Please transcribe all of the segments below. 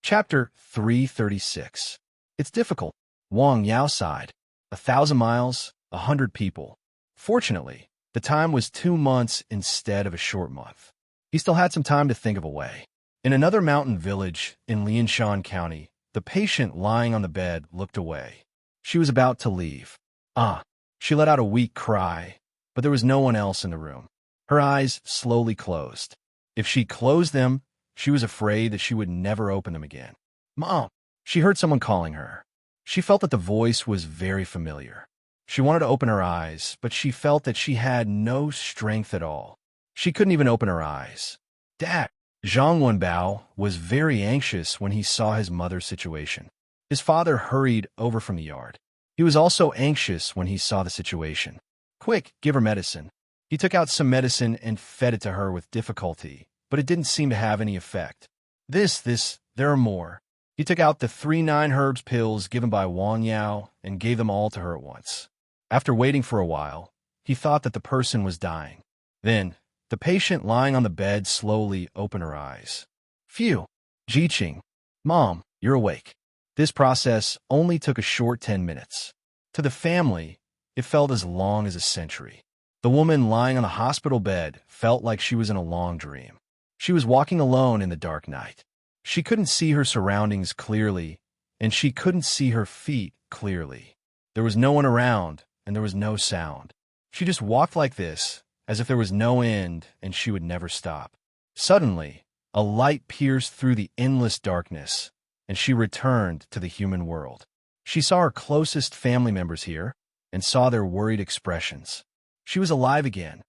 Chapter 336. It's difficult. Wang Yao sighed. 1,000 miles, 100 people. Fortunately, the time was 2 months instead of a short month. He still had some time to think of a way. In another mountain village in Lianshan County, the patient lying on the bed looked away. She was about to leave. She let out a weak cry, but there was no one else in the room. Her eyes slowly closed. If she closed them, she was afraid that she would never open them again. Mom! She heard someone calling her. She felt that the voice was very familiar. She wanted to open her eyes, but she felt that she had no strength at all. She couldn't even open her eyes. Dad! Zhang Wenbao was very anxious when he saw his mother's situation. His father hurried over from the yard. He was also anxious when he saw the situation. Quick, give her medicine. He took out some medicine and fed it to her with difficulty, but it didn't seem to have any effect. There are more. He took out the 3 9-herbs pills given by Wang Yao and gave them all to her at once. After waiting for a while, he thought that the person was dying. Then, the patient lying on the bed slowly opened her eyes. Phew! Jiqing. Mom, you're awake. This process only took a short 10 minutes. To the family, it felt as long as a century. The woman lying on the hospital bed felt like she was in a long dream. She was walking alone in the dark night. She couldn't see her surroundings clearly, and she couldn't see her feet clearly. There was no one around, and there was no sound. She just walked like this, as if there was no end and she would never stop. Suddenly, a light pierced through the endless darkness, and she returned to the human world. She saw her closest family members here and saw their worried expressions. She was alive again.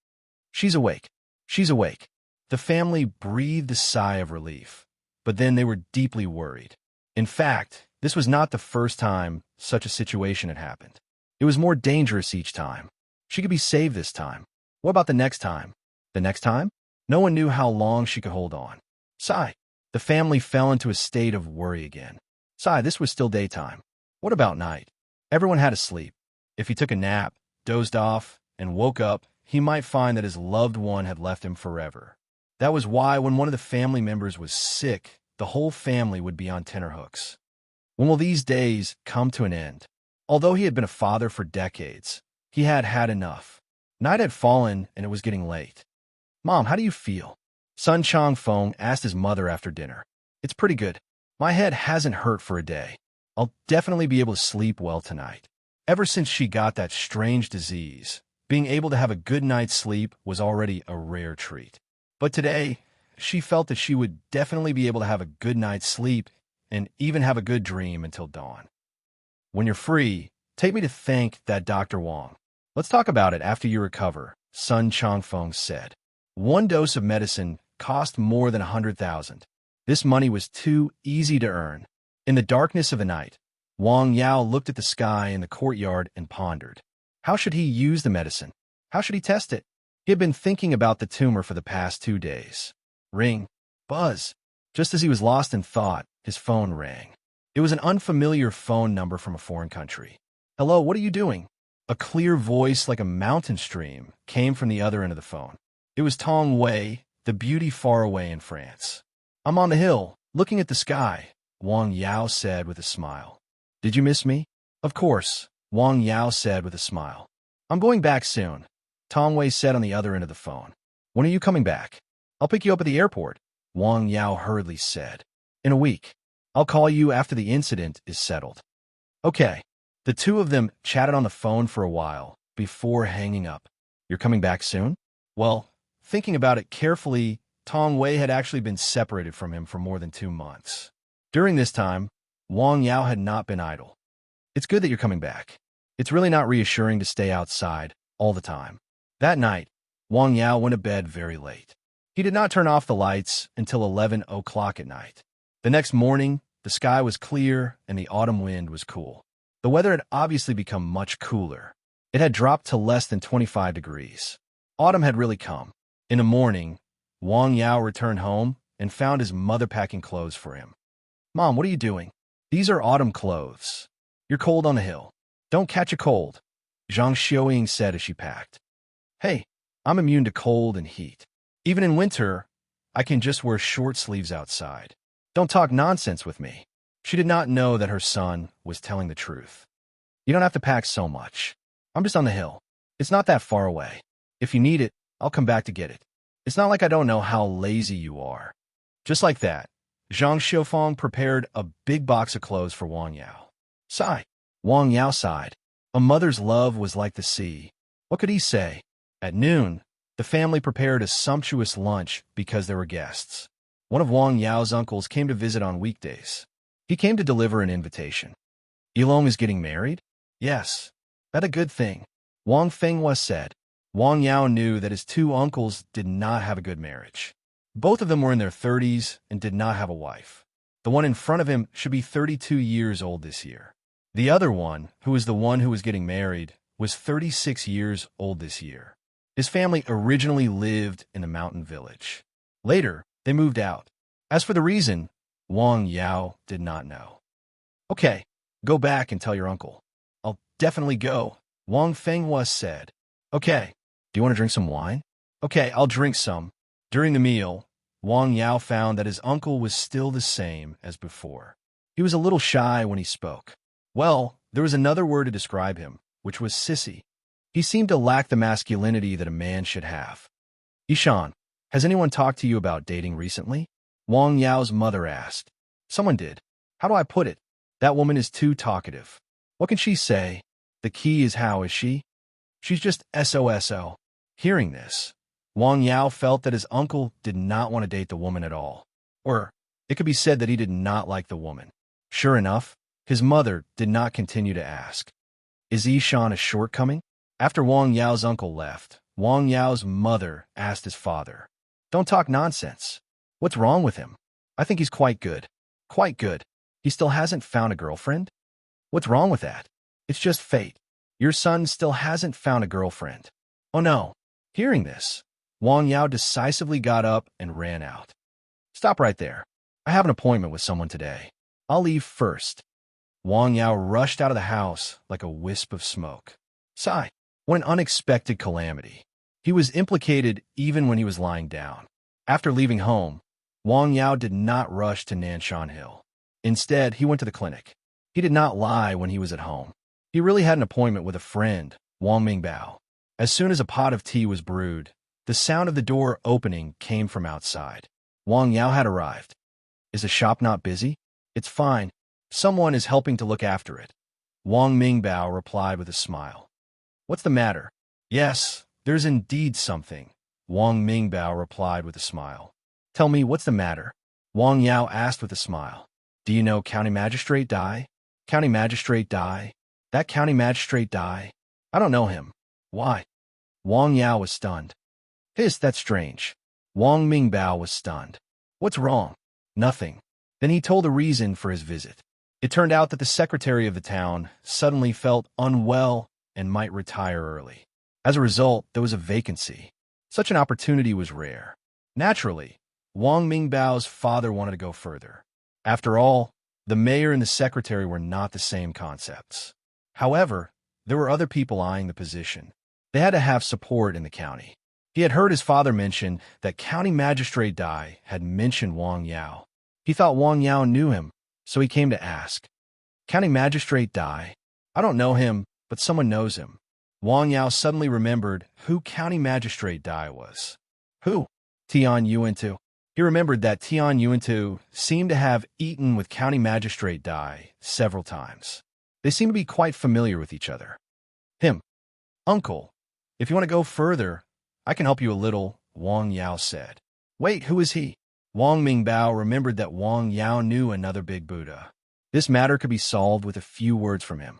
She's awake. She's awake. The family breathed a sigh of relief, but then they were deeply worried. In fact, this was not the first time such a situation had happened. It was more dangerous each time. She could be saved this time. What about the next time? The next time? No one knew how long she could hold on. Sigh. The family fell into a state of worry again. Sigh, this was still daytime. What about night? Everyone had to sleep. If he took a nap, dozed off, and woke up, he might find that his loved one had left him forever. That was why when one of the family members was sick, the whole family would be on tenterhooks. When will these days come to an end? Although he had been a father for decades, he had had enough. Night had fallen and it was getting late. Mom, how do you feel? Sun Changfeng asked his mother after dinner. It's pretty good. My head hasn't hurt for a day. I'll definitely be able to sleep well tonight. Ever since she got that strange disease, being able to have a good night's sleep was already a rare treat. But today, she felt that she would definitely be able to have a good night's sleep and even have a good dream until dawn. When you're free, take me to thank that Dr. Wang. Let's talk about it after you recover, Sun Changfeng said. 1 dose of medicine cost more than 100,000. This money was too easy to earn. In the darkness of the night, Wang Yao looked at the sky in the courtyard and pondered. How should he use the medicine? How should he test it? He had been thinking about the tumor for the past 2 days. Ring. Buzz. Just as he was lost in thought, his phone rang. It was an unfamiliar phone number from a foreign country. Hello, what are you doing? A clear voice like a mountain stream came from the other end of the phone. It was Tong Wei, the beauty far away in France. I'm on the hill, looking at the sky, Wang Yao said with a smile. Did you miss me? Of course, Wang Yao said with a smile. I'm going back soon, Tong Wei said on the other end of the phone. When are you coming back? I'll pick you up at the airport, Wang Yao hurriedly said. In a week. I'll call you after the incident is settled. Okay. The two of them chatted on the phone for a while before hanging up. You're coming back soon? Well, thinking about it carefully, Tong Wei had actually been separated from him for more than 2 months. During this time, Wang Yao had not been idle. It's good that you're coming back. It's really not reassuring to stay outside all the time. That night, Wang Yao went to bed very late. He did not turn off the lights until 11 o'clock at night. The next morning, the sky was clear and the autumn wind was cool. The weather had obviously become much cooler. It had dropped to less than 25 degrees. Autumn had really come. In the morning, Wang Yao returned home and found his mother packing clothes for him. Mom, what are you doing? These are autumn clothes. You're cold on the hill. Don't catch a cold, Zhang Xiaoying said as she packed. Hey, I'm immune to cold and heat. Even in winter, I can just wear short sleeves outside. Don't talk nonsense with me. She did not know that her son was telling the truth. You don't have to pack so much. I'm just on the hill. It's not that far away. If you need it, I'll come back to get it. It's not like I don't know how lazy you are. Just like that, Zhang Xiufeng prepared a big box of clothes for Wang Yao. Sigh. Wang Yao sighed. A mother's love was like the sea. What could he say? At noon, the family prepared a sumptuous lunch because there were guests. One of Wang Yao's uncles came to visit on weekdays. He came to deliver an invitation. Yilong is getting married? Yes. That's a good thing. Wang Fenghua said. Wang Yao knew that his two uncles did not have a good marriage. Both of them were in their 30s and did not have a wife. The one in front of him should be 32 years old this year. The other one, who was the one who was getting married, was 36 years old this year. His family originally lived in a mountain village. Later, they moved out. As for the reason, Wang Yao did not know. Okay, go back and tell your uncle. I'll definitely go, Wang Fenghua said. Okay, do you want to drink some wine? Okay, I'll drink some. During the meal, Wang Yao found that his uncle was still the same as before. He was a little shy when he spoke. Well, there was another word to describe him, which was sissy. He seemed to lack the masculinity that a man should have. Ishan, has anyone talked to you about dating recently? Wang Yao's mother asked. Someone did. How do I put it? That woman is too talkative. What can she say? The key is how is she? She's just SOSO. Hearing this, Wang Yao felt that his uncle did not want to date the woman at all. Or, it could be said that he did not like the woman. Sure enough, his mother did not continue to ask. Is Ishan a shortcoming? After Wang Yao's uncle left, Wang Yao's mother asked his father. Don't talk nonsense. What's wrong with him? I think he's quite good. Quite good. He still hasn't found a girlfriend? What's wrong with that? It's just fate. Your son still hasn't found a girlfriend. Oh no. Hearing this, Wang Yao decisively got up and ran out. Stop right there. I have an appointment with someone today. I'll leave first. Wang Yao rushed out of the house like a wisp of smoke. Sigh. What an unexpected calamity. He was implicated even when he was lying down. After leaving home, Wang Yao did not rush to Nanshan Hill. Instead, he went to the clinic. He did not lie when he was at home. He really had an appointment with a friend, Wang Mingbao. As soon as a pot of tea was brewed, the sound of the door opening came from outside. Wang Yao had arrived. Is the shop not busy? It's fine. Someone is helping to look after it. Wang Mingbao replied with a smile. What's the matter? Yes, there's indeed something. Wang Mingbao replied with a smile. Tell me, what's the matter? Wang Yao asked with a smile. Do you know County Magistrate Dai? County Magistrate Dai? That County Magistrate Dai? I don't know him. Why? Wang Yao was stunned. That's strange. Wang Mingbao was stunned. What's wrong? Nothing. Then he told the reason for his visit. It turned out that the secretary of the town suddenly felt unwell and might retire early. As a result, there was a vacancy. Such an opportunity was rare. Naturally, Wang Mingbao's father wanted to go further. After all, the mayor and the secretary were not the same concepts. However, there were other people eyeing the position. They had to have support in the county. He had heard his father mention that County Magistrate Dai had mentioned Wang Yao. He thought Wang Yao knew him, so he came to ask. County Magistrate Dai? I don't know him, but someone knows him. Wang Yao suddenly remembered who County Magistrate Dai was. Who? Tian Yuantu. He remembered that Tian Yuantu seemed to have eaten with County Magistrate Dai several times. They seemed to be quite familiar with each other. Him. Uncle, if you want to go further, I can help you a little, Wang Yao said. Wait, who is he? Wang Mingbao remembered that Wang Yao knew another big Buddha. This matter could be solved with a few words from him.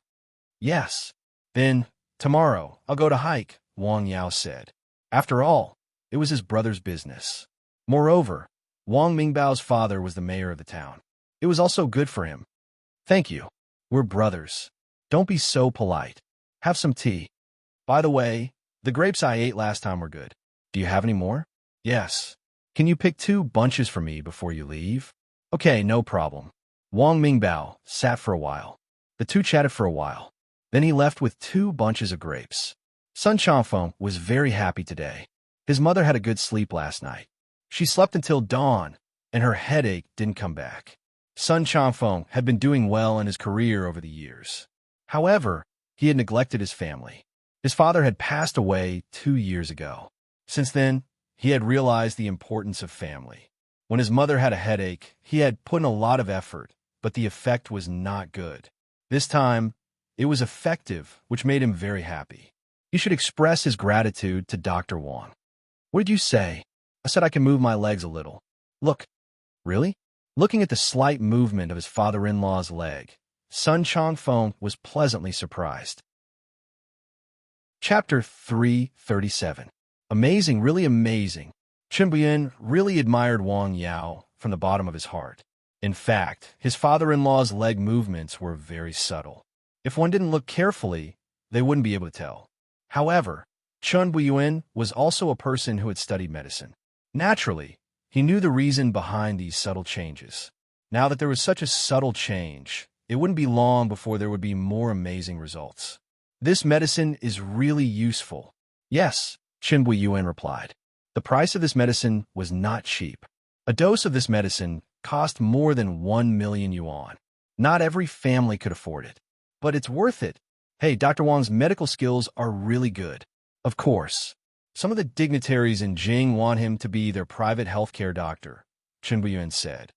Yes. Then, tomorrow, I'll go to hike, Wang Yao said. After all, it was his brother's business. Moreover, Wang Mingbao's father was the mayor of the town. It was also good for him. Thank you. We're brothers. Don't be so polite. Have some tea. By the way, the grapes I ate last time were good. Do you have any more? Yes. Can you pick 2 bunches for me before you leave? Okay, no problem. Wang Mingbao sat for a while. The two chatted for a while. Then he left with 2 bunches of grapes. Sun Chanfeng was very happy today. His mother had a good sleep last night. She slept until dawn, and her headache didn't come back. Sun Changfeng had been doing well in his career over the years. However, he had neglected his family. His father had passed away 2 years ago. Since then, he had realized the importance of family. When his mother had a headache, he had put in a lot of effort, but the effect was not good. This time, it was effective, which made him very happy. He should express his gratitude to Dr. Wang. What did you say? I said I can move my legs a little. Look. Really? Looking at the slight movement of his father-in-law's leg, Sun Changfeng was pleasantly surprised. Chapter 337. Amazing, really amazing. Chen Buyan really admired Wang Yao from the bottom of his heart. In fact, his father-in-law's leg movements were very subtle. If one didn't look carefully, they wouldn't be able to tell. However, Chen Buyan was also a person who had studied medicine. Naturally, he knew the reason behind these subtle changes. Now that there was such a subtle change, it wouldn't be long before there would be more amazing results. This medicine is really useful. Yes, Chen Buyan replied. The price of this medicine was not cheap. A dose of this medicine cost more than 1 million yuan. Not every family could afford it, but it's worth it. Hey, Dr. Wang's medical skills are really good. Of course, some of the dignitaries in Jing want him to be their private healthcare doctor, Chen Buyan said.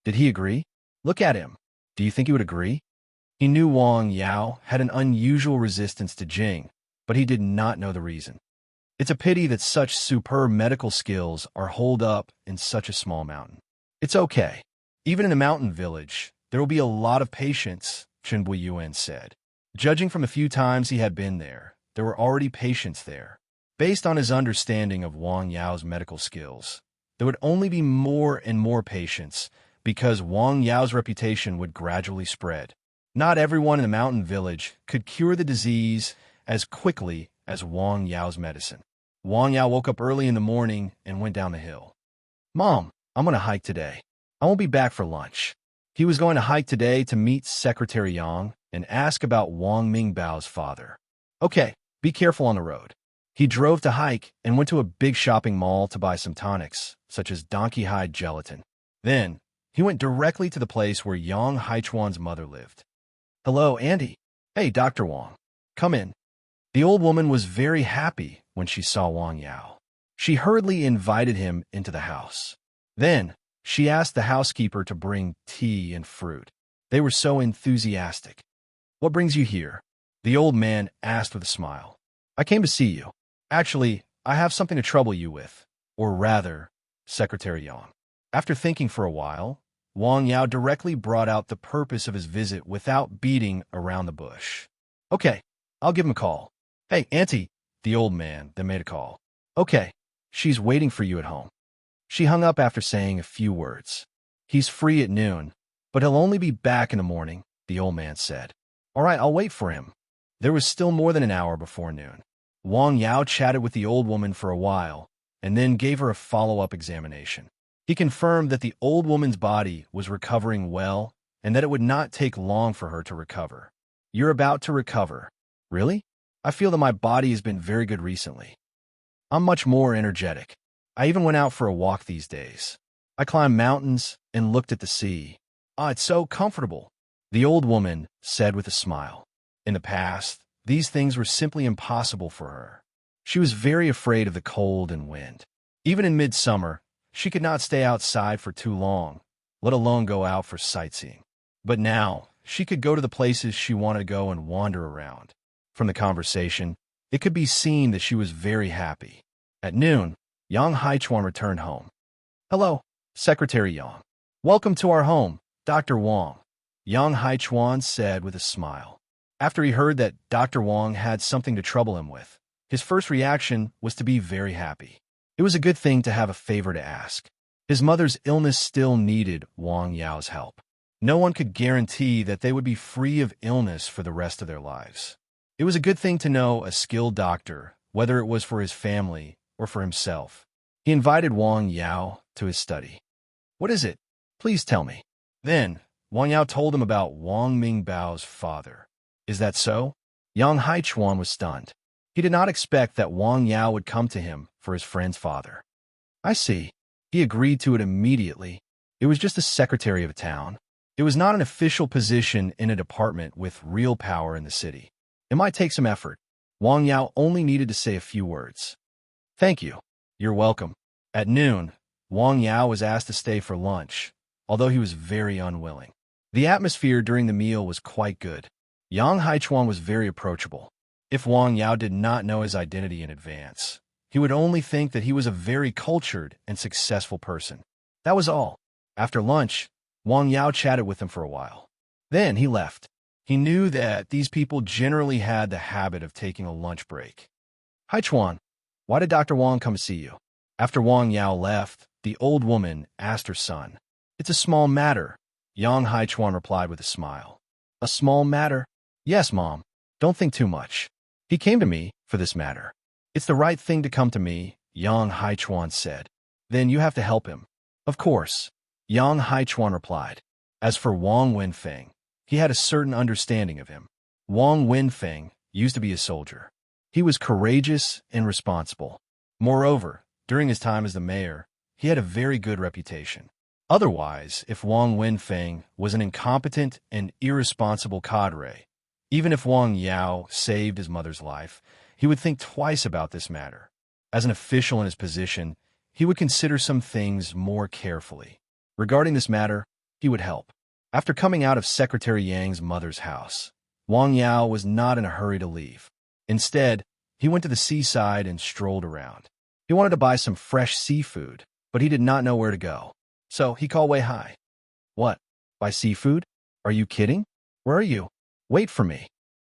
Did he agree? Look at him. Do you think he would agree? He knew Wang Yao had an unusual resistance to Jing, but he did not know the reason. It's a pity that such superb medical skills are holed up in such a small mountain. It's okay. Even in a mountain village, there will be a lot of patients, Chen Buyan said. Judging from the few times he had been there were already patients there. Based on his understanding of Wang Yao's medical skills, there would only be more and more patients because Wang Yao's reputation would gradually spread. Not everyone in the mountain village could cure the disease as quickly as Wang Yao's medicine. Wang Yao woke up early in the morning and went down the hill. Mom, I'm going to hike today. I won't be back for lunch. He was going to hike today to meet Secretary Yang and ask about Wang Mingbao's father. Okay, be careful on the road. He drove to hike and went to a big shopping mall to buy some tonics, such as donkey hide gelatin. Then, he went directly to the place where Yang Haichuan's mother lived. Hello, Andy. Hey, Dr. Wang. Come in. The old woman was very happy when she saw Wang Yao. She hurriedly invited him into the house. Then, she asked the housekeeper to bring tea and fruit. They were so enthusiastic. What brings you here? The old man asked with a smile. I came to see you. Actually, I have something to trouble you with. Or rather, Secretary Yang. After thinking for a while, Wang Yao directly brought out the purpose of his visit without beating around the bush. Okay, I'll give him a call. Hey, Auntie, the old man then made a call. Okay, she's waiting for you at home. She hung up after saying a few words. He's free at noon, but he'll only be back in the morning, the old man said. All right, I'll wait for him. There was still more than an hour before noon. Wang Yao chatted with the old woman for a while and then gave her a follow-up examination. He confirmed that the old woman's body was recovering well and that it would not take long for her to recover. You're about to recover. Really? I feel that my body has been very good recently. I'm much more energetic. I even went out for a walk these days. I climbed mountains and looked at the sea. Ah, it's so comfortable, the old woman said with a smile. In the past, these things were simply impossible for her. She was very afraid of the cold and wind. Even in midsummer, she could not stay outside for too long, let alone go out for sightseeing. But now, she could go to the places she wanted to go and wander around. From the conversation, it could be seen that she was very happy. At noon, Yang Haichuan returned home. Hello, Secretary Yang. Welcome to our home, Dr. Wang, Yang Haichuan said with a smile. After he heard that Dr. Wang had something to trouble him with, his first reaction was to be very happy. It was a good thing to have a favor to ask. His mother's illness still needed Wang Yao's help. No one could guarantee that they would be free of illness for the rest of their lives. It was a good thing to know a skilled doctor, whether it was for his family or for himself. He invited Wang Yao to his study. What is it? Please tell me. Then, Wang Yao told him about Wang Mingbao's father. Is that so? Yang Haichuan was stunned. He did not expect that Wang Yao would come to him for his friend's father. I see. He agreed to it immediately. It was just the secretary of a town. It was not an official position in a department with real power in the city. It might take some effort. Wang Yao only needed to say a few words. Thank you. You're welcome. At noon, Wang Yao was asked to stay for lunch, although he was very unwilling. The atmosphere during the meal was quite good. Yang Haichuan was very approachable. If Wang Yao did not know his identity in advance, he would only think that he was a very cultured and successful person. That was all. After lunch, Wang Yao chatted with him for a while. Then he left. He knew that these people generally had the habit of taking a lunch break. Haichuan, why did Dr. Wang come to see you? After Wang Yao left, the old woman asked her son. It's a small matter, Yang Haichuan replied with a smile. A small matter? Yes, Mom. Don't think too much. He came to me for this matter. It's the right thing to come to me, Yang Haichuan said. Then you have to help him. Of course, Yang Haichuan replied. As for Wang Wenfeng, he had a certain understanding of him. Wang Wenfeng used to be a soldier. He was courageous and responsible. Moreover, during his time as the mayor, he had a very good reputation. Otherwise, if Wang Wenfeng was an incompetent and irresponsible cadre, even if Wang Yao saved his mother's life, he would think twice about this matter. As an official in his position, he would consider some things more carefully. Regarding this matter, he would help. After coming out of Secretary Yang's mother's house, Wang Yao was not in a hurry to leave. Instead, he went to the seaside and strolled around. He wanted to buy some fresh seafood, but he did not know where to go. So he called Wei Hai. What? Buy seafood? Are you kidding? Where are you? Wait for me.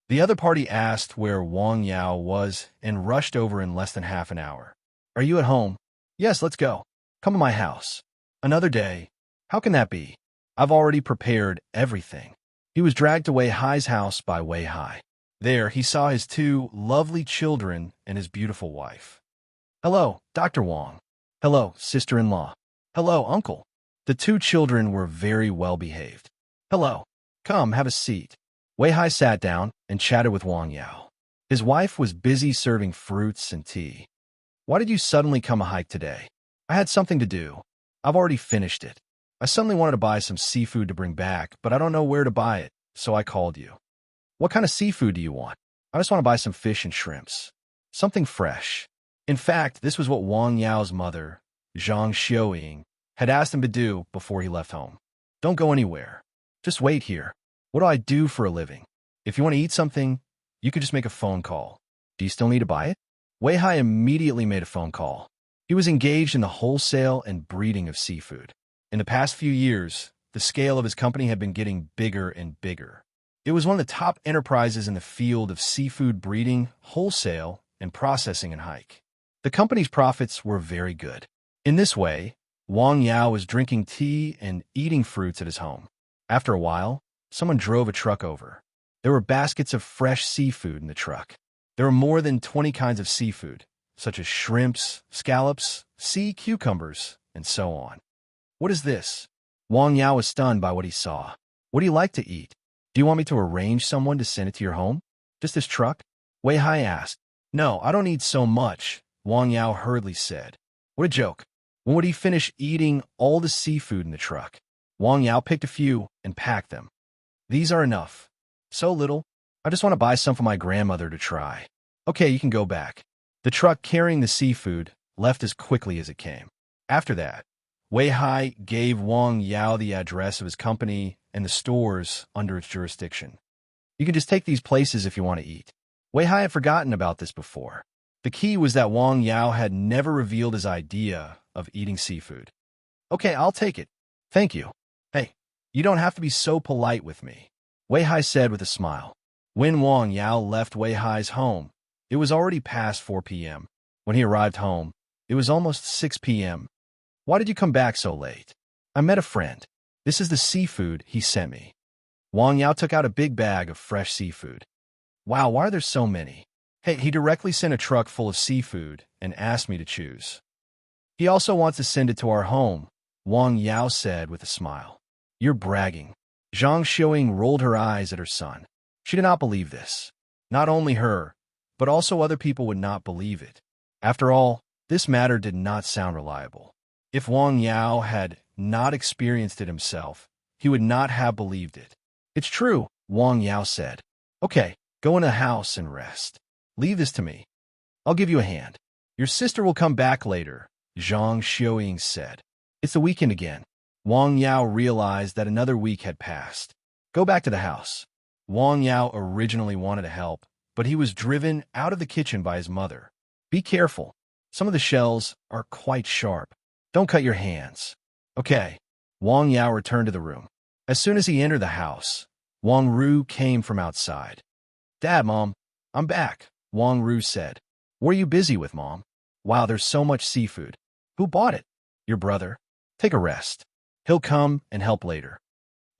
The other party asked where Wang Yao was and rushed over in less than half an hour. Are you at home? Yes, let's go. Come to my house. Another day. How can that be? I've already prepared everything. He was dragged to Wei Hai's house by Wei Hai. There, he saw his two lovely children and his beautiful wife. Hello, Dr. Wang. Hello, sister-in-law. Hello, uncle. The two children were very well behaved. Hello. Come, have a seat. Wei Hai sat down and chatted with Wang Yao. His wife was busy serving fruits and tea. Why did you suddenly come a hike today? I had something to do. I've already finished it. I suddenly wanted to buy some seafood to bring back, but I don't know where to buy it, so I called you. What kind of seafood do you want? I just want to buy some fish and shrimps. Something fresh. In fact, this was what Wang Yao's mother, Zhang Xiaoying, had asked him to do before he left home. Don't go anywhere. Just wait here. What do I do for a living? If you want to eat something, you could just make a phone call. Do you still need to buy it? Wei Hai immediately made a phone call. He was engaged in the wholesale and breeding of seafood. In the past few years, the scale of his company had been getting bigger and bigger. It was one of the top enterprises in the field of seafood breeding, wholesale, and processing in hike. The company's profits were very good. In this way, Wang Yao was drinking tea and eating fruits at his home. After a while, someone drove a truck over. There were baskets of fresh seafood in the truck. There were more than 20 kinds of seafood, such as shrimps, scallops, sea cucumbers, and so on. What is this? Wang Yao was stunned by what he saw. What do you like to eat? Do you want me to arrange someone to send it to your home? Just this truck? Wei Hai asked. No, I don't need so much, Wang Yao hurriedly said. What a joke. When would he finish eating all the seafood in the truck? Wang Yao picked a few and packed them. These are enough. So little. I just want to buy some for my grandmother to try. Okay, you can go back. The truck carrying the seafood left as quickly as it came. After that, Wei Hai gave Wang Yao the address of his company and the stores under its jurisdiction. You can just take these places if you want to eat. Wei Hai had forgotten about this before. The key was that Wang Yao had never revealed his idea of eating seafood. Okay, I'll take it. Thank you. Hey, you don't have to be so polite with me, Wei Hai said with a smile. When Wang Yao left Wei Hai's home, it was already past 4 p.m. When he arrived home, it was almost 6 p.m. Why did you come back so late? I met a friend. This is the seafood he sent me. Wang Yao took out a big bag of fresh seafood. Wow, why are there so many? Hey, he directly sent a truck full of seafood and asked me to choose. He also wants to send it to our home, Wang Yao said with a smile. You're bragging. Zhang Xiaoying rolled her eyes at her son. She did not believe this. Not only her, but also other people would not believe it. After all, this matter did not sound reliable. If Wang Yao had not experienced it himself, he would not have believed it. "It's true," Wang Yao said. "Okay, go in the house and rest. Leave this to me. I'll give you a hand. Your sister will come back later," Zhang Xiuying said. "It's the weekend again." Wang Yao realized that another week had passed. "Go back to the house." Wang Yao originally wanted to help, but he was driven out of the kitchen by his mother. "Be careful. Some of the shells are quite sharp. Don't cut your hands." "Okay." Wang Yao returned to the room. As soon as he entered the house, Wang Ru came from outside. "Dad, Mom, I'm back," Wang Ru said. "What are you busy with, Mom?" "Wow, there's so much seafood." "Who bought it?" "Your brother." "Take a rest. He'll come and help later."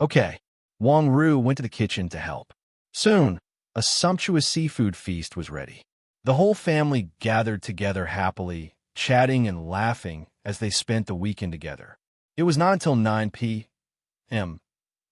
"Okay." Wang Ru went to the kitchen to help. Soon, a sumptuous seafood feast was ready. The whole family gathered together happily, chatting and laughing as they spent the weekend together. It was not until 9 p.m.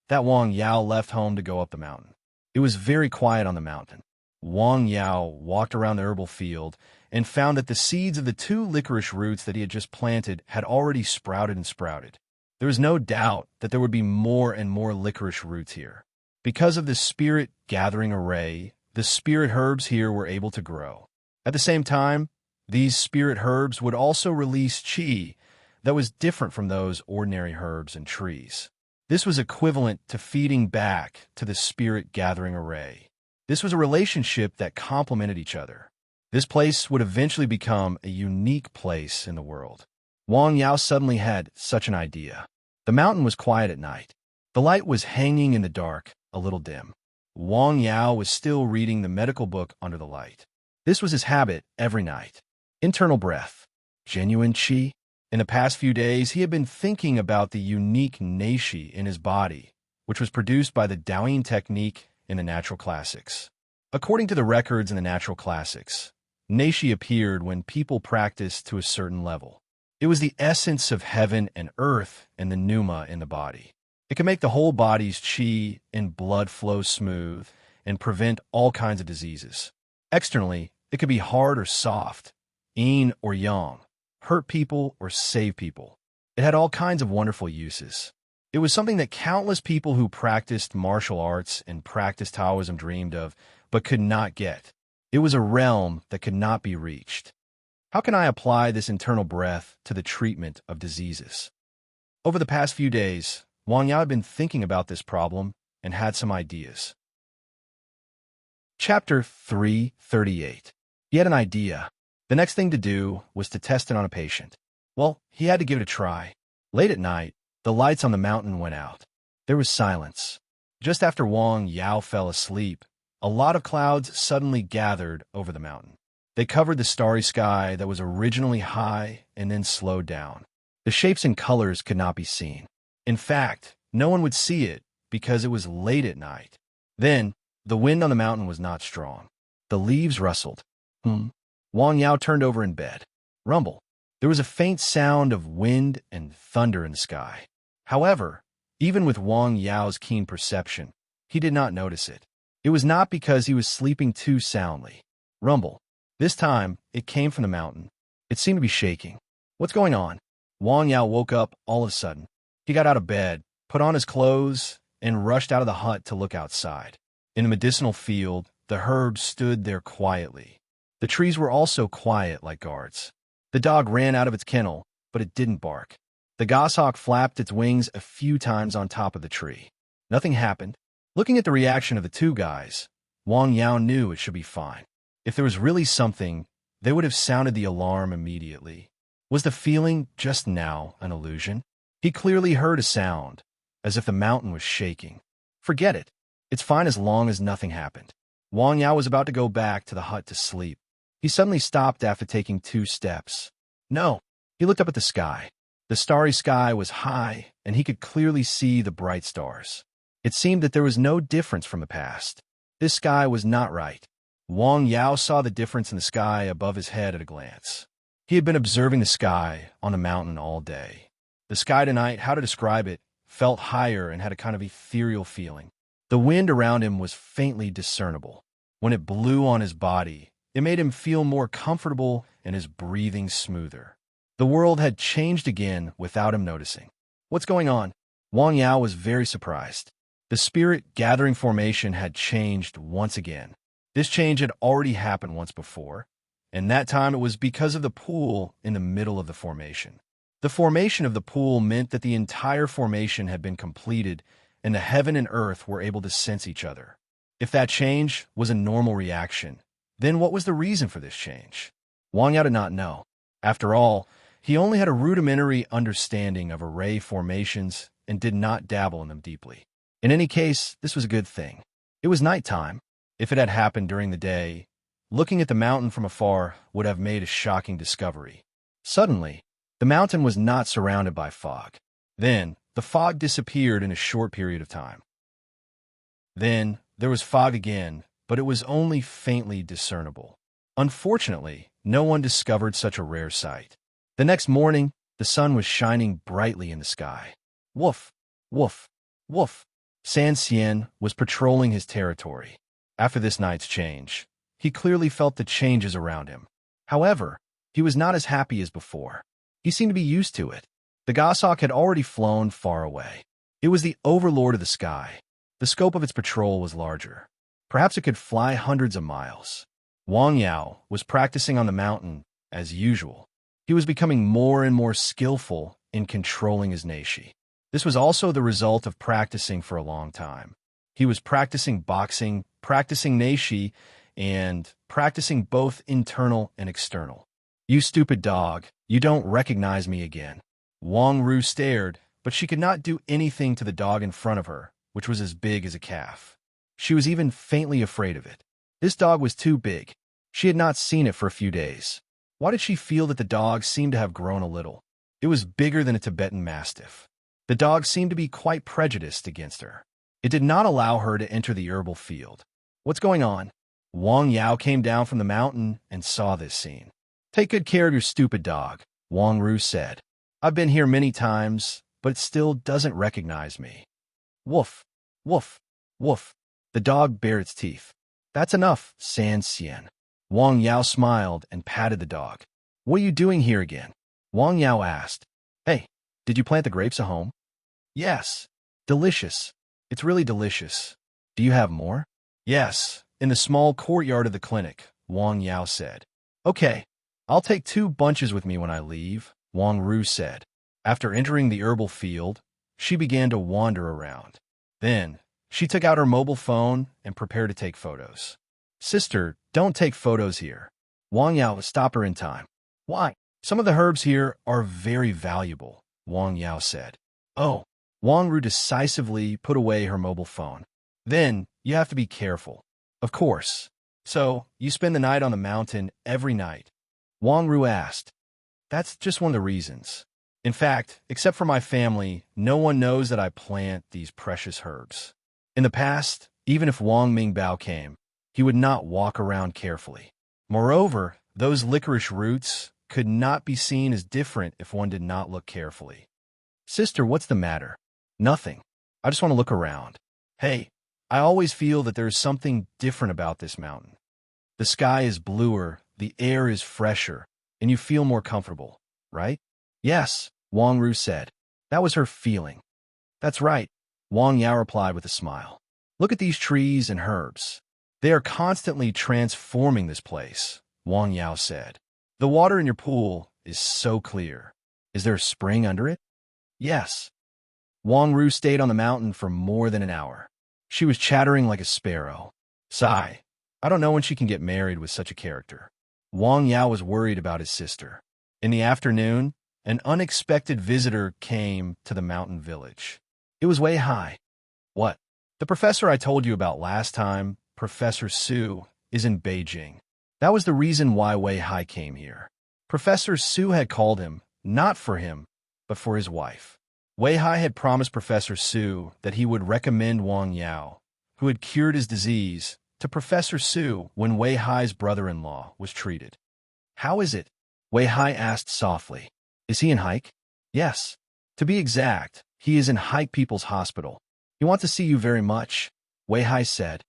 that Wang Yao left home to go up the mountain. It was very quiet on the mountain. Wang Yao walked around the herbal field and found that the seeds of the 2 licorice roots that he had just planted had already sprouted and sprouted. There was no doubt that there would be more and more licorice roots here. Because of the spirit gathering array, the spirit herbs here were able to grow. At the same time, these spirit herbs would also release qi that was different from those ordinary herbs and trees. This was equivalent to feeding back to the spirit gathering array. This was a relationship that complemented each other. This place would eventually become a unique place in the world. Wang Yao suddenly had such an idea. The mountain was quiet at night. The light was hanging in the dark, a little dim. Wang Yao was still reading the medical book under the light. This was his habit every night. Internal breath. Genuine qi. In the past few days, he had been thinking about the unique neishi in his body, which was produced by the Daoyin technique in the natural classics. According to the records in the natural classics, neishi appeared when people practiced to a certain level. It was the essence of heaven and earth and the pneuma in the body. It can make the whole body's qi and blood flow smooth and prevent all kinds of diseases. Externally, it could be hard or soft, yin or yang, hurt people or save people. It had all kinds of wonderful uses. It was something that countless people who practiced martial arts and practiced Taoism dreamed of, but could not get. It was a realm that could not be reached. How can I apply this internal breath to the treatment of diseases? Over the past few days, Wang Yao had been thinking about this problem and had some ideas. Chapter 338. He had an idea. The next thing to do was to test it on a patient. Well, he had to give it a try. Late at night, the lights on the mountain went out. There was silence. Just after Wang Yao fell asleep, a lot of clouds suddenly gathered over the mountain. They covered the starry sky that was originally high and then slowed down. The shapes and colors could not be seen. In fact, no one would see it because it was late at night. Then, the wind on the mountain was not strong. The leaves rustled. Wang Yao turned over in bed. Rumble. There was a faint sound of wind and thunder in the sky. However, even with Wang Yao's keen perception, he did not notice it. It was not because he was sleeping too soundly. Rumble. This time, it came from the mountain. It seemed to be shaking. What's going on? Wang Yao woke up all of a sudden. He got out of bed, put on his clothes, and rushed out of the hut to look outside. In the medicinal field, the herbs stood there quietly. The trees were also quiet like guards. The dog ran out of its kennel, but it didn't bark. The goshawk flapped its wings a few times on top of the tree. Nothing happened. Looking at the reaction of the 2 guys, Wang Yao knew it should be fine. If there was really something, they would have sounded the alarm immediately. Was the feeling just now an illusion? He clearly heard a sound, as if the mountain was shaking. Forget it. It's fine as long as nothing happened. Wang Yao was about to go back to the hut to sleep. He suddenly stopped after taking 2 steps. No. He looked up at the sky. The starry sky was high, and he could clearly see the bright stars. It seemed that there was no difference from the past. This sky was not right. Wang Yao saw the difference in the sky above his head at a glance. He had been observing the sky on the mountain all day. The sky tonight, how to describe it, felt higher and had a kind of ethereal feeling. The wind around him was faintly discernible. When it blew on his body, it made him feel more comfortable and his breathing smoother. The world had changed again without him noticing. What's going on? Wang Yao was very surprised. The spirit-gathering formation had changed once again. This change had already happened once before, and that time it was because of the pool in the middle of the formation. The formation of the pool meant that the entire formation had been completed, and the heaven and earth were able to sense each other. If that change was a normal reaction, then what was the reason for this change? Wang Yao did not know. After all, he only had a rudimentary understanding of array formations and did not dabble in them deeply. In any case, this was a good thing. It was nighttime. If it had happened during the day, looking at the mountain from afar would have made a shocking discovery. Suddenly, the mountain was not surrounded by fog. Then, the fog disappeared in a short period of time. Then, there was fog again, but it was only faintly discernible. Unfortunately, no one discovered such a rare sight. The next morning, the sun was shining brightly in the sky. Woof, woof, woof. San Xian was patrolling his territory. After this night's change, he clearly felt the changes around him. However, he was not as happy as before. He seemed to be used to it. The goshawk had already flown far away. It was the overlord of the sky. The scope of its patrol was larger. Perhaps it could fly hundreds of miles. Wang Yao was practicing on the mountain as usual. He was becoming more and more skillful in controlling his neishi. This was also the result of practicing for a long time. He was practicing boxing, practicing neishi, and practicing both internal and external. You stupid dog, you don't recognize me again. Wang Ru stared, but she could not do anything to the dog in front of her, which was as big as a calf. She was even faintly afraid of it. This dog was too big. She had not seen it for a few days. Why did she feel that the dog seemed to have grown a little? It was bigger than a Tibetan Mastiff. The dog seemed to be quite prejudiced against her. It did not allow her to enter the herbal field. What's going on? Wang Yao came down from the mountain and saw this scene. Take good care of your stupid dog, Wang Ru said. I've been here many times, but it still doesn't recognize me. Woof, woof, woof. The dog bared its teeth. That's enough, San Xian. Wang Yao smiled and patted the dog. What are you doing here again? Wang Yao asked. Hey, did you plant the grapes at home? Yes. Delicious. It's really delicious. Do you have more? Yes, in the small courtyard of the clinic, Wang Yao said. Okay, I'll take 2 bunches with me when I leave, Wang Ru said. After entering the herbal field, she began to wander around. Then, she took out her mobile phone and prepared to take photos. Sister, don't take photos here. Wang Yao stopped her in time. Why? Some of the herbs here are very valuable, Wang Yao said. Oh. Wang Ru decisively put away her mobile phone. Then, you have to be careful. Of course. So, you spend the night on the mountain every night? Wang Ru asked. That's just one of the reasons. In fact, except for my family, no one knows that I plant these precious herbs. In the past, even if Wang Mingbao came, he would not walk around carefully. Moreover, those licorice roots could not be seen as different if one did not look carefully. Sister, what's the matter? Nothing. I just want to look around. Hey, I always feel that there is something different about this mountain. The sky is bluer, the air is fresher, and you feel more comfortable, right? Yes, Wang Ru said. That was her feeling. That's right, Wang Yao replied with a smile. Look at these trees and herbs. They are constantly transforming this place, Wang Yao said. The water in your pool is so clear. Is there a spring under it? Yes. Wang Ru stayed on the mountain for more than an hour. She was chattering like a sparrow. Sigh. I don't know when she can get married with such a character. Wang Yao was worried about his sister. In the afternoon, an unexpected visitor came to the mountain village. It was Wei Hai. What? The professor I told you about last time, Professor Su, is in Beijing. That was the reason why Wei Hai came here. Professor Su had called him, not for him, but for his wife. Wei Hai had promised Professor Su that he would recommend Wang Yao, who had cured his disease, to Professor Su when Wei Hai's brother-in-law was treated. How is it? Wei Hai asked softly. Is he in Hike? Yes. To be exact, he is in Hike People's Hospital. He wants to see you very much, Wei Hai said.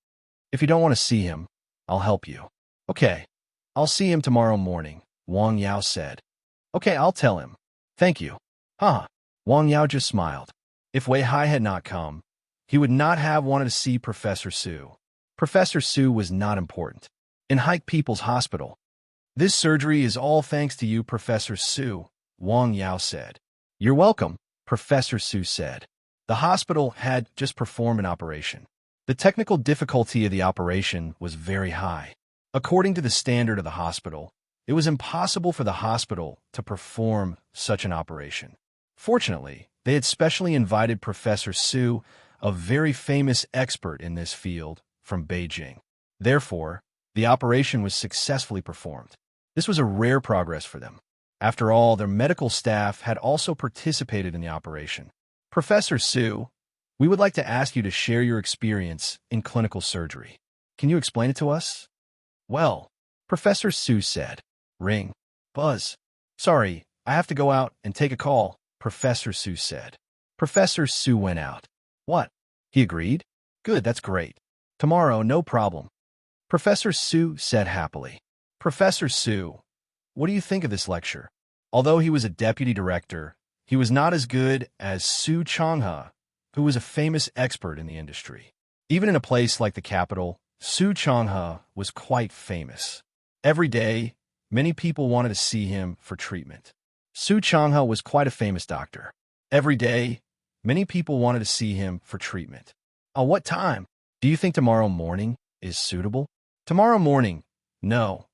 If you don't want to see him, I'll help you. Okay, I'll see him tomorrow morning, Wang Yao said. Okay, I'll tell him. Thank you. Huh. Wang Yao just smiled. If Wei Hai had not come, he would not have wanted to see Professor Su. Professor Su was not important. In Hike People's Hospital, "This surgery is all thanks to you, Professor Su," Wang Yao said. "You're welcome," Professor Su said. The hospital had just performed an operation. The technical difficulty of the operation was very high. According to the standard of the hospital, it was impossible for the hospital to perform such an operation. Fortunately, they had specially invited Professor Su, a very famous expert in this field, from Beijing. Therefore, the operation was successfully performed. This was a rare progress for them. After all, their medical staff had also participated in the operation. "Professor Su, we would like to ask you to share your experience in clinical surgery. Can you explain it to us?" "Well," Professor Su said. "Ring. Buzz. Sorry, I have to go out and take a call," Professor Su said. Professor Su went out. "What?" He agreed. "Good, that's great. Tomorrow, no problem," Professor Su said happily. "Professor Su, what do you think of this lecture?" Although he was a deputy director, he was not as good as Su Changhe, who was a famous expert in the industry. Even in a place like the capital, Su Changhe was quite famous. Every day, many people wanted to see him for treatment. Su Changhe was quite a famous doctor. Every day, many people wanted to see him for treatment. What time? Do you think tomorrow morning is suitable?" "Tomorrow morning? No.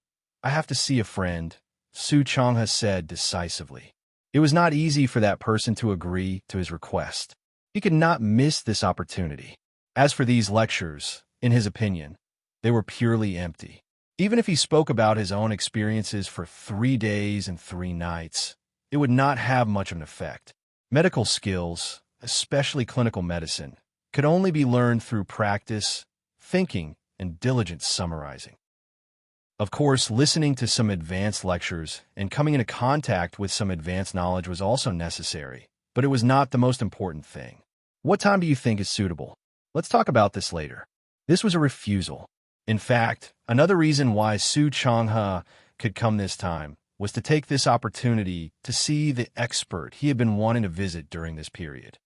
I have to see a friend," Su Changhe said decisively. It was not easy for that person to agree to his request. He could not miss this opportunity. As for these lectures, in his opinion, they were purely empty. Even if he spoke about his own experiences for 3 days and 3 nights, it would not have much of an effect. Medical skills, especially clinical medicine, could only be learned through practice, thinking, and diligent summarizing. Of course, listening to some advanced lectures and coming into contact with some advanced knowledge was also necessary, but it was not the most important thing. "What time do you think is suitable? Let's talk about this later." This was a refusal. In fact, another reason why Su Changhe could come this time was to take this opportunity to see the expert he had been wanting to visit during this period.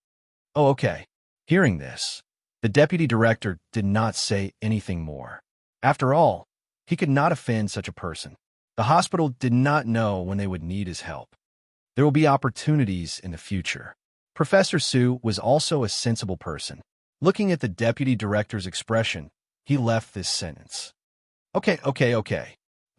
"Oh, okay." Hearing this, the deputy director did not say anything more. After all, he could not offend such a person. The hospital did not know when they would need his help. There will be opportunities in the future. Professor Su was also a sensible person. Looking at the deputy director's expression, he left this sentence. Okay.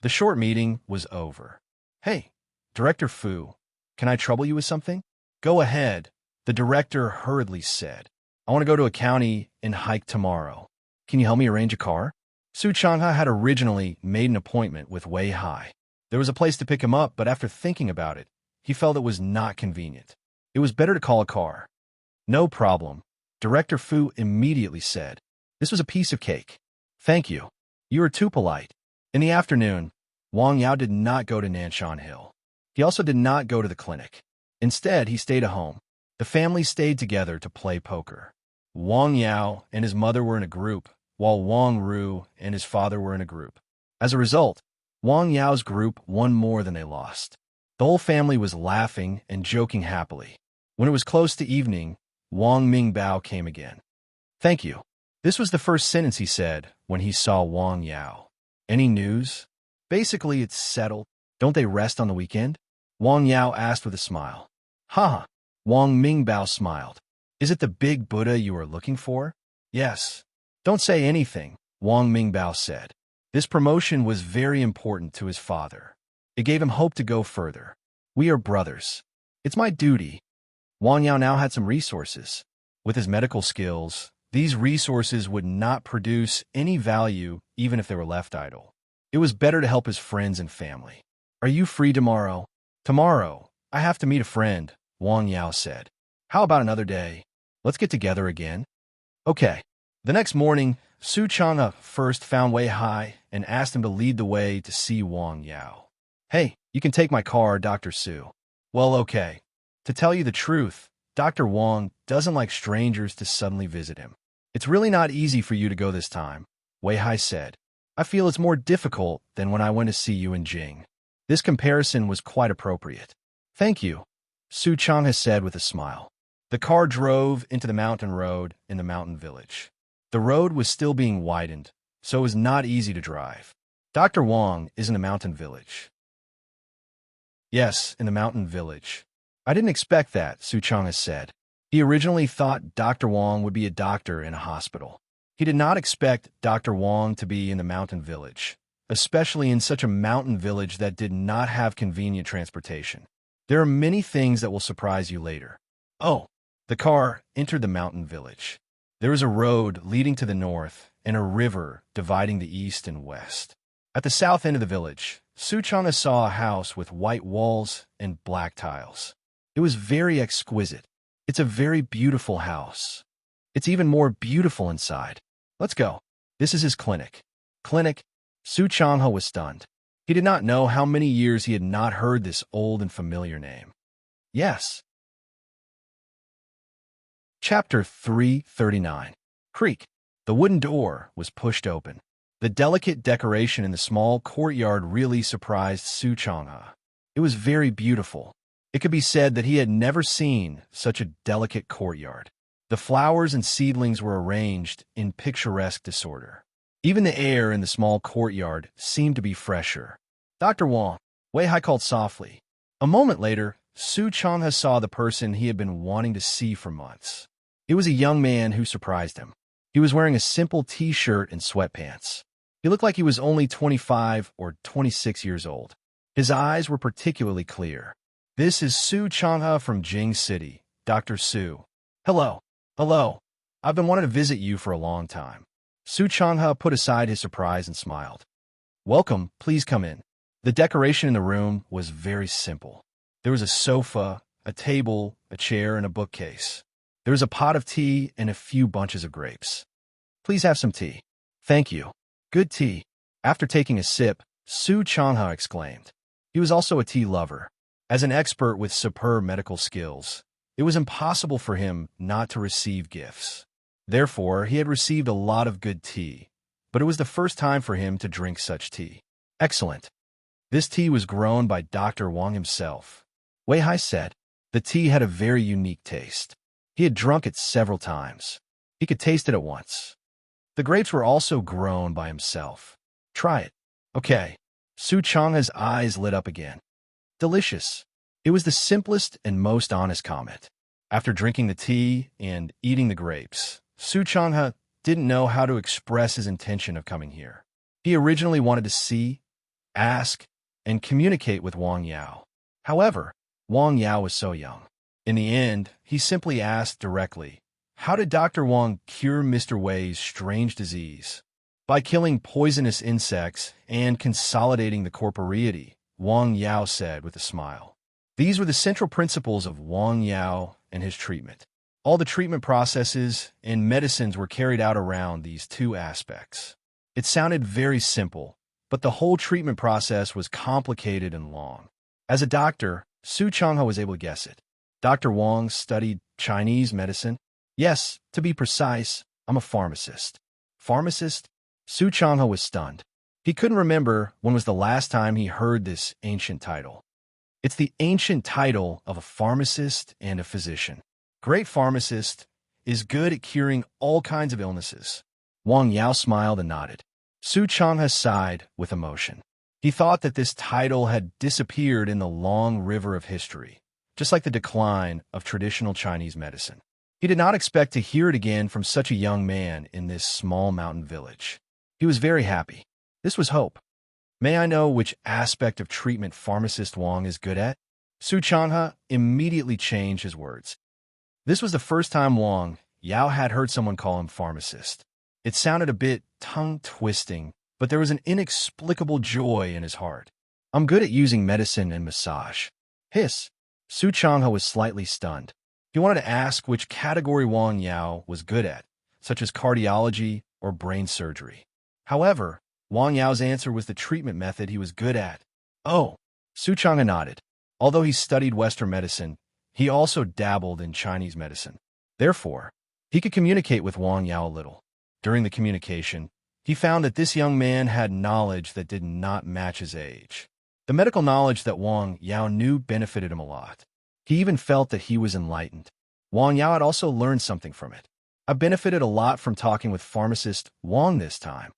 The short meeting was over. "Hey, Director Fu, can I trouble you with something?" "Go ahead," the director hurriedly said. "I want to go to a county and hike tomorrow. Can you help me arrange a car?" Su Changhe had originally made an appointment with Wei Hai. There was a place to pick him up, but after thinking about it, he felt it was not convenient. It was better to call a car. "No problem," Director Fu immediately said. This was a piece of cake. "Thank you. You are too polite." In the afternoon, Wang Yao did not go to Nanshan Hill. He also did not go to the clinic. Instead, he stayed at home. The family stayed together to play poker. Wang Yao and his mother were in a group, while Wang Ru and his father were in a group. As a result, Wang Yao's group won more than they lost. The whole family was laughing and joking happily. When it was close to evening, Wang Mingbao came again. "Thank you." This was the first sentence he said when he saw Wang Yao. "Any news?" "Basically, it's settled. Don't they rest on the weekend?" Wang Yao asked with a smile. "Haha." Wang Mingbao smiled. "Is it the big Buddha you are looking for?" "Yes." "Don't say anything," Wang Mingbao said. This promotion was very important to his father. It gave him hope to go further. "We are brothers. It's my duty." Wang Yao now had some resources. With his medical skills, these resources would not produce any value even if they were left idle. It was better to help his friends and family. "Are you free tomorrow?" "Tomorrow, I have to meet a friend," Wang Yao said. "How about another day? Let's get together again." "Okay." The next morning, Su Changhe first found Wei Hai and asked him to lead the way to see Wang Yao. "Hey, you can take my car, Dr. Su." "Well, okay. To tell you the truth, Dr. Wang doesn't like strangers to suddenly visit him. It's really not easy for you to go this time," Wei Hai said. "I feel it's more difficult than when I went to see you in Jing." This comparison was quite appropriate. "Thank you." Su Changha said with a smile. The car drove into the mountain road in the mountain village. The road was still being widened, so it was not easy to drive. Dr. Wang is in the mountain village. Yes, in the mountain village. I didn't expect that, Su Changha said. He originally thought Dr. Wang would be a doctor in a hospital. He did not expect Dr. Wang to be in the mountain village, especially in such a mountain village that did not have convenient transportation. There are many things that will surprise you later. Oh, the car entered the mountain village. There was a road leading to the north and a river dividing the east and west. At the south end of the village, Su Changha saw a house with white walls and black tiles. It was very exquisite. It's a very beautiful house. It's even more beautiful inside. Let's go. This is his clinic. Clinic? Su Changha was stunned. He did not know how many years he had not heard this old and familiar name. Yes. Chapter 339. Creak. The wooden door was pushed open. The delicate decoration in the small courtyard really surprised Su Changha. It was very beautiful. It could be said that he had never seen such a delicate courtyard. The flowers and seedlings were arranged in picturesque disorder. Even the air in the small courtyard seemed to be fresher. Dr. Wang, Wei Hai called softly. A moment later, Su Changha saw the person he had been wanting to see for months. It was a young man who surprised him. He was wearing a simple t-shirt and sweatpants. He looked like he was only 25 or 26 years old. His eyes were particularly clear. This is Su Changha from Jing City, Dr. Su. Hello. Hello. I've been wanting to visit you for a long time. Su Changha put aside his surprise and smiled. Welcome, please come in. The decoration in the room was very simple. There was a sofa, a table, a chair, and a bookcase. There was a pot of tea and a few bunches of grapes. Please have some tea. Thank you. Good tea. After taking a sip, Su Changha exclaimed. He was also a tea lover. As an expert with superb medical skills, it was impossible for him not to receive gifts. Therefore, he had received a lot of good tea, but it was the first time for him to drink such tea. Excellent. This tea was grown by Dr. Wang himself. Wei Hai said. The tea had a very unique taste. He had drunk it several times. He could taste it at once. The grapes were also grown by himself. Try it. Okay. Su Changha's eyes lit up again. Delicious. It was the simplest and most honest comment. After drinking the tea and eating the grapes, Su Changha didn't know how to express his intention of coming here. He originally wanted to see, ask, and communicate with Wang Yao. However, Wang Yao was so young. In the end, he simply asked directly, how did Dr. Wang cure Mr. Wei's strange disease? By killing poisonous insects and consolidating the corporeity, Wang Yao said with a smile. These were the central principles of Wang Yao and his treatment. All the treatment processes and medicines were carried out around these two aspects. It sounded very simple, but the whole treatment process was complicated and long. As a doctor, Su Changha was able to guess it. Dr. Wang studied Chinese medicine. Yes, to be precise, I'm a pharmacist. Pharmacist? Su Changha was stunned. He couldn't remember when was the last time he heard this ancient title. It's the ancient title of a pharmacist and a physician. Great pharmacist is good at curing all kinds of illnesses. Wang Yao smiled and nodded. Su Changha sighed with emotion. He thought that this title had disappeared in the long river of history, just like the decline of traditional Chinese medicine. He did not expect to hear it again from such a young man in this small mountain village. He was very happy. This was hope. May I know which aspect of treatment pharmacist Wang is good at? Su Changha immediately changed his words. This was the first time Wang Yao had heard someone call him pharmacist. It sounded a bit tongue-twisting, but there was an inexplicable joy in his heart. I'm good at using medicine and massage. Hiss. Su Changha was slightly stunned. He wanted to ask which category Wang Yao was good at, such as cardiology or brain surgery. However, Wang Yao's answer was the treatment method he was good at. Oh, Su Changha nodded. Although he studied Western medicine, he also dabbled in Chinese medicine. Therefore, he could communicate with Wang Yao a little. During the communication, he found that this young man had knowledge that did not match his age. The medical knowledge that Wang Yao knew benefited him a lot. He even felt that he was enlightened. Wang Yao had also learned something from it. I benefited a lot from talking with pharmacist Wang this time.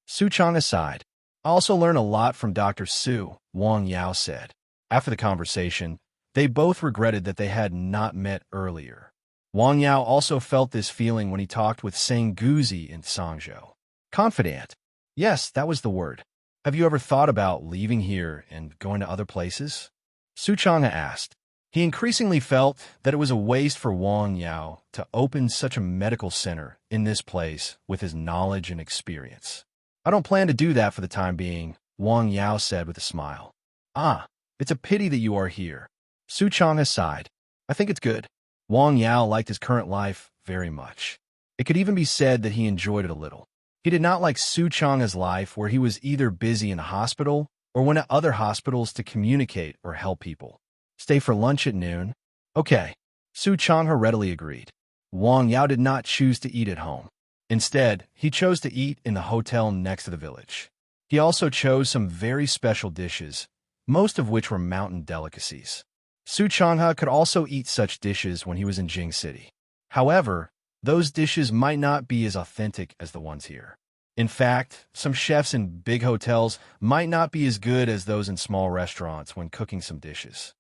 Su Chang aside, I also learned a lot from Dr. Su, Wang Yao said. After the conversation, they both regretted that they had not met earlier. Wang Yao also felt this feeling when he talked with Sang Guzi in Sangzhou. Confident. Yes, that was the word. Have you ever thought about leaving here and going to other places? Su Chang'e asked. He increasingly felt that it was a waste for Wang Yao to open such a medical center in this place with his knowledge and experience. I don't plan to do that for the time being, Wang Yao said with a smile. Ah, it's a pity that you are here. Su Chang'e sighed. I think it's good. Wang Yao liked his current life very much. It could even be said that he enjoyed it a little. He did not like Su Chang'e's life where he was either busy in a hospital or went to other hospitals to communicate or help people. Stay for lunch at noon? Okay. Su Chang'e readily agreed. Wang Yao did not choose to eat at home. Instead, he chose to eat in the hotel next to the village. He also chose some very special dishes, most of which were mountain delicacies. Su Chang'e could also eat such dishes when he was in Jing City. However, those dishes might not be as authentic as the ones here. In fact, some chefs in big hotels might not be as good as those in small restaurants when cooking some dishes.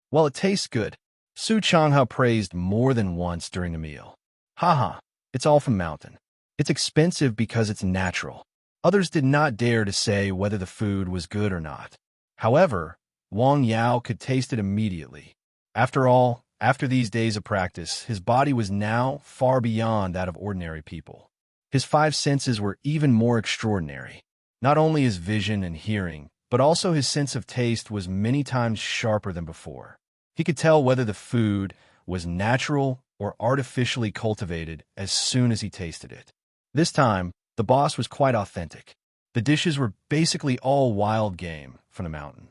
Well, it tastes good. Su Chang'e praised more than once during the meal. Haha, it's all from mountain. It's expensive because it's natural. Others did not dare to say whether the food was good or not. However, Wang Yao could taste it immediately. After all, after these days of practice, his body was now far beyond that of ordinary people. His five senses were even more extraordinary. Not only his vision and hearing, but also his sense of taste was many times sharper than before. He could tell whether the food was natural or artificially cultivated as soon as he tasted it. This time, the boss was quite authentic. The dishes were basically all wild game from the mountain.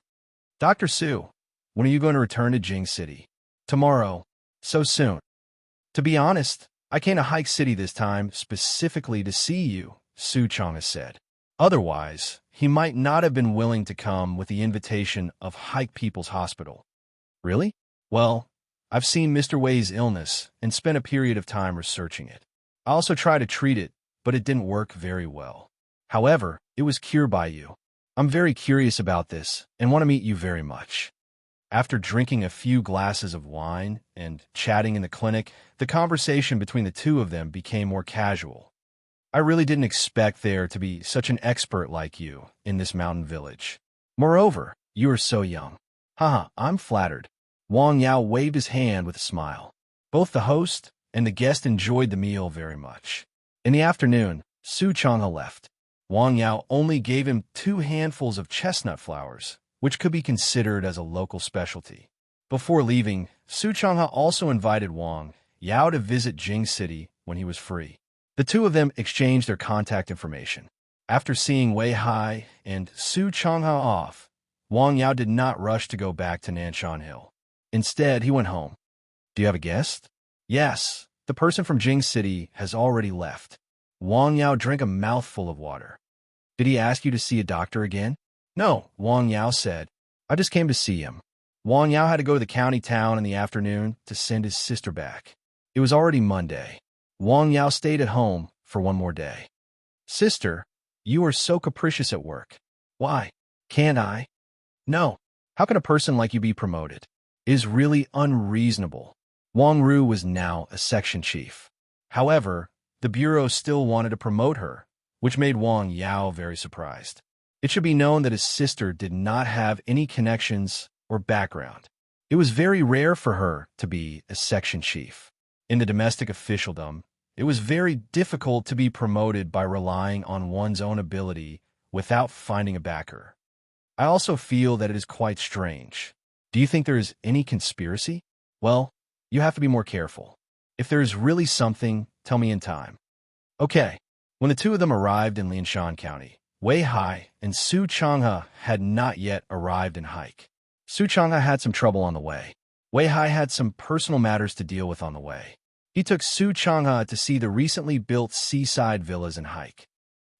Dr. Su, when are you going to return to Jing City? Tomorrow. So soon. To be honest, I came to Hike City this time specifically to see you, Su Chang'e said. Otherwise, he might not have been willing to come with the invitation of Hike People's Hospital. Really? Well, I've seen Mr. Wei's illness and spent a period of time researching it. I also tried to treat it, but it didn't work very well. However, it was cured by you. I'm very curious about this and want to meet you very much. After drinking a few glasses of wine and chatting in the clinic, the conversation between the two of them became more casual. I really didn't expect there to be such an expert like you in this mountain village. Moreover, you are so young. Haha, I'm flattered. Wang Yao waved his hand with a smile. Both the host and the guest enjoyed the meal very much. In the afternoon, Su Chang'e left. Wang Yao only gave him 2 handfuls of chestnut flowers, which could be considered as a local specialty. Before leaving, Su Chang'e also invited Wang Yao to visit Jing City when he was free. The two of them exchanged their contact information. After seeing Wei Hai and Su Chang'e off, Wang Yao did not rush to go back to Nanshan Hill. Instead, he went home. Do you have a guest? Yes, the person from Jing City has already left. Wang Yao drank a mouthful of water. Did he ask you to see a doctor again? No, Wang Yao said. I just came to see him. Wang Yao had to go to the county town in the afternoon to send his sister back. It was already Monday. Wang Yao stayed at home for one more day. Sister, you are so capricious at work. Why? Can't I? No. How can a person like you be promoted? It is really unreasonable. Wang Ru was now a section chief. However, the bureau still wanted to promote her, which made Wang Yao very surprised. It should be known that his sister did not have any connections or background. It was very rare for her to be a section chief. In the domestic officialdom, it was very difficult to be promoted by relying on one's own ability without finding a backer. I also feel that it is quite strange. Do you think there is any conspiracy? Well, you have to be more careful. If there is really something, tell me in time. Okay. When the two of them arrived in Lianshan County, Wei Hai and Su Chang'e had not yet arrived in Hike. Su Chang'e had some trouble on the way. Wei Hai had some personal matters to deal with on the way. He took Su Chang'e to see the recently built seaside villas in Hike.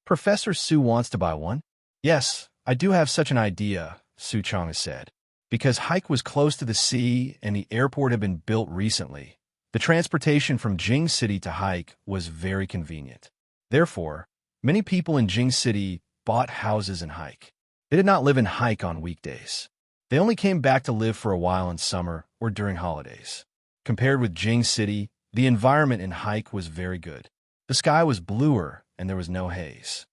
Professor Su wants to buy one? Yes, I do have such an idea, Su Chang'e said. Because Hike was close to the sea and the airport had been built recently, the transportation from Jing City to Hike was very convenient. Therefore, many people in Jing City bought houses in Hike. They did not live in Hike on weekdays. They only came back to live for a while in summer or during holidays. Compared with Jing City, the environment in Hike was very good. The sky was bluer and there was no haze.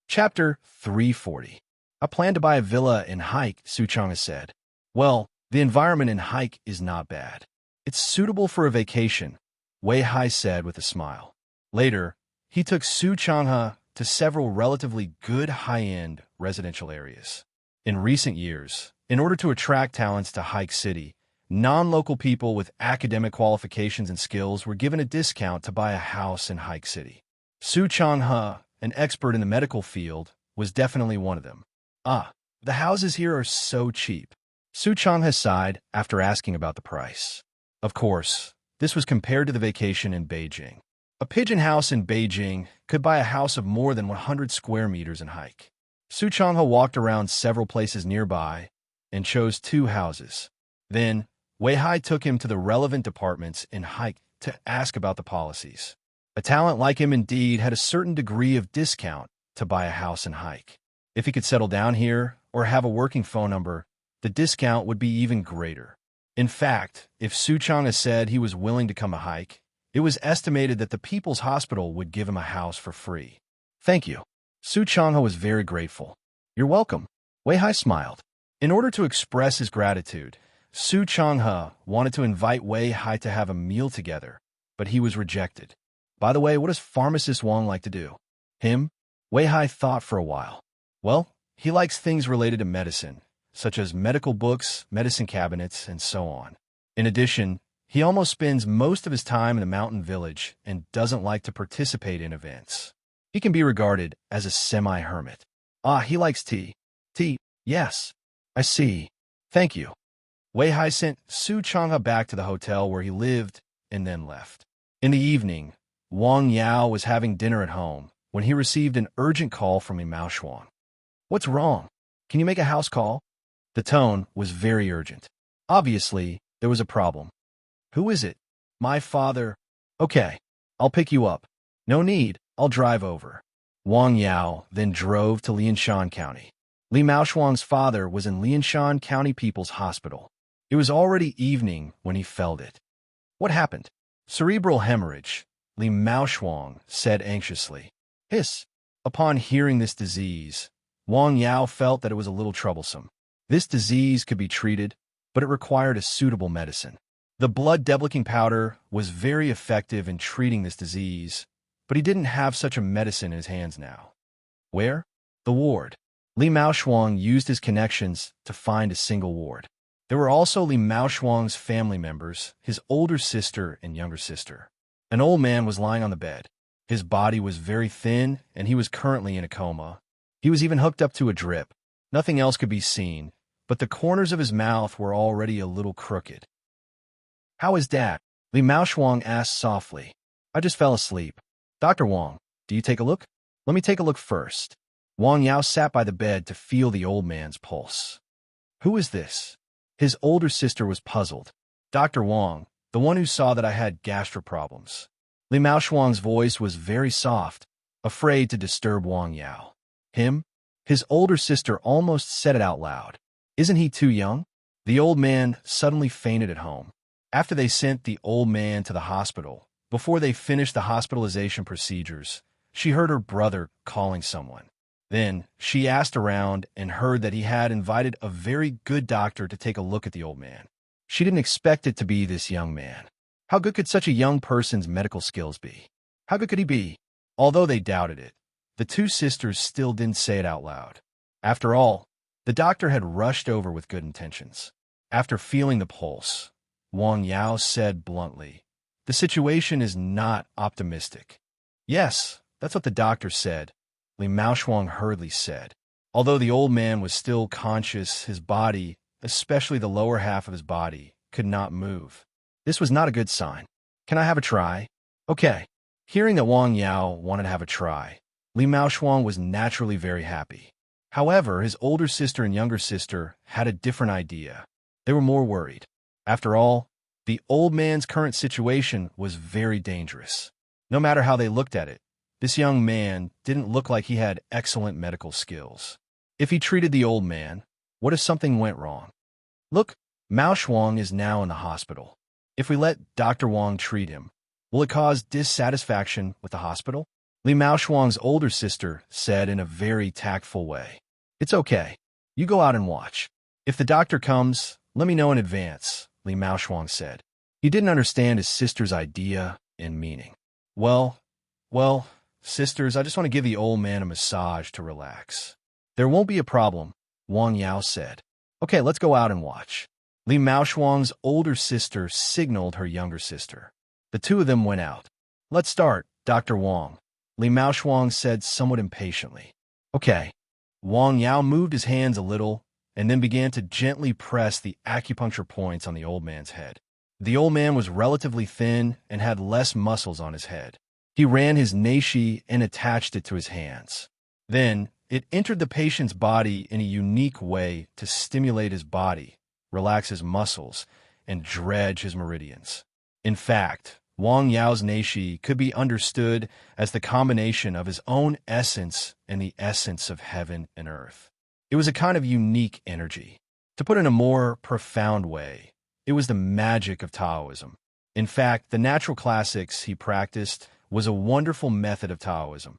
Chapter 340. I plan to buy a villa in Hike, Suchong has said. Well, the environment in Hike is not bad. It's suitable for a vacation, Wei Hai said with a smile. Later, he took Su Changhe to several relatively good high-end residential areas. In recent years, in order to attract talents to Hike City, non-local people with academic qualifications and skills were given a discount to buy a house in Hike City. Su Changhe, an expert in the medical field, was definitely one of them. The houses here are so cheap. Su Changhe sighed after asking about the price. Of course, this was compared to the vacation in Beijing. A pigeon house in Beijing could buy a house of more than 100 square meters in Hike. Su Changhe walked around several places nearby and chose 2 houses. Then, Wei Hai took him to the relevant departments in Hike to ask about the policies. A talent like him indeed had a certain degree of discount to buy a house in Hike. If he could settle down here or have a working phone number, the discount would be even greater. In fact, if Su Changhe said he was willing to come to Hike, it was estimated that the People's Hospital would give him a house for free. Thank you. Su Changhe was very grateful. You're welcome. Wei Hai smiled. In order to express his gratitude, Su Changhe wanted to invite Wei Hai to have a meal together, but he was rejected. By the way, what does pharmacist Wang like to do? Him? Wei Hai thought for a while. Well, he likes things related to medicine, such as medical books, medicine cabinets, and so on. In addition, he almost spends most of his time in the mountain village and doesn't like to participate in events. He can be regarded as a semi-hermit. He likes tea. Tea, yes. I see. Thank you. Wei Hai sent Su Changhe back to the hotel where he lived and then left. In the evening, Wang Yao was having dinner at home when he received an urgent call from Mao Shuang. What's wrong? Can you make a house call? The tone was very urgent. Obviously, there was a problem. Who is it? My father. Okay, I'll pick you up. No need, I'll drive over. Wang Yao then drove to Lianshan County. Mao Shuang's father was in Lianshan County People's Hospital. It was already evening when he felt it. What happened? Cerebral hemorrhage, Mao Shuang said anxiously. Hiss. Upon hearing this disease, Wang Yao felt that it was a little troublesome. This disease could be treated, but it required a suitable medicine. The blood deblicking powder was very effective in treating this disease, but he didn't have such a medicine in his hands now. Where? The ward. Mao Shuang used his connections to find a single ward. There were also Mao Shuang's family members, his older sister and younger sister. An old man was lying on the bed. His body was very thin, and he was currently in a coma. He was even hooked up to a drip. Nothing else could be seen, but the corners of his mouth were already a little crooked. How is Dad? Mao Shuang asked softly. I just fell asleep. Dr. Wang, do you take a look? Let me take a look first. Wang Yao sat by the bed to feel the old man's pulse. Who is this? His older sister was puzzled. Dr. Wang, the one who saw that I had gastro problems. Mao Shuang's voice was very soft, afraid to disturb Wang Yao. Him? His older sister almost said it out loud. Isn't he too young? The old man suddenly fainted at home. After they sent the old man to the hospital, before they finished the hospitalization procedures, she heard her brother calling someone. Then she asked around and heard that he had invited a very good doctor to take a look at the old man. She didn't expect it to be this young man. How good could such a young person's medical skills be? How good could he be? Although they doubted it, the two sisters still didn't say it out loud. After all, the doctor had rushed over with good intentions. After feeling the pulse, Wang Yao said bluntly, the situation is not optimistic. Yes, that's what the doctor said, Mao Shuang hurriedly said. Although the old man was still conscious, his body, especially the lower half of his body, could not move. This was not a good sign. Can I have a try? Okay. Hearing that Wang Yao wanted to have a try, Mao Shuang was naturally very happy. However, his older sister and younger sister had a different idea. They were more worried. After all, the old man's current situation was very dangerous. No matter how they looked at it, this young man didn't look like he had excellent medical skills. If he treated the old man, what if something went wrong? Look, Mao Shuang is now in the hospital. If we let Dr. Wang treat him, will it cause dissatisfaction with the hospital? Li Mao Shuang's older sister said in a very tactful way. It's okay. You go out and watch. If the doctor comes, let me know in advance, Li Mao Shuang said. He didn't understand his sister's idea and meaning. Well, sisters, I just want to give the old man a massage to relax. There won't be a problem, Wang Yao said. Okay, let's go out and watch. Li Mao Shuang's older sister signaled her younger sister. The two of them went out. Let's start, Dr. Wang, Li Mao Shuang said somewhat impatiently. Okay. Wang Yao moved his hands a little and then began to gently press the acupuncture points on the old man's head. The old man was relatively thin and had less muscles on his head. He ran his neishi and attached it to his hands. Then, it entered the patient's body in a unique way to stimulate his body, relax his muscles, and dredge his meridians. In fact, Wang Yao's neishi could be understood as the combination of his own essence and the essence of heaven and earth. It was a kind of unique energy. To put it in a more profound way, it was the magic of Taoism. In fact, the natural classics he practiced was a wonderful method of Taoism.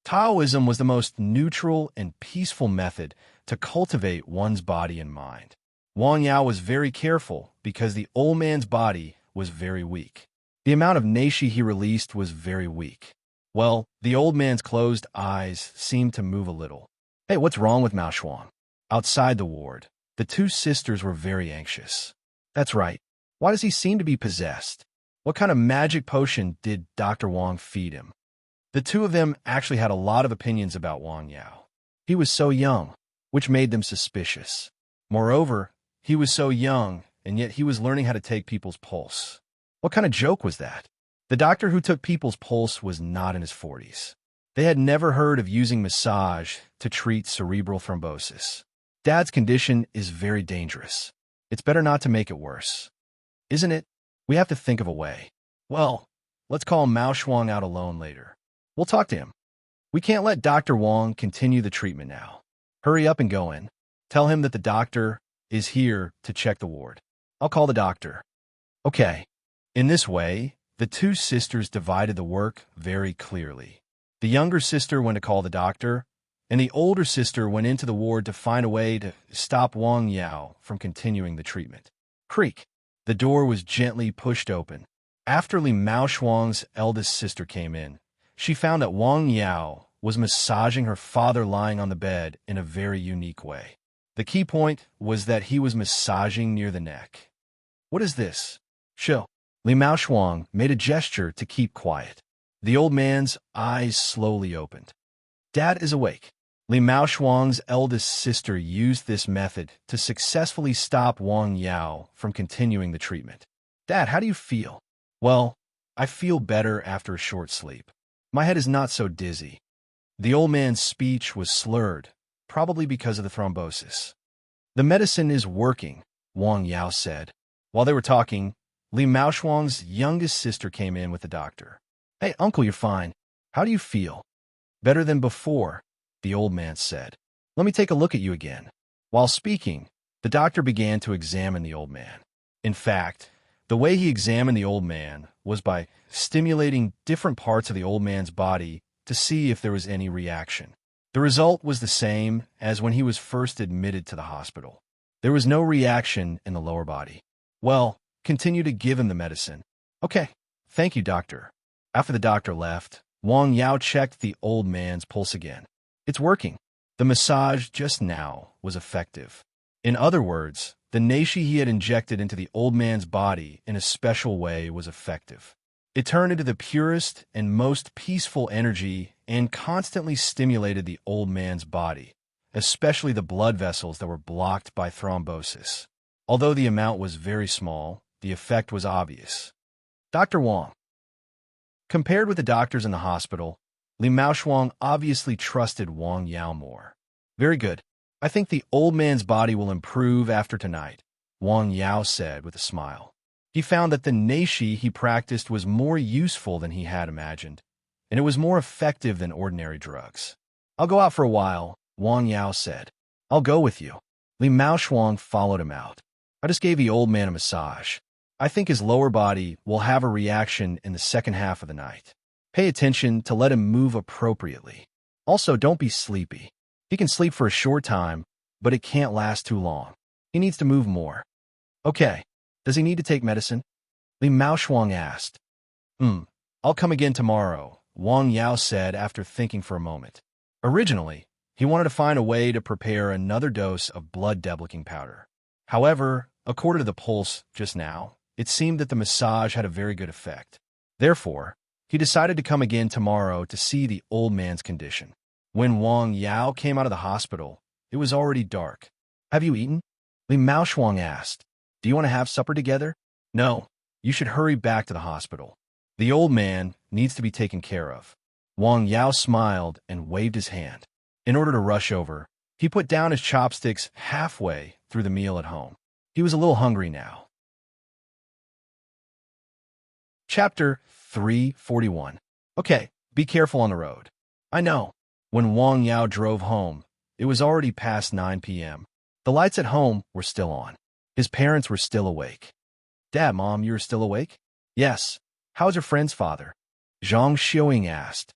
Taoism was the most neutral and peaceful method to cultivate one's body and mind. Wang Yao was very careful because the old man's body was very weak. The amount of neishi he released was very weak. Well, the old man's closed eyes seemed to move a little. Hey, what's wrong with Mao Shuang? Outside the ward, the two sisters were very anxious. That's right. Why does he seem to be possessed? What kind of magic potion did Dr. Wang feed him? The two of them actually had a lot of opinions about Wang Yao. He was so young, which made them suspicious. Moreover, he was so young, and yet he was learning how to take people's pulse. What kind of joke was that? The doctor who took people's pulse was not in his 40s. They had never heard of using massage to treat cerebral thrombosis. Dad's condition is very dangerous. It's better not to make it worse. Isn't it? We have to think of a way. Well, let's call Mao Shuang out alone later. We'll talk to him. We can't let Dr. Wang continue the treatment now. Hurry up and go in. Tell him that the doctor is here to check the ward. I'll call the doctor. Okay. In this way, the two sisters divided the work very clearly. The younger sister went to call the doctor, and the older sister went into the ward to find a way to stop Wang Yao from continuing the treatment. Creak. The door was gently pushed open. After Li Mao Shuang's eldest sister came in, she found that Wang Yao was massaging her father lying on the bed in a very unique way. The key point was that he was massaging near the neck. What is this? Chill. Li Mao Shuang made a gesture to keep quiet. The old man's eyes slowly opened. Dad is awake. Li Mao Shuang's eldest sister used this method to successfully stop Wang Yao from continuing the treatment. Dad, how do you feel? Well, I feel better after a short sleep. My head is not so dizzy. The old man's speech was slurred, probably because of the thrombosis. The medicine is working, Wang Yao said. While they were talking, Li Mao Shuang's youngest sister came in with the doctor. Hey, uncle, you're fine. How do you feel? Better than before, the old man said. Let me take a look at you again. While speaking, the doctor began to examine the old man. In fact, the way he examined the old man was by stimulating different parts of the old man's body to see if there was any reaction. The result was the same as when he was first admitted to the hospital. There was no reaction in the lower body. Well, continue to give him the medicine. Okay, thank you, doctor. After the doctor left, Wang Yao checked the old man's pulse again. It's working. The massage just now was effective. In other words, the neishi he had injected into the old man's body in a special way was effective. It turned into the purest and most peaceful energy and constantly stimulated the old man's body, especially the blood vessels that were blocked by thrombosis. Although the amount was very small, the effect was obvious. Dr. Wang. Compared with the doctors in the hospital, Li Mao Shuang obviously trusted Wang Yao more. Very good. I think the old man's body will improve after tonight, Wang Yao said with a smile. He found that the neishi he practiced was more useful than he had imagined, and it was more effective than ordinary drugs. I'll go out for a while, Wang Yao said. I'll go with you. Li Maoshuang followed him out. I just gave the old man a massage. I think his lower body will have a reaction in the second half of the night. Pay attention to let him move appropriately. Also, don't be sleepy. He can sleep for a short time, but it can't last too long. He needs to move more. Okay. Does he need to take medicine? Li Maoshuang asked. I'll come again tomorrow, Wang Yao said after thinking for a moment. Originally, he wanted to find a way to prepare another dose of blood deblicking powder. However, according to the pulse just now, it seemed that the massage had a very good effect. Therefore, he decided to come again tomorrow to see the old man's condition. When Wang Yao came out of the hospital, it was already dark. Have you eaten? Li Maoshuang asked. Do you want to have supper together? No, you should hurry back to the hospital. The old man needs to be taken care of. Wang Yao smiled and waved his hand. In order to rush over, he put down his chopsticks halfway through the meal at home. He was a little hungry now. Chapter 341. Okay, be careful on the road. I know. When Wang Yao drove home, it was already past 9 p.m. The lights at home were still on. His parents were still awake. Dad, Mom, you're still awake? Yes. How's your friend's father? Zhang Xiuying asked.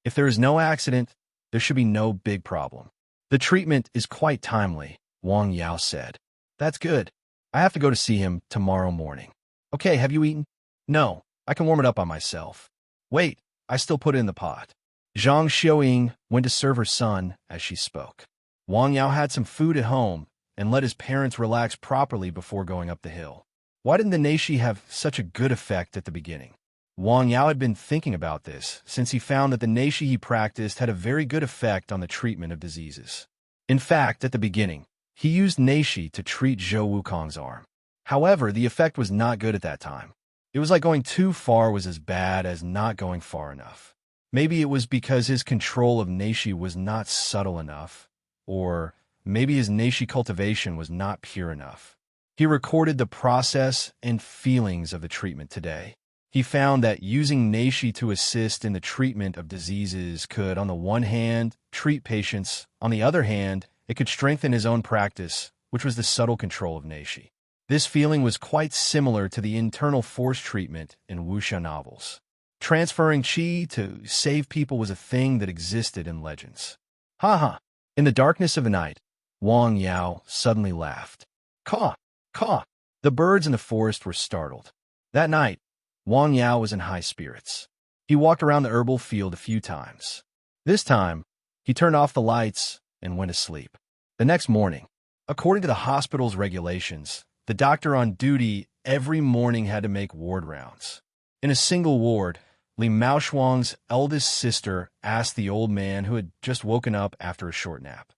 If there is no accident, there should be no big problem. The treatment is quite timely, Wang Yao said. That's good. I have to go to see him tomorrow morning. Okay, have you eaten? No, I can warm it up on myself. Wait, I still put it in the pot. Zhang Xiuying went to serve her son as she spoke. Wang Yao had some food at home and let his parents relax properly before going up the hill. Why didn't the neishi have such a good effect at the beginning? Wang Yao had been thinking about this since he found that the neishi he practiced had a very good effect on the treatment of diseases. In fact, at the beginning, he used neishi to treat Zhou Wukong's arm. However, the effect was not good at that time. It was like going too far was as bad as not going far enough. Maybe it was because his control of neishi was not subtle enough, or maybe his neishi cultivation was not pure enough. He recorded the process and feelings of the treatment today. He found that using neishi to assist in the treatment of diseases could, on the one hand, treat patients. On the other hand, it could strengthen his own practice, which was the subtle control of neishi. This feeling was quite similar to the internal force treatment in wuxia novels. Transferring qi to save people was a thing that existed in legends. Ha! In the darkness of the night, Wang Yao suddenly laughed. Caw! Caw! The birds in the forest were startled. That night, Wang Yao was in high spirits. He walked around the herbal field a few times. This time, he turned off the lights and went to sleep. The next morning, according to the hospital's regulations, the doctor on duty every morning had to make ward rounds. In a single ward, Li Maoshuang's eldest sister asked the old man who had just woken up after a short nap.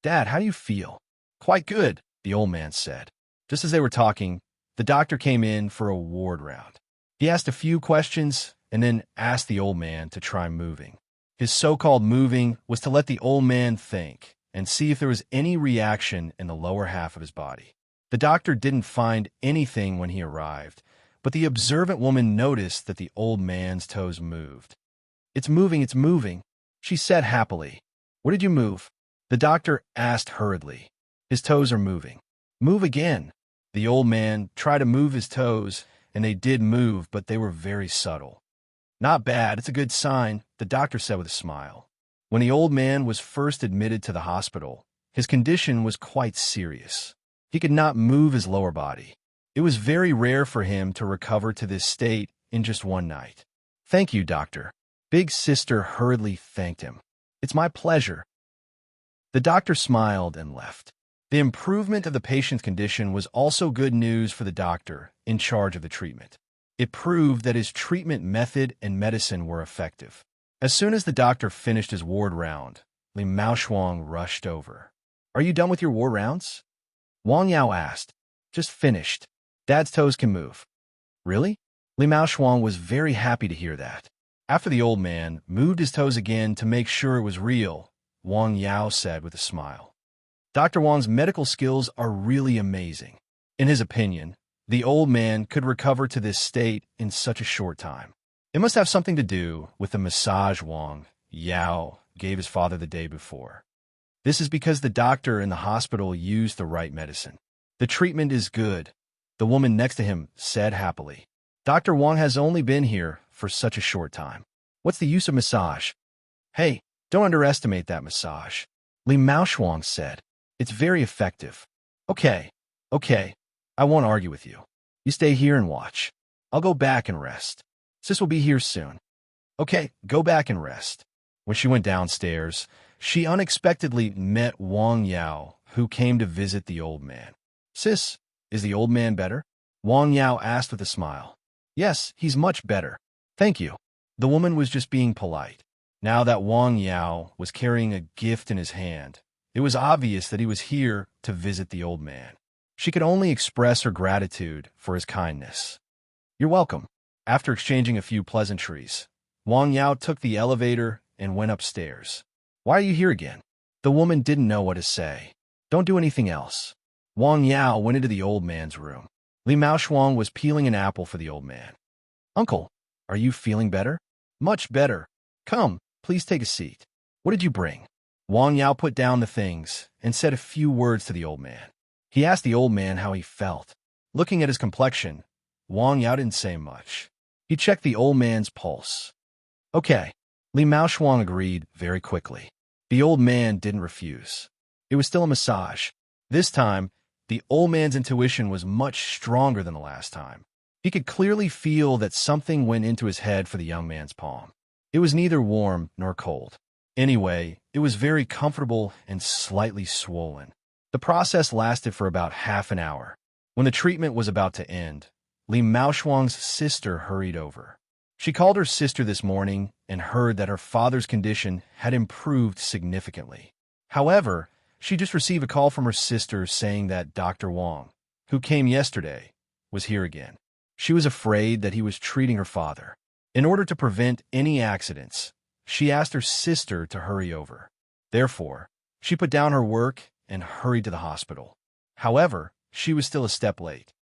Dad, how do you feel? Quite good, the old man said. Just as they were talking, the doctor came in for a ward round. He asked a few questions and then asked the old man to try moving. His so-called moving was to let the old man think and see if there was any reaction in the lower half of his body. The doctor didn't find anything when he arrived, but the observant woman noticed that the old man's toes moved. It's moving, she said happily. What did you move? The doctor asked hurriedly. His toes are moving. Move again. The old man tried to move his toes, and they did move, but they were very subtle. Not bad, it's a good sign, the doctor said with a smile. When the old man was first admitted to the hospital, his condition was quite serious. He could not move his lower body. It was very rare for him to recover to this state in just one night. Thank you, doctor. Big sister hurriedly thanked him. It's my pleasure. The doctor smiled and left. The improvement of the patient's condition was also good news for the doctor in charge of the treatment. It proved that his treatment method and medicine were effective. As soon as the doctor finished his ward round, Li Maoshuang rushed over. Are you done with your ward rounds? Wang Yao asked. Just finished. Dad's toes can move. Really? Li Maoshuang was very happy to hear that. After the old man moved his toes again to make sure it was real, Wang Yao said with a smile. Dr. Wang's medical skills are really amazing. In his opinion, the old man could recover to this state in such a short time. It must have something to do with the massage Wang Yao gave his father the day before. This is because the doctor in the hospital used the right medicine. The treatment is good, the woman next to him said happily. Dr. Wang has only been here for such a short time. What's the use of massage? Hey, don't underestimate that massage, Li Maoshuang said. It's very effective. Okay, I won't argue with you. You stay here and watch. I'll go back and rest. Sis will be here soon. Okay, go back and rest. When she went downstairs, she unexpectedly met Wang Yao, who came to visit the old man. Sis, is the old man better? Wang Yao asked with a smile. Yes, he's much better. Thank you. The woman was just being polite. Now that Wang Yao was carrying a gift in his hand, it was obvious that he was here to visit the old man. She could only express her gratitude for his kindness. You're welcome. After exchanging a few pleasantries, Wang Yao took the elevator and went upstairs. Why are you here again? The woman didn't know what to say. Don't do anything else. Wang Yao went into the old man's room. Li Maoshuang was peeling an apple for the old man. Uncle, are you feeling better? Much better. Come, please take a seat. What did you bring? Wang Yao put down the things and said a few words to the old man. He asked the old man how he felt. Looking at his complexion, Wang Yao didn't say much. He checked the old man's pulse. Okay, Li Maoshuang agreed very quickly. The old man didn't refuse. It was still a massage. This time, the old man's intuition was much stronger than the last time. He could clearly feel that something went into his head for the young man's palm. It was neither warm nor cold. Anyway, it was very comfortable and slightly swollen. The process lasted for about half an hour. When the treatment was about to end, Li Maoshuang's sister hurried over. She called her sister this morning and heard that her father's condition had improved significantly. However, she just received a call from her sister saying that Dr. Wang, who came yesterday, was here again. She was afraid that he was treating her father. In order to prevent any accidents, she asked her sister to hurry over. Therefore, she put down her work and hurried to the hospital. However, she was still a step late.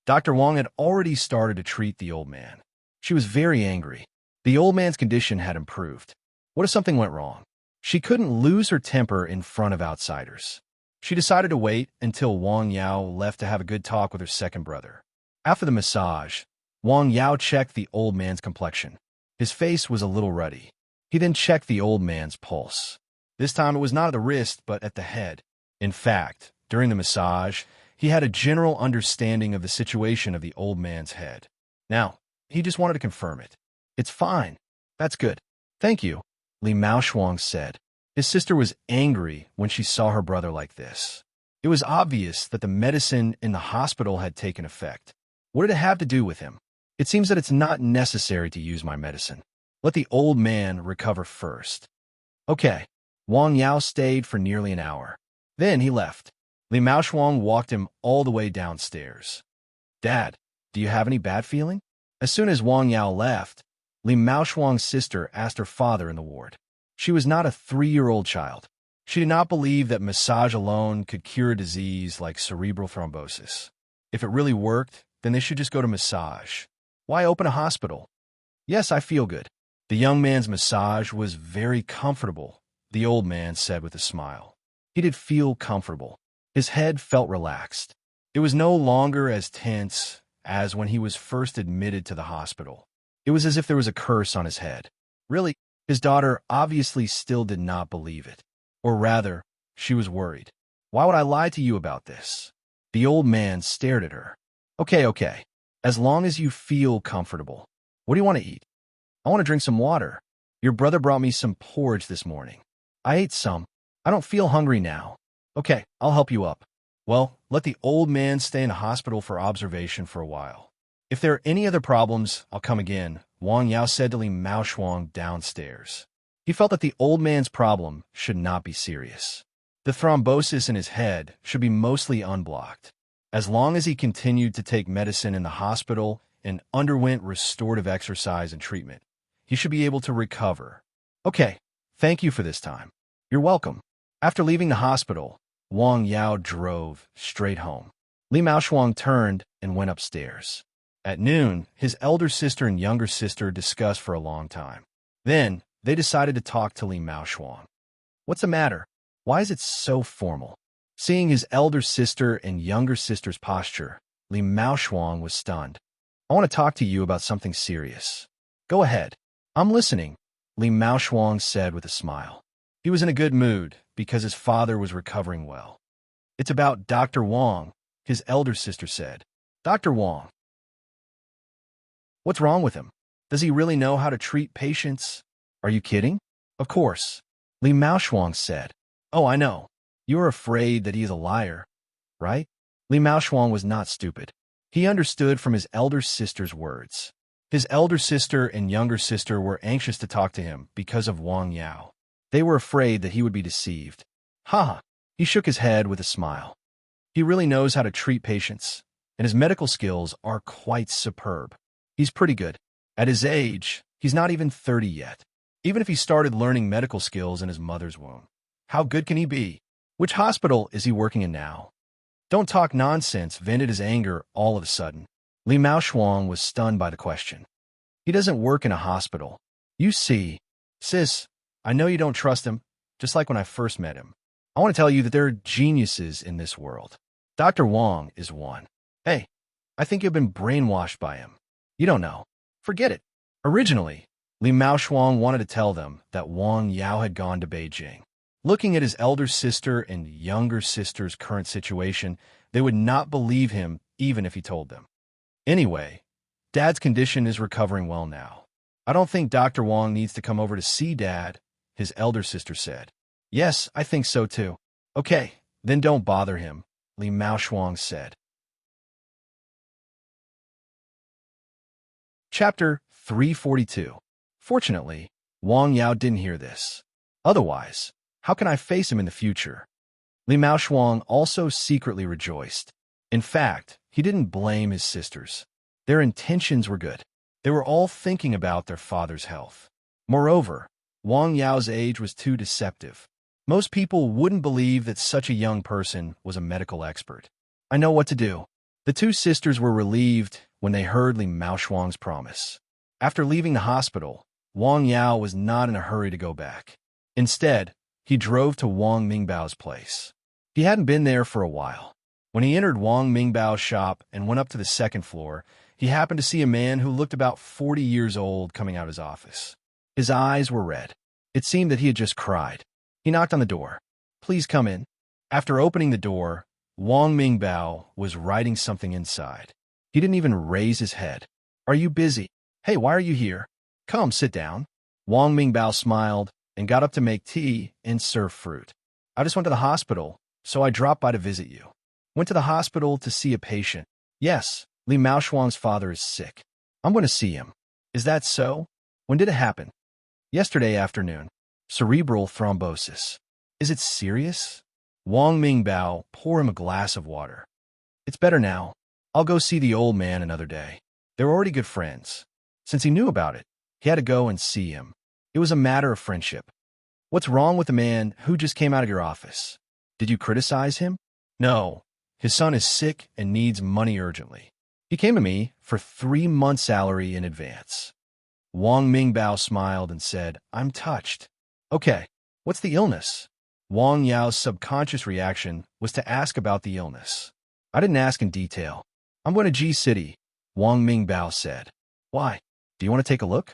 Dr. Wang had already started to treat the old man. She was very angry. The old man's condition had improved. What if something went wrong? She couldn't lose her temper in front of outsiders. She decided to wait until Wang Yao left to have a good talk with her second brother. After the massage, Wang Yao checked the old man's complexion. His face was a little ruddy. He then checked the old man's pulse. This time it was not at the wrist, but at the head. In fact, during the massage, he had a general understanding of the situation of the old man's head. Now, he just wanted to confirm it. It's fine. That's good. Thank you, Li Maoshuang said. His sister was angry when she saw her brother like this. It was obvious that the medicine in the hospital had taken effect. What did it have to do with him? It seems that it's not necessary to use my medicine. Let the old man recover first. Okay. Wang Yao stayed for nearly an hour. Then he left. Li Maoshuang walked him all the way downstairs. Dad, do you have any bad feeling? As soon as Wang Yao left, Li Maoshuang's sister asked her father in the ward. She was not a 3-year-old child. She did not believe that massage alone could cure a disease like cerebral thrombosis. If it really worked, then they should just go to massage. Why open a hospital? Yes, I feel good. The young man's massage was very comfortable, the old man said with a smile. He did feel comfortable. His head felt relaxed. It was no longer as tense as when he was first admitted to the hospital. It was as if there was a curse on his head. Really, his daughter obviously still did not believe it. Or rather, she was worried. Why would I lie to you about this? The old man stared at her. Okay. As long as you feel comfortable. What do you want to eat? I want to drink some water. Your brother brought me some porridge this morning. I ate some. I don't feel hungry now. Okay, I'll help you up. Well, let the old man stay in a hospital for observation for a while. If there are any other problems, I'll come again, Wang Yao said to Li Maoshuang downstairs. He felt that the old man's problem should not be serious. The thrombosis in his head should be mostly unblocked. As long as he continued to take medicine in the hospital and underwent restorative exercise and treatment, he should be able to recover. Okay, Thank you for this time. You're welcome. After leaving the hospital, Wang Yao drove straight home. Li Maoshuang turned and went upstairs. At noon, his elder sister and younger sister discussed for a long time. Then, they decided to talk to Li Maoshuang. What's the matter? Why is it so formal? Seeing his elder sister and younger sister's posture, Li Maoshuang was stunned. I want to talk to you about something serious. Go ahead. I'm listening, Li Maoshuang said with a smile. He was in a good mood because his father was recovering well. It's about Dr. Wang, his elder sister said. Dr. Wang. What's wrong with him? Does he really know how to treat patients? Are you kidding? Of course, Li Maoshuang said. Oh, I know. You are afraid that he is a liar, right? Li Maoshuang was not stupid. He understood from his elder sister's words. His elder sister and younger sister were anxious to talk to him because of Wang Yao. They were afraid that he would be deceived. Ha! He shook his head with a smile. He really knows how to treat patients, and his medical skills are quite superb. He's pretty good. At his age, he's not even 30 yet. Even if he started learning medical skills in his mother's womb, how good can he be? Which hospital is he working in now? Don't talk nonsense, vented his anger all of a sudden. Li Maoshuang was stunned by the question. He doesn't work in a hospital. You see, sis, I know you don't trust him, just like when I first met him. I want to tell you that there are geniuses in this world. Dr. Wang is one. Hey, I think you've been brainwashed by him. You don't know. Forget it. Originally, Li Maoshuang wanted to tell them that Wang Yao had gone to Beijing. Looking at his elder sister and younger sister's current situation, they would not believe him even if he told them. Anyway, Dad's condition is recovering well now. I don't think Dr. Wang needs to come over to see Dad, his elder sister said. Yes, I think so too. Okay, then don't bother him, Li Maoshuang said. Chapter 342. Fortunately, Wang Yao didn't hear this. Otherwise, how can I face him in the future? Li Maoshuang also secretly rejoiced. In fact, he didn't blame his sisters. Their intentions were good. They were all thinking about their father's health. Moreover, Wang Yao's age was too deceptive. Most people wouldn't believe that such a young person was a medical expert. I know what to do. The two sisters were relieved when they heard Li Maoshuang's promise. After leaving the hospital, Wang Yao was not in a hurry to go back. Instead, he drove to Wang Mingbao's place. He hadn't been there for a while. When he entered Wang Mingbao's shop and went up to the second floor, he happened to see a man who looked about 40 years old coming out of his office. His eyes were red. It seemed that he had just cried. He knocked on the door. Please come in. After opening the door, Wang Mingbao was writing something inside. He didn't even raise his head. Are you busy? Hey, why are you here? Come, sit down. Wang Mingbao smiled and got up to make tea and serve fruit. I just went to the hospital, so I dropped by to visit you. Went to the hospital to see a patient. Yes, Li Maoshuang's father is sick. I'm going to see him. Is that so? When did it happen? Yesterday afternoon. Cerebral thrombosis. Is it serious? Wang Mingbao poured him a glass of water. It's better now. I'll go see the old man another day. They were already good friends. Since he knew about it, he had to go and see him. It was a matter of friendship. What's wrong with the man who just came out of your office? Did you criticize him? No. His son is sick and needs money urgently. He came to me for 3 months' salary in advance. Wang Mingbao smiled and said, I'm touched. Okay, what's the illness? Wang Yao's subconscious reaction was to ask about the illness. I didn't ask in detail. I'm going to G City, Wang Mingbao said. Why? Do you want to take a look?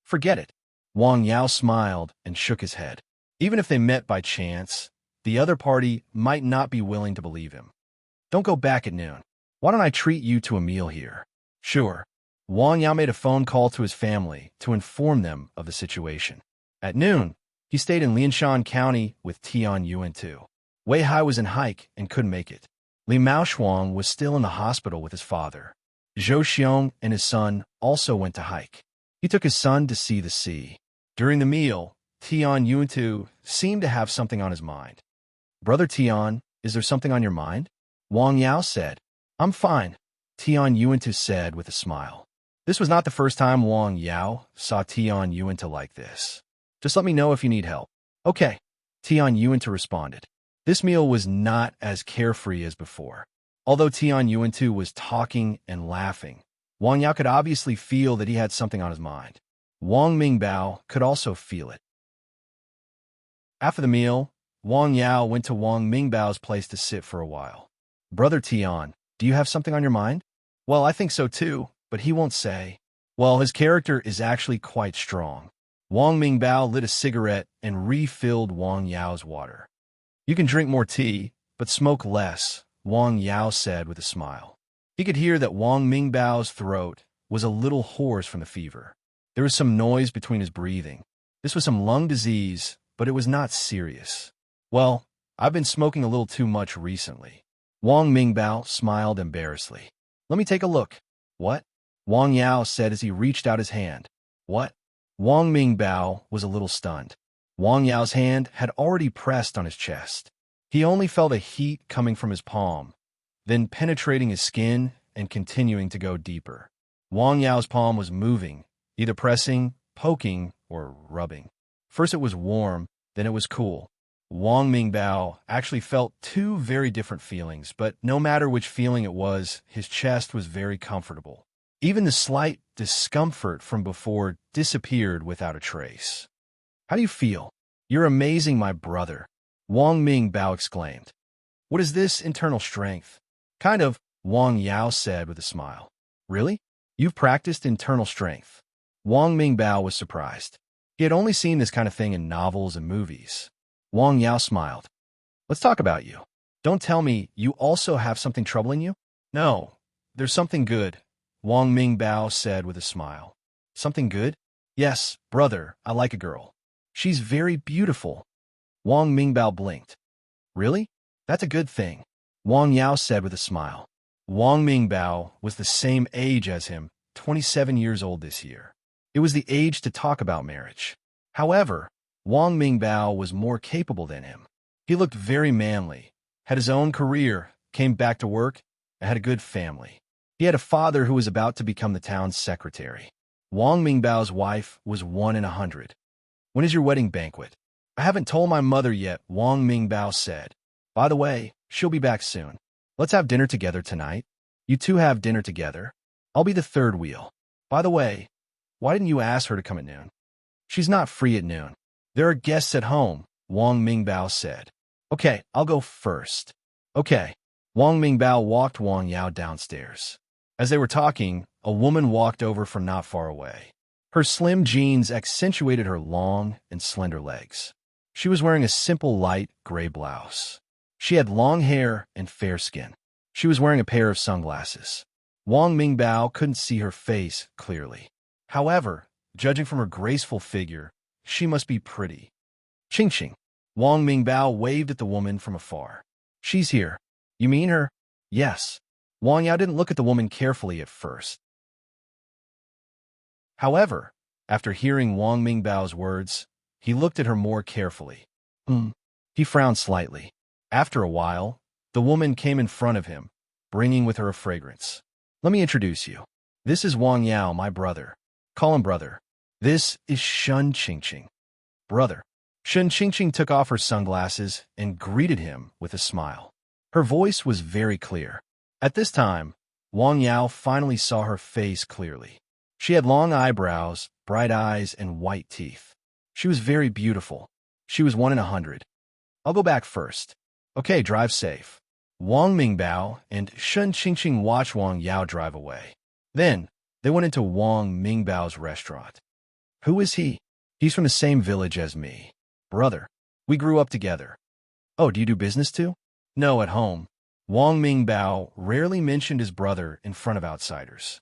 Forget it. Wang Yao smiled and shook his head. Even if they met by chance, the other party might not be willing to believe him. Don't go back at noon. Why don't I treat you to a meal here? Sure. Wang Yao made a phone call to his family to inform them of the situation. At noon, he stayed in Lianshan County with Tian Yuan too. Wei Hai was in hike and couldn't make it. Li Maoshuang was still in the hospital with his father. Zhou Xiong and his son also went to hike. He took his son to see the sea. During the meal, Tian Yuan too seemed to have something on his mind. Brother Tian, is there something on your mind? Wang Yao said. I'm fine, Tian Yuan too said with a smile. This was not the first time Wang Yao saw Tian Yuan too like this. Just let me know if you need help. Okay, Tian Yuan-tu responded. This meal was not as carefree as before. Although Tian Yuan-tu was talking and laughing, Wang Yao could obviously feel that he had something on his mind. Wang Mingbao could also feel it. After the meal, Wang Yao went to Wang Mingbao's place to sit for a while. Brother Tian, do you have something on your mind? Well, I think so too, but he won't say. Well, his character is actually quite strong. Wang Mingbao lit a cigarette and refilled Wang Yao's water. You can drink more tea, but smoke less, Wang Yao said with a smile. He could hear that Wang Mingbao's throat was a little hoarse from the fever. There was some noise between his breathing. This was some lung disease, but it was not serious. Well, I've been smoking a little too much recently. Wang Mingbao smiled embarrassedly. Let me take a look. What? Wang Yao said as he reached out his hand. What? Wang Mingbao was a little stunned. Wang Yao's hand had already pressed on his chest. He only felt a heat coming from his palm, then penetrating his skin and continuing to go deeper. Wang Yao's palm was moving, either pressing, poking, or rubbing. First it was warm, then it was cool. Wang Mingbao actually felt two very different feelings, but no matter which feeling it was, his chest was very comfortable. Even the slight discomfort from before disappeared without a trace. How do you feel? You're amazing, my brother, Wang Mingbao exclaimed. What is this internal strength? Kind of, Wang Yao said with a smile. Really? You've practiced internal strength? Wang Mingbao was surprised. He had only seen this kind of thing in novels and movies. Wang Yao smiled. Let's talk about you. Don't tell me you also have something troubling you? No, there's something good, Wang Mingbao said with a smile. Something good? Yes, brother, I like a girl. She's very beautiful. Wang Mingbao blinked. Really? That's a good thing, Wang Yao said with a smile. Wang Mingbao was the same age as him, 27 years old this year. It was the age to talk about marriage. However, Wang Mingbao was more capable than him. He looked very manly, had his own career, came back to work, and had a good family. He had a father who was about to become the town's secretary. Wang Mingbao's wife was 1 in 100. When is your wedding banquet? I haven't told my mother yet, Wang Mingbao said. By the way, she'll be back soon. Let's have dinner together tonight. You two have dinner together. I'll be the third wheel. By the way, why didn't you ask her to come at noon? She's not free at noon. There are guests at home, Wang Mingbao said. Okay, I'll go first. Okay. Wang Mingbao walked Wang Yao downstairs. As they were talking, a woman walked over from not far away. Her slim jeans accentuated her long and slender legs. She was wearing a simple light gray blouse. She had long hair and fair skin. She was wearing a pair of sunglasses. Wang Mingbao couldn't see her face clearly. However, judging from her graceful figure, she must be pretty. Ching ching. Wang Mingbao waved at the woman from afar. She's here. You mean her? Yes. Wang Yao didn't look at the woman carefully at first. However, after hearing Wang Mingbao's words, he looked at her more carefully. He frowned slightly. After a while, the woman came in front of him, bringing with her a fragrance. Let me introduce you. This is Wang Yao, my brother. Call him brother. This is Shun Qingqing. Brother. Shun Qingqing took off her sunglasses and greeted him with a smile. Her voice was very clear. At this time, Wang Yao finally saw her face clearly. She had long eyebrows, bright eyes, and white teeth. She was very beautiful. She was 1 in 100. I'll go back first. Okay, drive safe. Wang Mingbao and Shun Qingqing watched Wang Yao drive away. Then, they went into Wang Mingbao's restaurant. Who is he? He's from the same village as me. Brother. We grew up together. Oh, do you do business too? No, at home. Wang Mingbao rarely mentioned his brother in front of outsiders.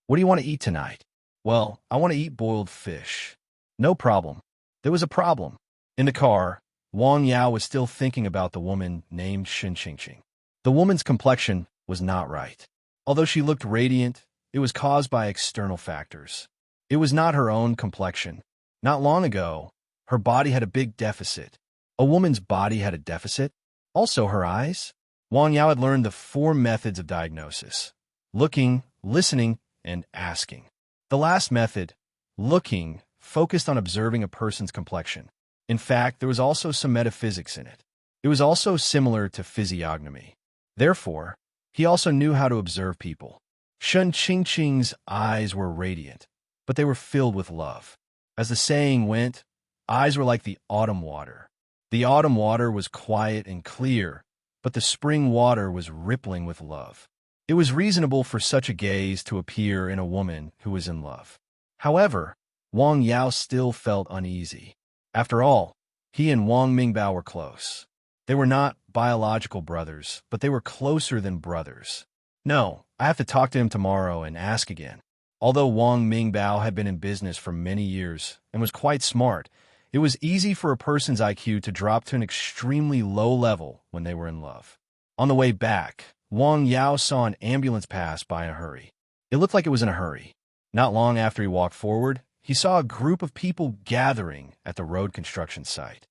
What do you want to eat tonight? Well, I want to eat boiled fish. No problem. There was a problem. In the car, Wang Yao was still thinking about the woman named Shun Qingqing. The woman's complexion was not right. Although she looked radiant, it was caused by external factors. It was not her own complexion. Not long ago, her body had a big deficit. A woman's body had a deficit. Also her eyes. Wang Yao had learned the 4 methods of diagnosis: looking, listening, and asking. The last method, looking, focused on observing a person's complexion. In fact, there was also some metaphysics in it. It was also similar to physiognomy. Therefore, he also knew how to observe people. Shun Qingqing's eyes were radiant, but they were filled with love. As the saying went, eyes were like the autumn water. The autumn water was quiet and clear, but the spring water was rippling with love. It was reasonable for such a gaze to appear in a woman who was in love. However, Wang Yao still felt uneasy. After all, he and Wang Mingbao were close. They were not biological brothers, but they were closer than brothers. No, I have to talk to him tomorrow and ask again. Although Wang Mingbao had been in business for many years and was quite smart, it was easy for a person's IQ to drop to an extremely low level when they were in love. On the way back, Wang Yao saw an ambulance pass by in a hurry. It looked like it was in a hurry. Not long after he walked forward, he saw a group of people gathering at the road construction site.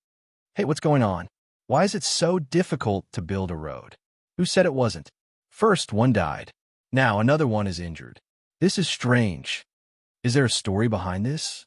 Hey, what's going on? Why is it so difficult to build a road? Who said it wasn't? First, one died. Now another one is injured. This is strange. Is there a story behind this?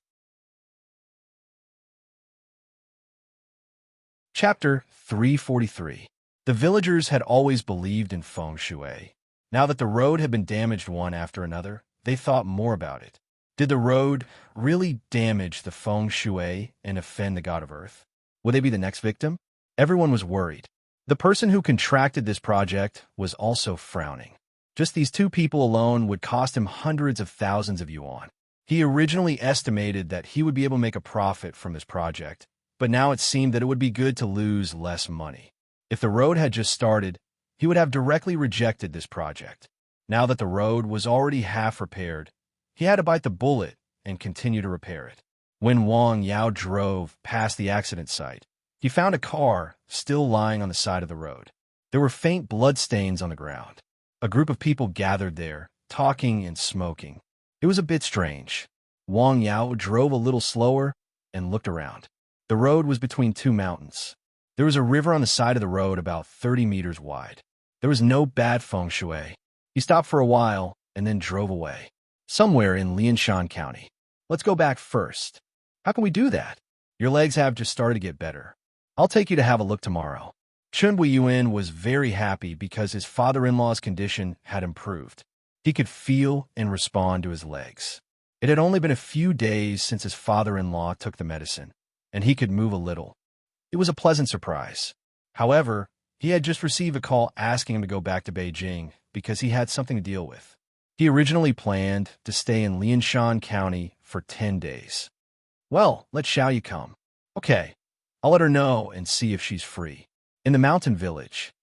Chapter 343. The villagers had always believed in feng shui. Now that the road had been damaged one after another, they thought more about it. Did the road really damage the feng shui and offend the god of earth? Would they be the next victim? Everyone was worried. The person who contracted this project was also frowning. Just these two people alone would cost him hundreds of thousands of yuan. He originally estimated that he would be able to make a profit from this project, but now it seemed that it would be good to lose less money. If the road had just started, he would have directly rejected this project. Now that the road was already half repaired, he had to bite the bullet and continue to repair it. When Wang Yao drove past the accident site, he found a car still lying on the side of the road. There were faint bloodstains on the ground. A group of people gathered there, talking and smoking. It was a bit strange. Wang Yao drove a little slower and looked around. The road was between two mountains. There was a river on the side of the road about 30 meters wide. There was no bad feng shui. He stopped for a while and then drove away. Somewhere in Lianshan County. Let's go back first. How can we do that? Your legs have just started to get better. I'll take you to have a look tomorrow. Chun Buiyuan was very happy because his father-in-law's condition had improved. He could feel and respond to his legs. It had only been a few days since his father-in-law took the medicine, and he could move a little. It was a pleasant surprise. However, he had just received a call asking him to go back to Beijing because he had something to deal with. He originally planned to stay in Lianshan County for 10 days. Well, let Xiaoyu come. Okay, I'll let her know and see if she's free. In the mountain village.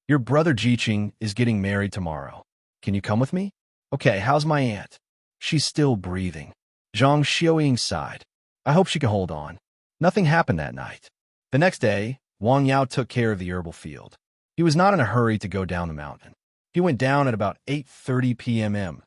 Your brother Jiqing is getting married tomorrow. Can you come with me? Okay, how's my aunt? She's still breathing. Zhang Xiaoying sighed. I hope she can hold on. Nothing happened that night. The next day, Wang Yao took care of the herbal field. He was not in a hurry to go down the mountain. He went down at about 8:30 p.m.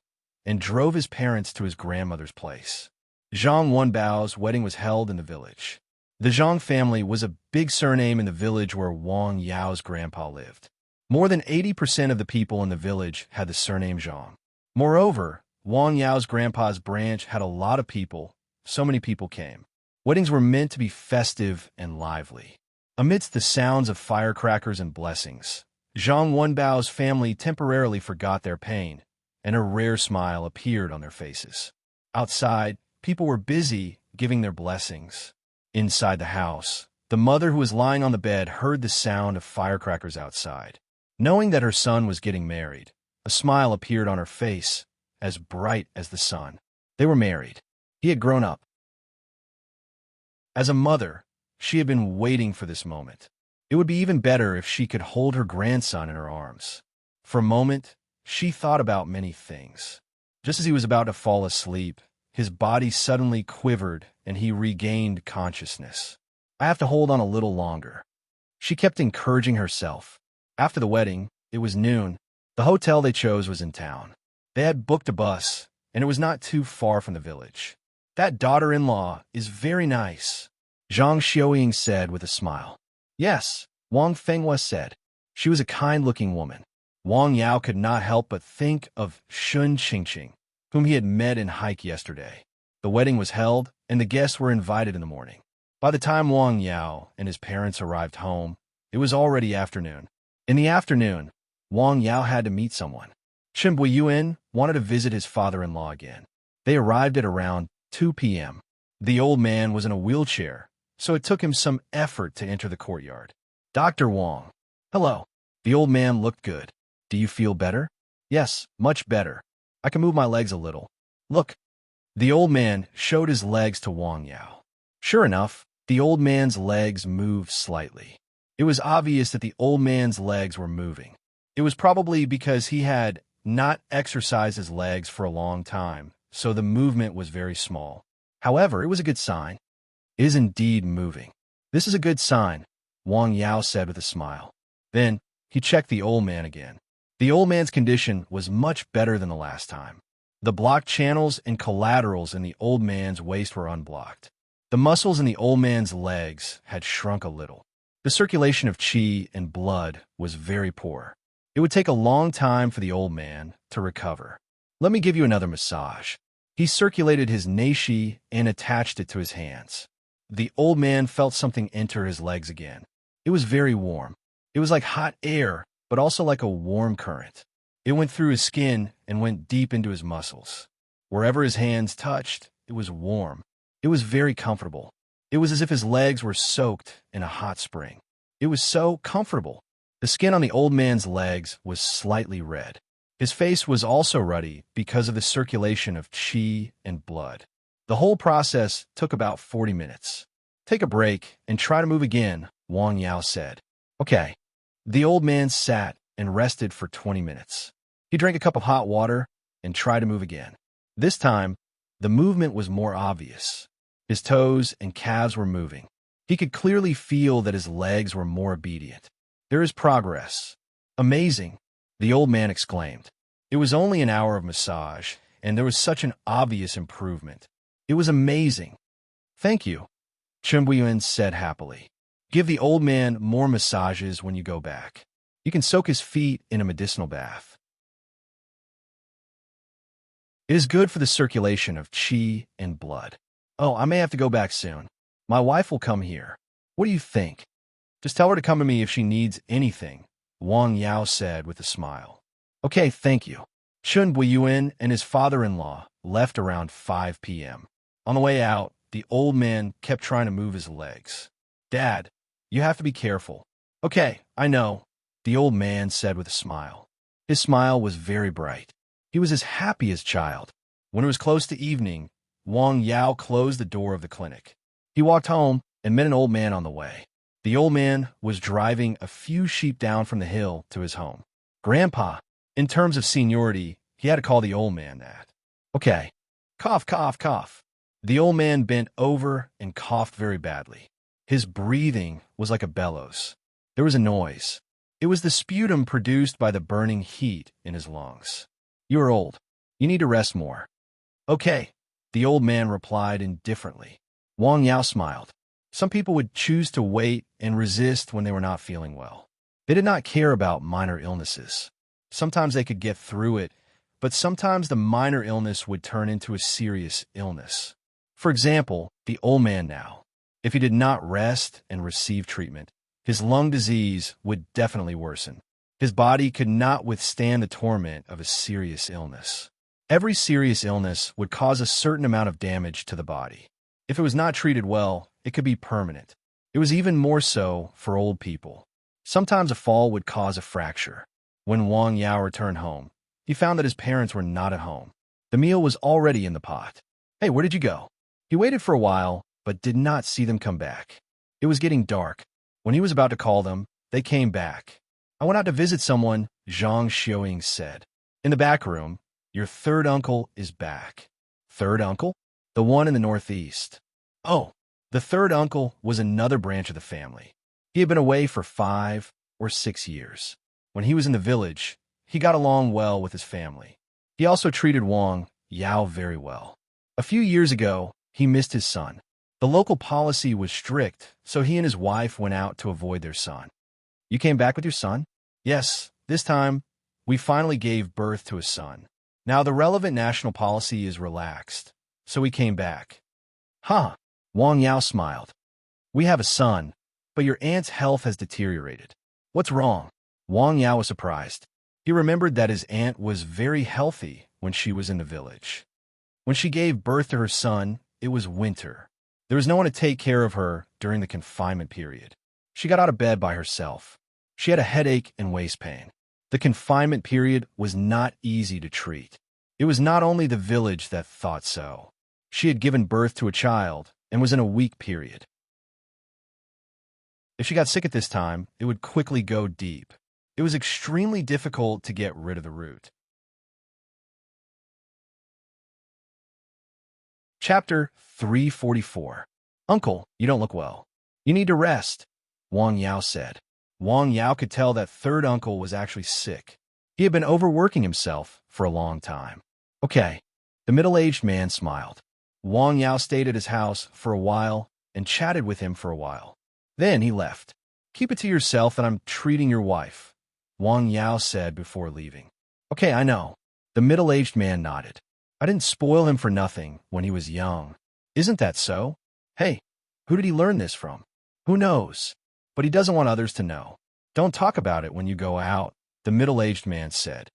and drove his parents to his grandmother's place. Zhang Wenbao's wedding was held in the village. The Zhang family was a big surname in the village where Wang Yao's grandpa lived. More than 80% of the people in the village had the surname Zhang. Moreover, Wang Yao's grandpa's branch had a lot of people. So many people came. Weddings were meant to be festive and lively. Amidst the sounds of firecrackers and blessings, Zhang Wenbao's family temporarily forgot their pain, and a rare smile appeared on their faces. Outside, people were busy giving their blessings. Inside the house, the mother who was lying on the bed heard the sound of firecrackers outside. Knowing that her son was getting married, a smile appeared on her face, as bright as the sun. They were married. He had grown up. As a mother, she had been waiting for this moment. It would be even better if she could hold her grandson in her arms. For a moment, she thought about many things. Just as he was about to fall asleep, his body suddenly quivered and he regained consciousness. I have to hold on a little longer. She kept encouraging herself. After the wedding, it was noon. The hotel they chose was in town. They had booked a bus, and it was not too far from the village. That daughter-in-law is very nice, Zhang Xiaoying said with a smile. Yes, Wang Fenghua said. She was a kind-looking woman. Wang Yao could not help but think of Shun Qingqing, whom he had met in hike yesterday. The wedding was held, and the guests were invited in the morning. By the time Wang Yao and his parents arrived home, it was already afternoon. In the afternoon, Wang Yao had to meet someone. Chen Buiyuan wanted to visit his father-in-law again. They arrived at around 2 p.m. The old man was in a wheelchair, so it took him some effort to enter the courtyard. Dr. Wang. Hello. The old man looked good. Do you feel better? Yes, much better. I can move my legs a little. Look. The old man showed his legs to Wang Yao. Sure enough, the old man's legs moved slightly. It was obvious that the old man's legs were moving. It was probably because he had not exercised his legs for a long time, so the movement was very small. However, it was a good sign. It is indeed moving. This is a good sign, Wang Yao said with a smile. Then, he checked the old man again. The old man's condition was much better than the last time. The blocked channels and collaterals in the old man's waist were unblocked. The muscles in the old man's legs had shrunk a little. The circulation of qi and blood was very poor. It would take a long time for the old man to recover. Let me give you another massage. He circulated his neishi and attached it to his hands. The old man felt something enter his legs again. It was very warm. It was like hot air, but also like a warm current. It went through his skin and went deep into his muscles. Wherever his hands touched, it was warm. It was very comfortable. It was as if his legs were soaked in a hot spring. It was so comfortable. The skin on the old man's legs was slightly red. His face was also ruddy because of the circulation of qi and blood. The whole process took about 40 minutes. Take a break and try to move again, Wang Yao said. Okay. The old man sat and rested for 20 minutes. He drank a cup of hot water and tried to move again. This time, the movement was more obvious. His toes and calves were moving. He could clearly feel that his legs were more obedient. There is progress. Amazing, the old man exclaimed. It was only an hour of massage, and there was such an obvious improvement. It was amazing. Thank you, Chen Buiyuan said happily. Give the old man more massages when you go back. You can soak his feet in a medicinal bath. It is good for the circulation of qi and blood. Oh, I may have to go back soon. My wife will come here. What do you think? Just tell her to come to me if she needs anything, Wang Yao said with a smile. Okay, thank you. Chen Buiyuan and his father-in-law left around 5 p.m. On the way out, the old man kept trying to move his legs. Dad, you have to be careful. Okay, I know, the old man said with a smile. His smile was very bright. He was as happy as a child. When it was close to evening, Wang Yao closed the door of the clinic. He walked home and met an old man on the way. The old man was driving a few sheep down from the hill to his home. Grandpa, in terms of seniority, he had to call the old man that. Okay. Cough, cough, cough. The old man bent over and coughed very badly. His breathing was like a bellows. There was a noise. It was the sputum produced by the burning heat in his lungs. You are old. You need to rest more. Okay, the old man replied indifferently. Wang Yao smiled. Some people would choose to wait and resist when they were not feeling well. They did not care about minor illnesses. Sometimes they could get through it, but sometimes the minor illness would turn into a serious illness. For example, the old man now. If he did not rest and receive treatment, his lung disease would definitely worsen. His body could not withstand the torment of a serious illness. Every serious illness would cause a certain amount of damage to the body. If it was not treated well, it could be permanent. It was even more so for old people. Sometimes a fall would cause a fracture. When Wang Yao returned home, he found that his parents were not at home. The meal was already in the pot. Hey, where did you go? He waited for a while, but did not see them come back. It was getting dark. When he was about to call them, they came back. I went out to visit someone, Zhang Xiaoying said. In the back room, your third uncle is back. Third uncle? The one in the northeast. Oh, the third uncle was another branch of the family. He had been away for 5 or 6 years. When he was in the village, he got along well with his family. He also treated Wang Yao very well. A few years ago, he missed his son. The local policy was strict, so he and his wife went out to avoid their son. You came back with your son? Yes, this time, we finally gave birth to a son. Now the relevant national policy is relaxed, so we came back. Huh. Wang Yao smiled. We have a son, but your aunt's health has deteriorated. What's wrong? Wang Yao was surprised. He remembered that his aunt was very healthy when she was in the village. When she gave birth to her son, it was winter. There was no one to take care of her during the confinement period. She got out of bed by herself. She had a headache and waist pain. The confinement period was not easy to treat. It was not only the village that thought so. She had given birth to a child and was in a weak period. If she got sick at this time, it would quickly go deep. It was extremely difficult to get rid of the root. Chapter 344. Uncle, you don't look well. You need to rest, Wang Yao said. Wang Yao could tell that third uncle was actually sick. He had been overworking himself for a long time. Okay, the middle-aged man smiled. Wang Yao stayed at his house for a while and chatted with him for a while. Then he left. Keep it to yourself that I'm treating your wife, Wang Yao said before leaving. Okay, I know. The middle-aged man nodded. I didn't spoil him for nothing when he was young. Isn't that so? Hey, who did he learn this from? Who knows? But he doesn't want others to know. Don't talk about it when you go out, the middle-aged man said.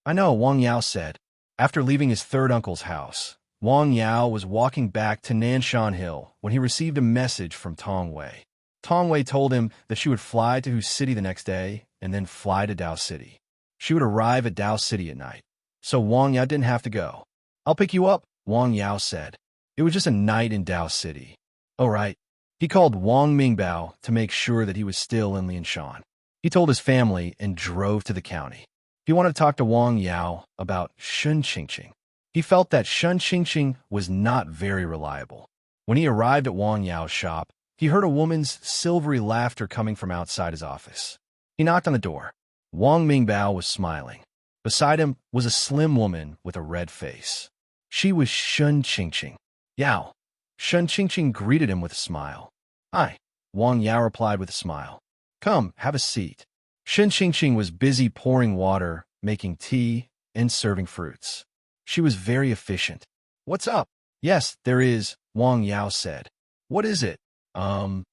I know, Wang Yao said. After leaving his third uncle's house, Wang Yao was walking back to Nanshan Hill when he received a message from Tong Wei. Tong Wei told him that she would fly to Hu City the next day and then fly to Dao City. She would arrive at Dao City at night, so Wang Yao didn't have to go. I'll pick you up, Wang Yao said. It was just a night in Dao City. Oh, right. He called Wang Mingbao to make sure that he was still in Lianshan. He told his family and drove to the county. He wanted to talk to Wang Yao about Shun Qingqing. He felt that Shun Qingqing was not very reliable. When he arrived at Wang Yao's shop, he heard a woman's silvery laughter coming from outside his office. He knocked on the door. Wang Mingbao was smiling. Beside him was a slim woman with a red face. She was Shun Qingqing. Yao. Shun Qingqing greeted him with a smile. Hi, Wang Yao replied with a smile. Come, have a seat. Shun Qingqing was busy pouring water, making tea, and serving fruits. She was very efficient. What's up? Yes, there is, Wang Yao said. What is it? Wang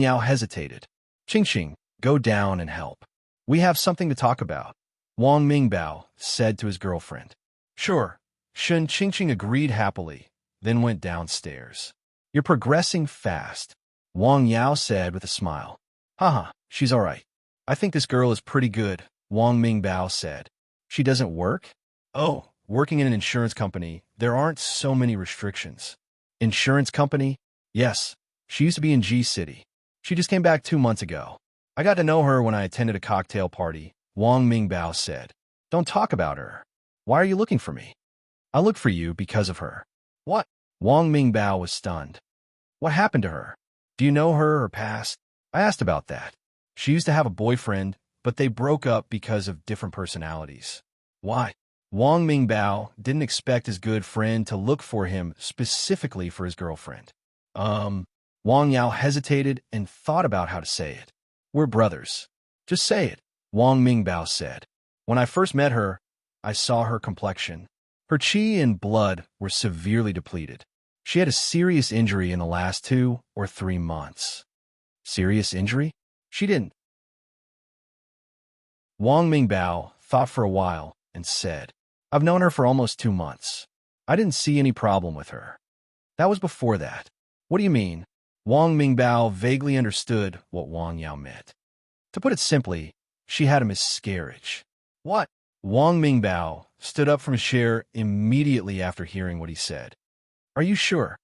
Yao hesitated. Qingqing, go down and help. We have something to talk about, Wang Mingbao said to his girlfriend. Sure. Shun Qingqing agreed happily, then went downstairs. You're progressing fast, Wang Yao said with a smile. Haha, she's all right. I think this girl is pretty good, Wang Mingbao said. She doesn't work? Oh, working in an insurance company, there aren't so many restrictions. Insurance company? Yes. She used to be in G City. She just came back 2 months ago. I got to know her when I attended a cocktail party, Wang Mingbao said. Don't talk about her. Why are you looking for me? I look for you because of her. What? Wang Mingbao was stunned. What happened to her? Do you know her or past? I asked about that. She used to have a boyfriend, but they broke up because of different personalities. Why? Wang Mingbao didn't expect his good friend to look for him specifically for his girlfriend. Wang Yao hesitated and thought about how to say it. We're brothers. Just say it, Wang Mingbao said. When I first met her, I saw her complexion. Her qi and blood were severely depleted. She had a serious injury in the last 2 or 3 months. Serious injury? She didn't. Wang Mingbao thought for a while and said, I've known her for almost 2 months. I didn't see any problem with her. That was before that. What do you mean? Wang Mingbao vaguely understood what Wang Yao meant. To put it simply, she had a miscarriage. What? Wang Mingbao stood up from his chair immediately after hearing what he said. Are you sure?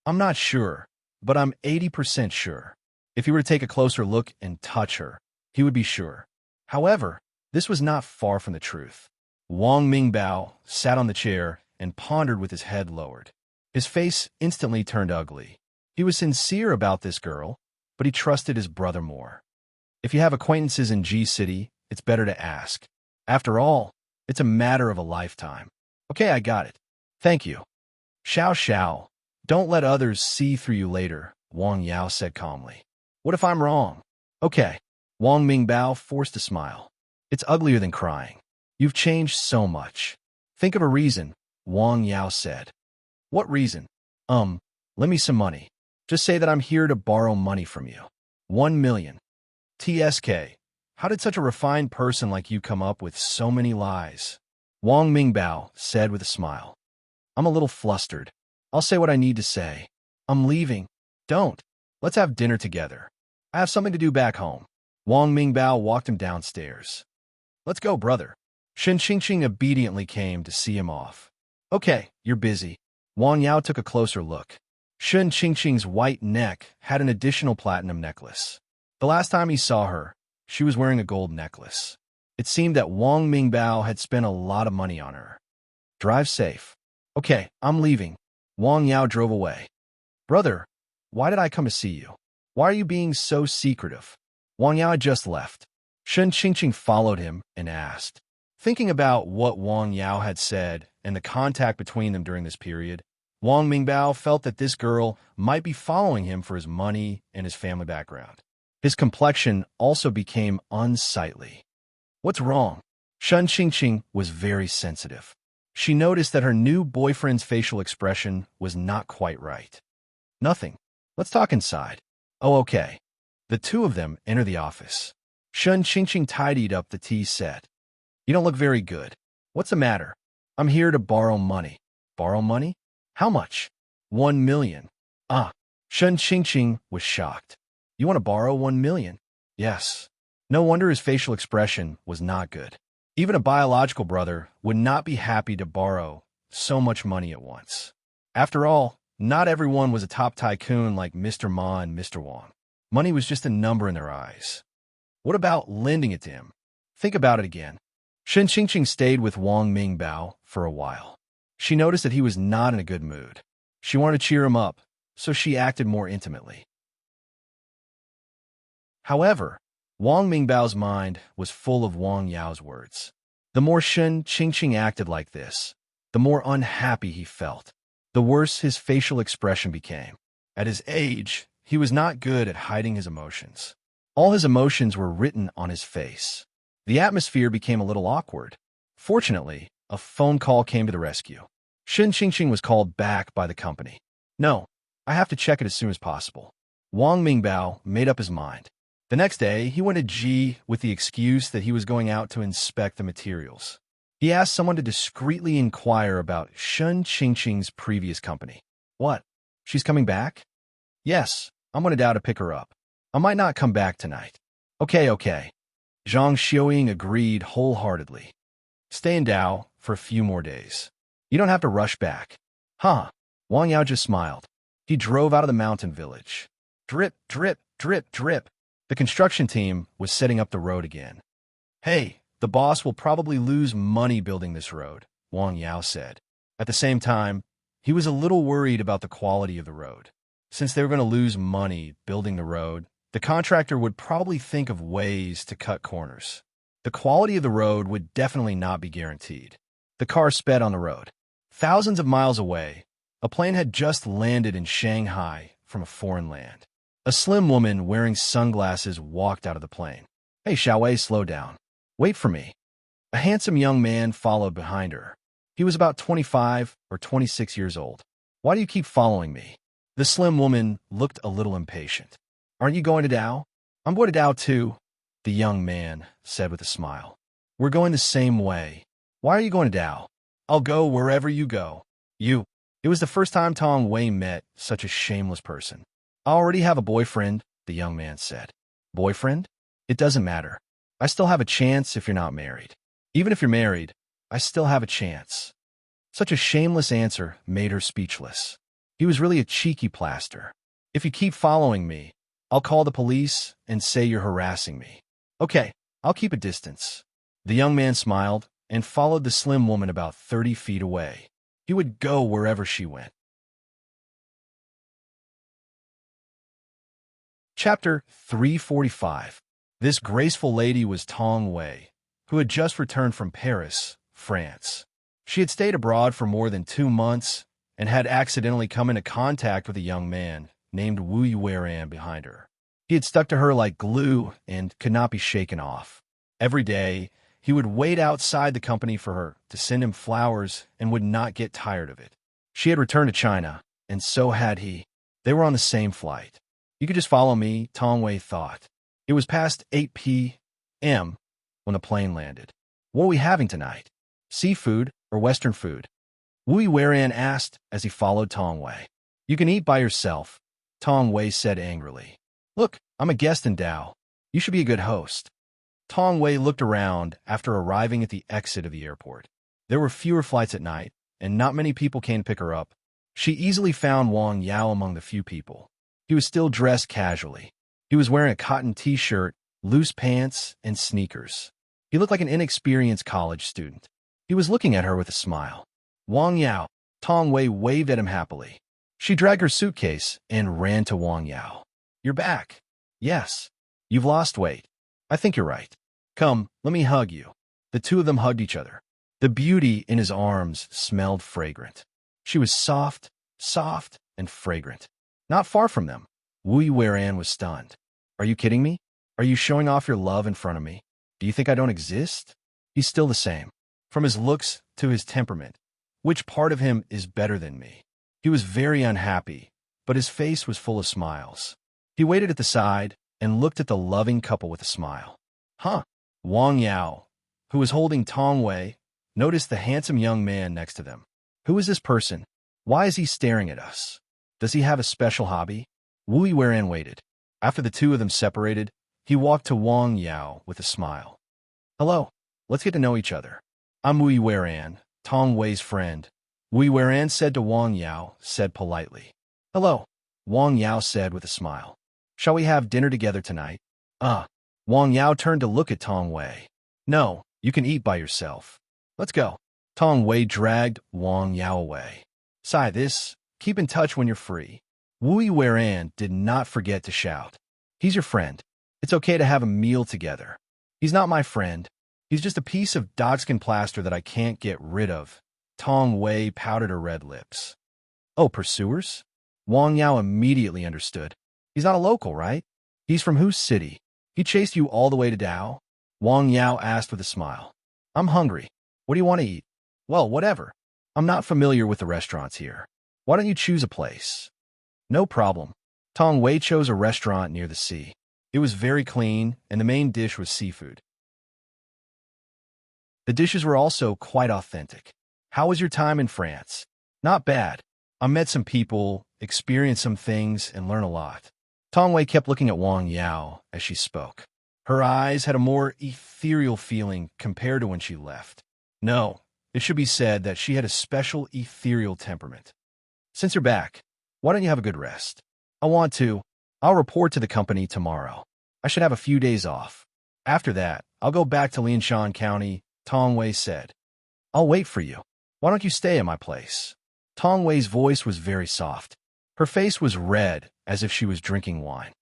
I'm not sure, but I'm 80% sure. If he were to take a closer look and touch her, he would be sure. However, this was not far from the truth. Wang Mingbao sat on the chair and pondered with his head lowered. His face instantly turned ugly. He was sincere about this girl, but he trusted his brother more. If you have acquaintances in G City, it's better to ask. After all, it's a matter of a lifetime. Okay, I got it. Thank you. Xiao Xiao, don't let others see through you later, Wang Yao said calmly. What if I'm wrong? Okay. Wang Mingbao forced a smile. It's uglier than crying. You've changed so much. Think of a reason, Wang Yao said. What reason? Lend me some money. Just say that I'm here to borrow money from you. 1 million. TSK. How did such a refined person like you come up with so many lies? Wang Mingbao said with a smile. I'm a little flustered. I'll say what I need to say. I'm leaving. Don't. Let's have dinner together. I have something to do back home. Wang Mingbao walked him downstairs. Let's go, brother. Shen Qingqing obediently came to see him off. Okay, you're busy. Wang Yao took a closer look. Shen Qingqing's white neck had an additional platinum necklace. The last time he saw her, she was wearing a gold necklace. It seemed that Wang Mingbao had spent a lot of money on her. Drive safe. Okay, I'm leaving. Wang Yao drove away. Brother, why did I come to see you? Why are you being so secretive? Wang Yao had just left. Shen Qingqing followed him and asked. Thinking about what Wang Yao had said and the contact between them during this period, Wang Mingbao felt that this girl might be following him for his money and his family background. His complexion also became unsightly. What's wrong? Shen Qingqing was very sensitive. She noticed that her new boyfriend's facial expression was not quite right. Nothing. Let's talk inside. Oh, okay. The two of them enter the office. Shen Qingqing tidied up the tea set. You don't look very good. What's the matter? I'm here to borrow money. Borrow money? How much? 1 million. Ah. Shen Qingqing was shocked. You want to borrow 1 million? Yes. No wonder his facial expression was not good. Even a biological brother would not be happy to borrow so much money at once. After all, not everyone was a top tycoon like Mr. Ma and Mr. Wang. Money was just a number in their eyes. What about lending it to him? Think about it again. Shen Qingqing stayed with Wang Mingbao for a while. She noticed that he was not in a good mood. She wanted to cheer him up, so she acted more intimately. However, Wang Mingbao's mind was full of Wang Yao's words. The more Shen Qingqing acted like this, the more unhappy he felt. The worse his facial expression became. At his age, he was not good at hiding his emotions. All his emotions were written on his face. The atmosphere became a little awkward. Fortunately, a phone call came to the rescue. Shen Qingqing was called back by the company. No, I have to check it as soon as possible. Wang Mingbao made up his mind. The next day, he went to Ji with the excuse that he was going out to inspect the materials. He asked someone to discreetly inquire about Shen Qingqing's previous company. What? She's coming back? Yes, I'm going to Dao to pick her up. I might not come back tonight. Okay. Zhang Xiaoying agreed wholeheartedly. Stay in Dao for a few more days. You don't have to rush back. Huh? Wang Yao just smiled. He drove out of the mountain village. Drip, drip, drip, drip. The construction team was setting up the road again. Hey, the boss will probably lose money building this road, Wang Yao said. At the same time, he was a little worried about the quality of the road. Since they were going to lose money building the road, the contractor would probably think of ways to cut corners. The quality of the road would definitely not be guaranteed. The car sped on the road. Thousands of miles away, a plane had just landed in Shanghai from a foreign land. A slim woman wearing sunglasses walked out of the plane. Hey, Xiaowei, slow down. Wait for me. A handsome young man followed behind her. He was about 25 or 26 years old. Why do you keep following me? The slim woman looked a little impatient. Aren't you going to Dao? I'm going to Dao too, the young man said with a smile. We're going the same way. Why are you going to Dao? I'll go wherever you go. You. It was the first time Tong Wei met such a shameless person. I already have a boyfriend, the young man said. Boyfriend? It doesn't matter. I still have a chance if you're not married. Even if you're married, I still have a chance. Such a shameless answer made her speechless. He was really a cheeky plaster. If you keep following me, I'll call the police and say you're harassing me. Okay, I'll keep a distance. The young man smiled and followed the slim woman about 30 feet away. He would go wherever she went. Chapter 345. This graceful lady was Tong Wei, who had just returned from Paris, France. She had stayed abroad for more than 2 months and had accidentally come into contact with a young man named Wu Yueran behind her. He had stuck to her like glue and could not be shaken off. Every day, he would wait outside the company for her to send him flowers and would not get tired of it. She had returned to China, and so had he. They were on the same flight. You could just follow me, Tong Wei thought. It was past 8 p.m. when the plane landed. What are we having tonight? Seafood or Western food? Wu Weiran asked as he followed Tong Wei. You can eat by yourself, Tong Wei said angrily. Look, I'm a guest in Dao. You should be a good host. Tong Wei looked around after arriving at the exit of the airport. There were fewer flights at night, and not many people came to pick her up. She easily found Wang Yao among the few people. He was still dressed casually. He was wearing a cotton t-shirt, loose pants, and sneakers. He looked like an inexperienced college student. He was looking at her with a smile. Wang Yao. Tong Wei waved at him happily. She dragged her suitcase and ran to Wang Yao. You're back. Yes. You've lost weight. I think you're right. Come, let me hug you. The two of them hugged each other. The beauty in his arms smelled fragrant. She was soft, and fragrant. Not far from them. Wu Weiran was stunned. Are you kidding me? Are you showing off your love in front of me? Do you think I don't exist? He's still the same. From his looks to his temperament. Which part of him is better than me? He was very unhappy, but his face was full of smiles. He waited at the side and looked at the loving couple with a smile. Huh. Wang Yao, who was holding Tong Wei, noticed the handsome young man next to them. Who is this person? Why is he staring at us? Does he have a special hobby? Wu Weiran waited. After the two of them separated, he walked to Wang Yao with a smile. Hello. Let's get to know each other. I'm Wu Weiran, Tong Wei's friend. Wu Weiran said to Wang Yao, said politely. Hello. Wang Yao said with a smile. Shall we have dinner together tonight? Wang Yao turned to look at Tong Wei. No, you can eat by yourself. Let's go. Tong Wei dragged Wang Yao away. Keep in touch when you're free. Wu Weiran did not forget to shout. He's your friend. It's okay to have a meal together. He's not my friend. He's just a piece of dogskin plaster that I can't get rid of. Tong Wei pouted her red lips. Oh, pursuers? Wang Yao immediately understood. He's not a local, right? He's from whose city? He chased you all the way to Dao? Wang Yao asked with a smile. I'm hungry. What do you want to eat? Well, whatever. I'm not familiar with the restaurants here. Why don't you choose a place? No problem. Tong Wei chose a restaurant near the sea. It was very clean, and the main dish was seafood. The dishes were also quite authentic. How was your time in France? Not bad. I met some people, experienced some things, and learned a lot. Tong Wei kept looking at Wang Yao as she spoke. Her eyes had a more ethereal feeling compared to when she left. No, it should be said that she had a special ethereal temperament. Since you're back, why don't you have a good rest? I want to. I'll report to the company tomorrow. I should have a few days off. After that, I'll go back to Lianshan County, Tong Wei said. I'll wait for you. Why don't you stay at my place? Tong Wei's voice was very soft. Her face was red, as if she was drinking wine.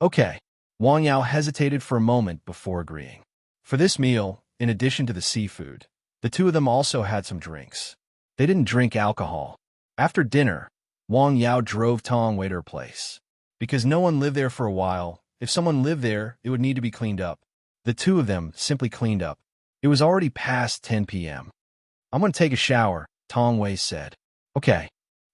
Okay. Wang Yao hesitated for a moment before agreeing. For this meal, in addition to the seafood, the two of them also had some drinks. They didn't drink alcohol. After dinner, Wang Yao drove Tong Wei to her place. Because no one lived there for a while, if someone lived there, it would need to be cleaned up. The two of them simply cleaned up. It was already past 10 p.m. I'm going to take a shower, Tong Wei said. Okay.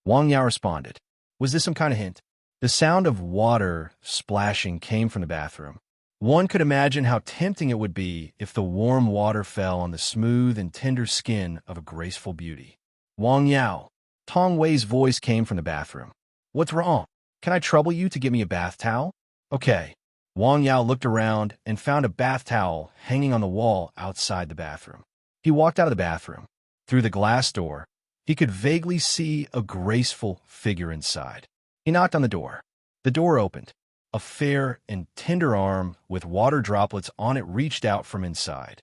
Wang Yao responded. Was this some kind of hint? The sound of water splashing came from the bathroom. One could imagine how tempting it would be if the warm water fell on the smooth and tender skin of a graceful beauty. Wang Yao. Tong Wei's voice came from the bathroom. What's wrong? Can I trouble you to get me a bath towel? Okay. Wang Yao looked around and found a bath towel hanging on the wall outside the bathroom. He walked out of the bathroom. Through the glass door, he could vaguely see a graceful figure inside. He knocked on the door. The door opened. A fair and tender arm with water droplets on it reached out from inside.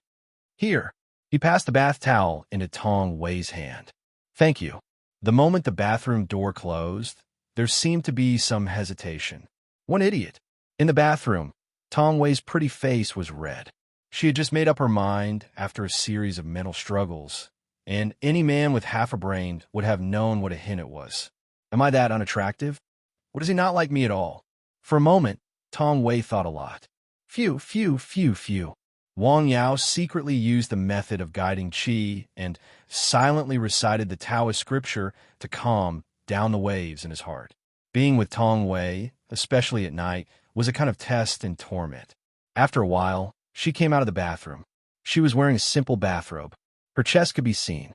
Here. He passed the bath towel into Tong Wei's hand. Thank you. The moment the bathroom door closed, there seemed to be some hesitation. One idiot. In the bathroom, Tong Wei's pretty face was red. She had just made up her mind after a series of mental struggles, and any man with half a brain would have known what a hint it was. Am I that unattractive? Or does he not like me at all? For a moment, Tong Wei thought a lot. Phew. Wang Yao secretly used the method of guiding qi and silently recited the Taoist scripture to calm down the waves in his heart. Being with Tong Wei, especially at night, was a kind of test and torment. After a while, she came out of the bathroom. She was wearing a simple bathrobe. Her chest could be seen.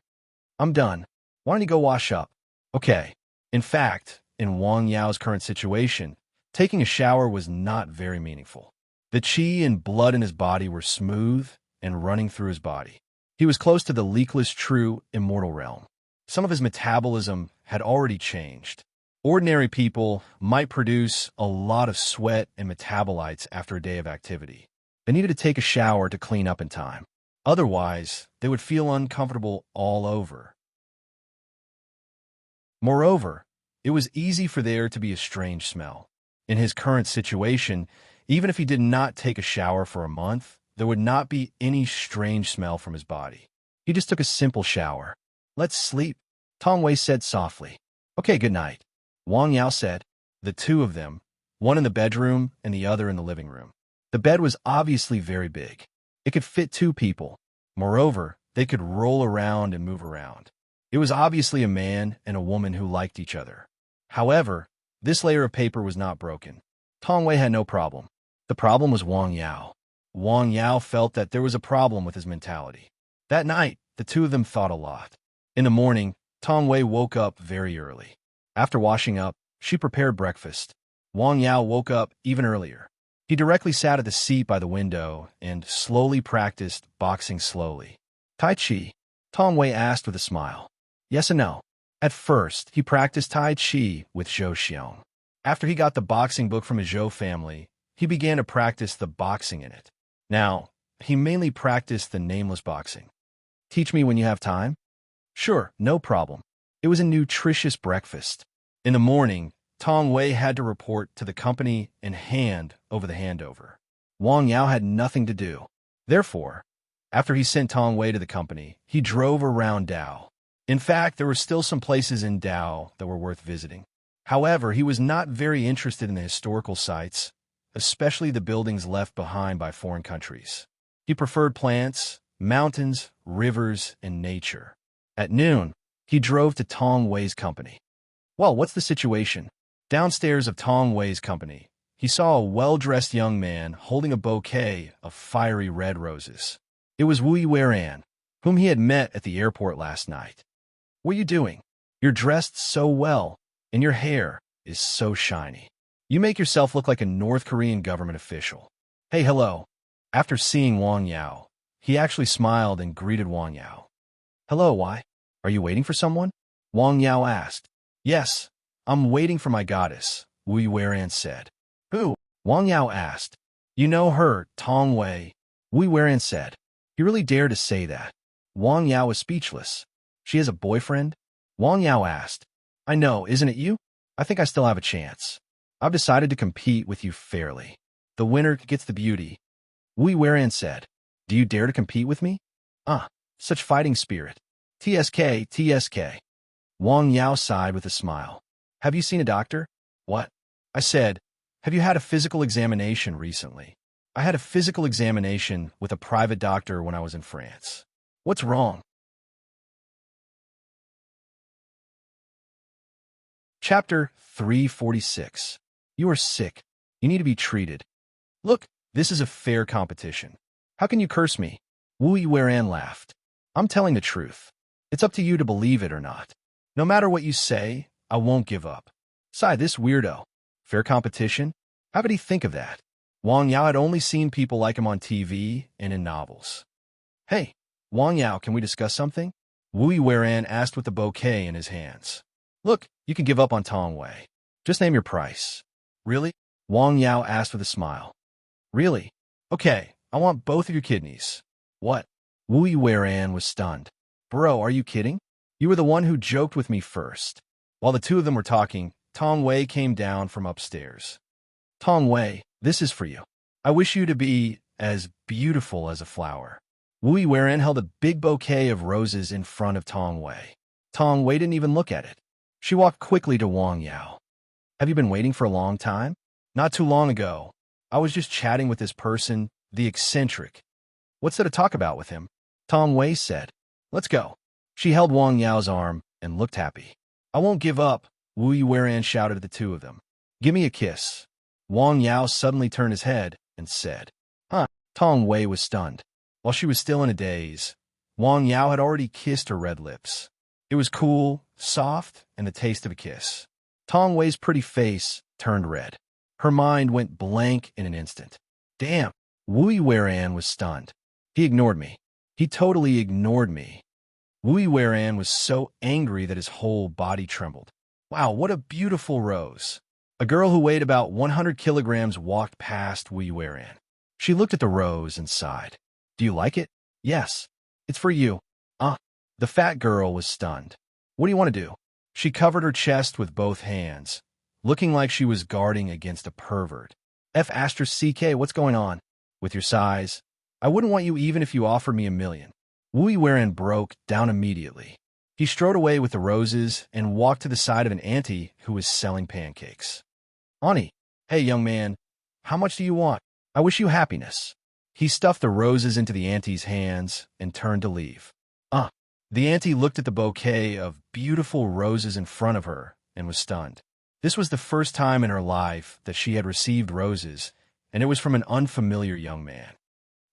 "I'm done. Why don't you go wash up?" Okay. In fact, in Wang Yao's current situation, taking a shower was not very meaningful. The qi and blood in his body were smooth and running through his body. He was close to the leakless, true, immortal realm. Some of his metabolism had already changed. Ordinary people might produce a lot of sweat and metabolites after a day of activity. They needed to take a shower to clean up in time. Otherwise, they would feel uncomfortable all over. Moreover, it was easy for there to be a strange smell. In his current situation, even if he did not take a shower for a month, there would not be any strange smell from his body. He just took a simple shower. "Let's sleep," Tong Wei said softly. "Okay, good night," Wang Yao said. The two of them, one in the bedroom and the other in the living room. The bed was obviously very big. It could fit two people. Moreover, they could roll around and move around. It was obviously a man and a woman who liked each other. However, this layer of paper was not broken. Tong Wei had no problem. The problem was Wang Yao. Wang Yao felt that there was a problem with his mentality. That night, the two of them thought a lot. In the morning, Tong Wei woke up very early. After washing up, she prepared breakfast. Wang Yao woke up even earlier. He directly sat at the seat by the window and slowly practiced boxing slowly. "Tai Chi?" Tong Wei asked with a smile. Yes and no. At first, he practiced Tai Chi with Zhou Xiong. After he got the boxing book from his Zhou family, he began to practice the boxing in it. Now, he mainly practiced the nameless boxing. "Teach me when you have time?" "Sure, no problem." It was a nutritious breakfast. In the morning, Tong Wei had to report to the company and hand over the handover. Wang Yao had nothing to do. Therefore, after he sent Tong Wei to the company, he drove around Dao. In fact, there were still some places in Dao that were worth visiting. However, he was not very interested in the historical sites, especially the buildings left behind by foreign countries. He preferred plants, mountains, rivers, and nature. At noon, he drove to Tong Wei's company. Well, what's the situation? Downstairs of Tong Wei's company, he saw a well-dressed young man holding a bouquet of fiery red roses. It was Wu Weiran, whom he had met at the airport last night. "What are you doing? You're dressed so well, and your hair is so shiny. You make yourself look like a North Korean government official." "Hey, hello." After seeing Wang Yao, he actually smiled and greeted Wang Yao. "Hello, why? Are you waiting for someone?" Wang Yao asked. "Yes, I'm waiting for my goddess," Wu Weiran said. "Who?" Wang Yao asked. "You know her, Tong Wei," Wu Weiran said. He really dared to say that. Wang Yao was speechless. "She has a boyfriend?" Wang Yao asked. "I know, isn't it you? I think I still have a chance. I've decided to compete with you fairly. The winner gets the beauty," Wu Weiran said. "Do you dare to compete with me?" Such fighting spirit. TSK, TSK. Wang Yao sighed with a smile. "Have you seen a doctor?" "What?" I said, "Have you had a physical examination recently?" "I had a physical examination with a private doctor when I was in France." "What's wrong?" Chapter 346. You are sick. You need to be treated. "Look, this is a fair competition. How can you curse me?" Wu Weiran laughed. "I'm telling the truth. It's up to you to believe it or not. No matter what you say, I won't give up." Sigh, this weirdo. Fair competition? How could he think of that? Wang Yao had only seen people like him on TV and in novels. "Hey, Wang Yao, can we discuss something?" Wu Weiran asked with the bouquet in his hands. "Look, you can give up on Tong Wei. Just name your price." "Really?" Wang Yao asked with a smile. "Really? Okay, I want both of your kidneys." "What?" Wu Weiran was stunned. "Bro, are you kidding? You were the one who joked with me first." While the two of them were talking, Tong Wei came down from upstairs. "Tong Wei, this is for you. I wish you to be as beautiful as a flower." Wu Weiran held a big bouquet of roses in front of Tong Wei. Tong Wei didn't even look at it. She walked quickly to Wang Yao. "Have you been waiting for a long time?" "Not too long ago. I was just chatting with this person, the eccentric." "What's there to talk about with him?" Tong Wei said. "Let's go." She held Wang Yao's arm and looked happy. "I won't give up. Wu Yueran shouted at the two of them. Give me a kiss. Wang Yao suddenly turned his head and said, Huh. Tong Wei was stunned. While she was still in a daze, Wang Yao had already kissed her red lips. It was cool, soft, and the taste of a kiss. Tong Wei's pretty face turned red. Her mind went blank in an instant. Damn, Wu Yueran was stunned. He ignored me. He totally ignored me. Wu Yueran was so angry that his whole body trembled. Wow, what a beautiful rose. A girl who weighed about 100 kilograms walked past Wu Yueran. She looked at the rose and sighed. Do you like it? Yes. It's for you. The fat girl was stunned. What do you want to do? She covered her chest with both hands, looking like she was guarding against a pervert. F***, what's going on? With your size, I wouldn't want you even if you offered me $1 million. Wu Yueran broke down immediately. He strode away with the roses and walked to the side of an auntie who was selling pancakes. Auntie, hey young man, how much do you want? I wish you happiness. He stuffed the roses into the auntie's hands and turned to leave. The auntie looked at the bouquet of beautiful roses in front of her and was stunned. This was the first time in her life that she had received roses, and it was from an unfamiliar young man.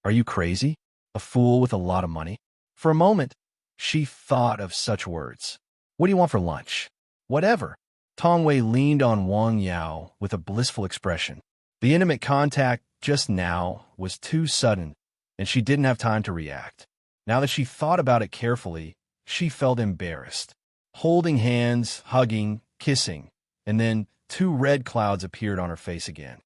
Are you crazy? A fool with a lot of money? For a moment, she thought of such words. What do you want for lunch? Whatever. Tong Wei leaned on Wang Yao with a blissful expression. The intimate contact just now was too sudden, and she didn't have time to react. Now that she thought about it carefully, she felt embarrassed. Holding hands, hugging, kissing, and then 2 red clouds appeared on her face again.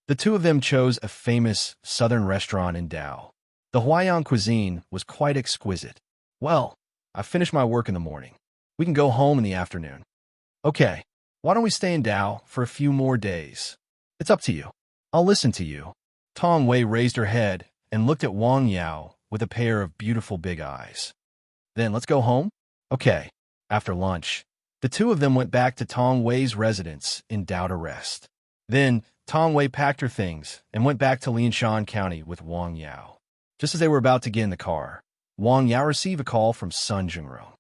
The two of them chose a famous southern restaurant in Dao. The Huayan cuisine was quite exquisite. Well, I finished my work in the morning. We can go home in the afternoon. Okay, why don't we stay in Dao for a few more days? It's up to you. I'll listen to you. Tong Wei raised her head and looked at Wang Yao with a pair of beautiful big eyes. Then let's go home? Okay. After lunch, the two of them went back to Tong Wei's residence in Dao to rest. Then Tong Wei packed her things and went back to Lianshan County with Wang Yao. Just as they were about to get in the car, Wang Yao received a call from Sun Jingrong.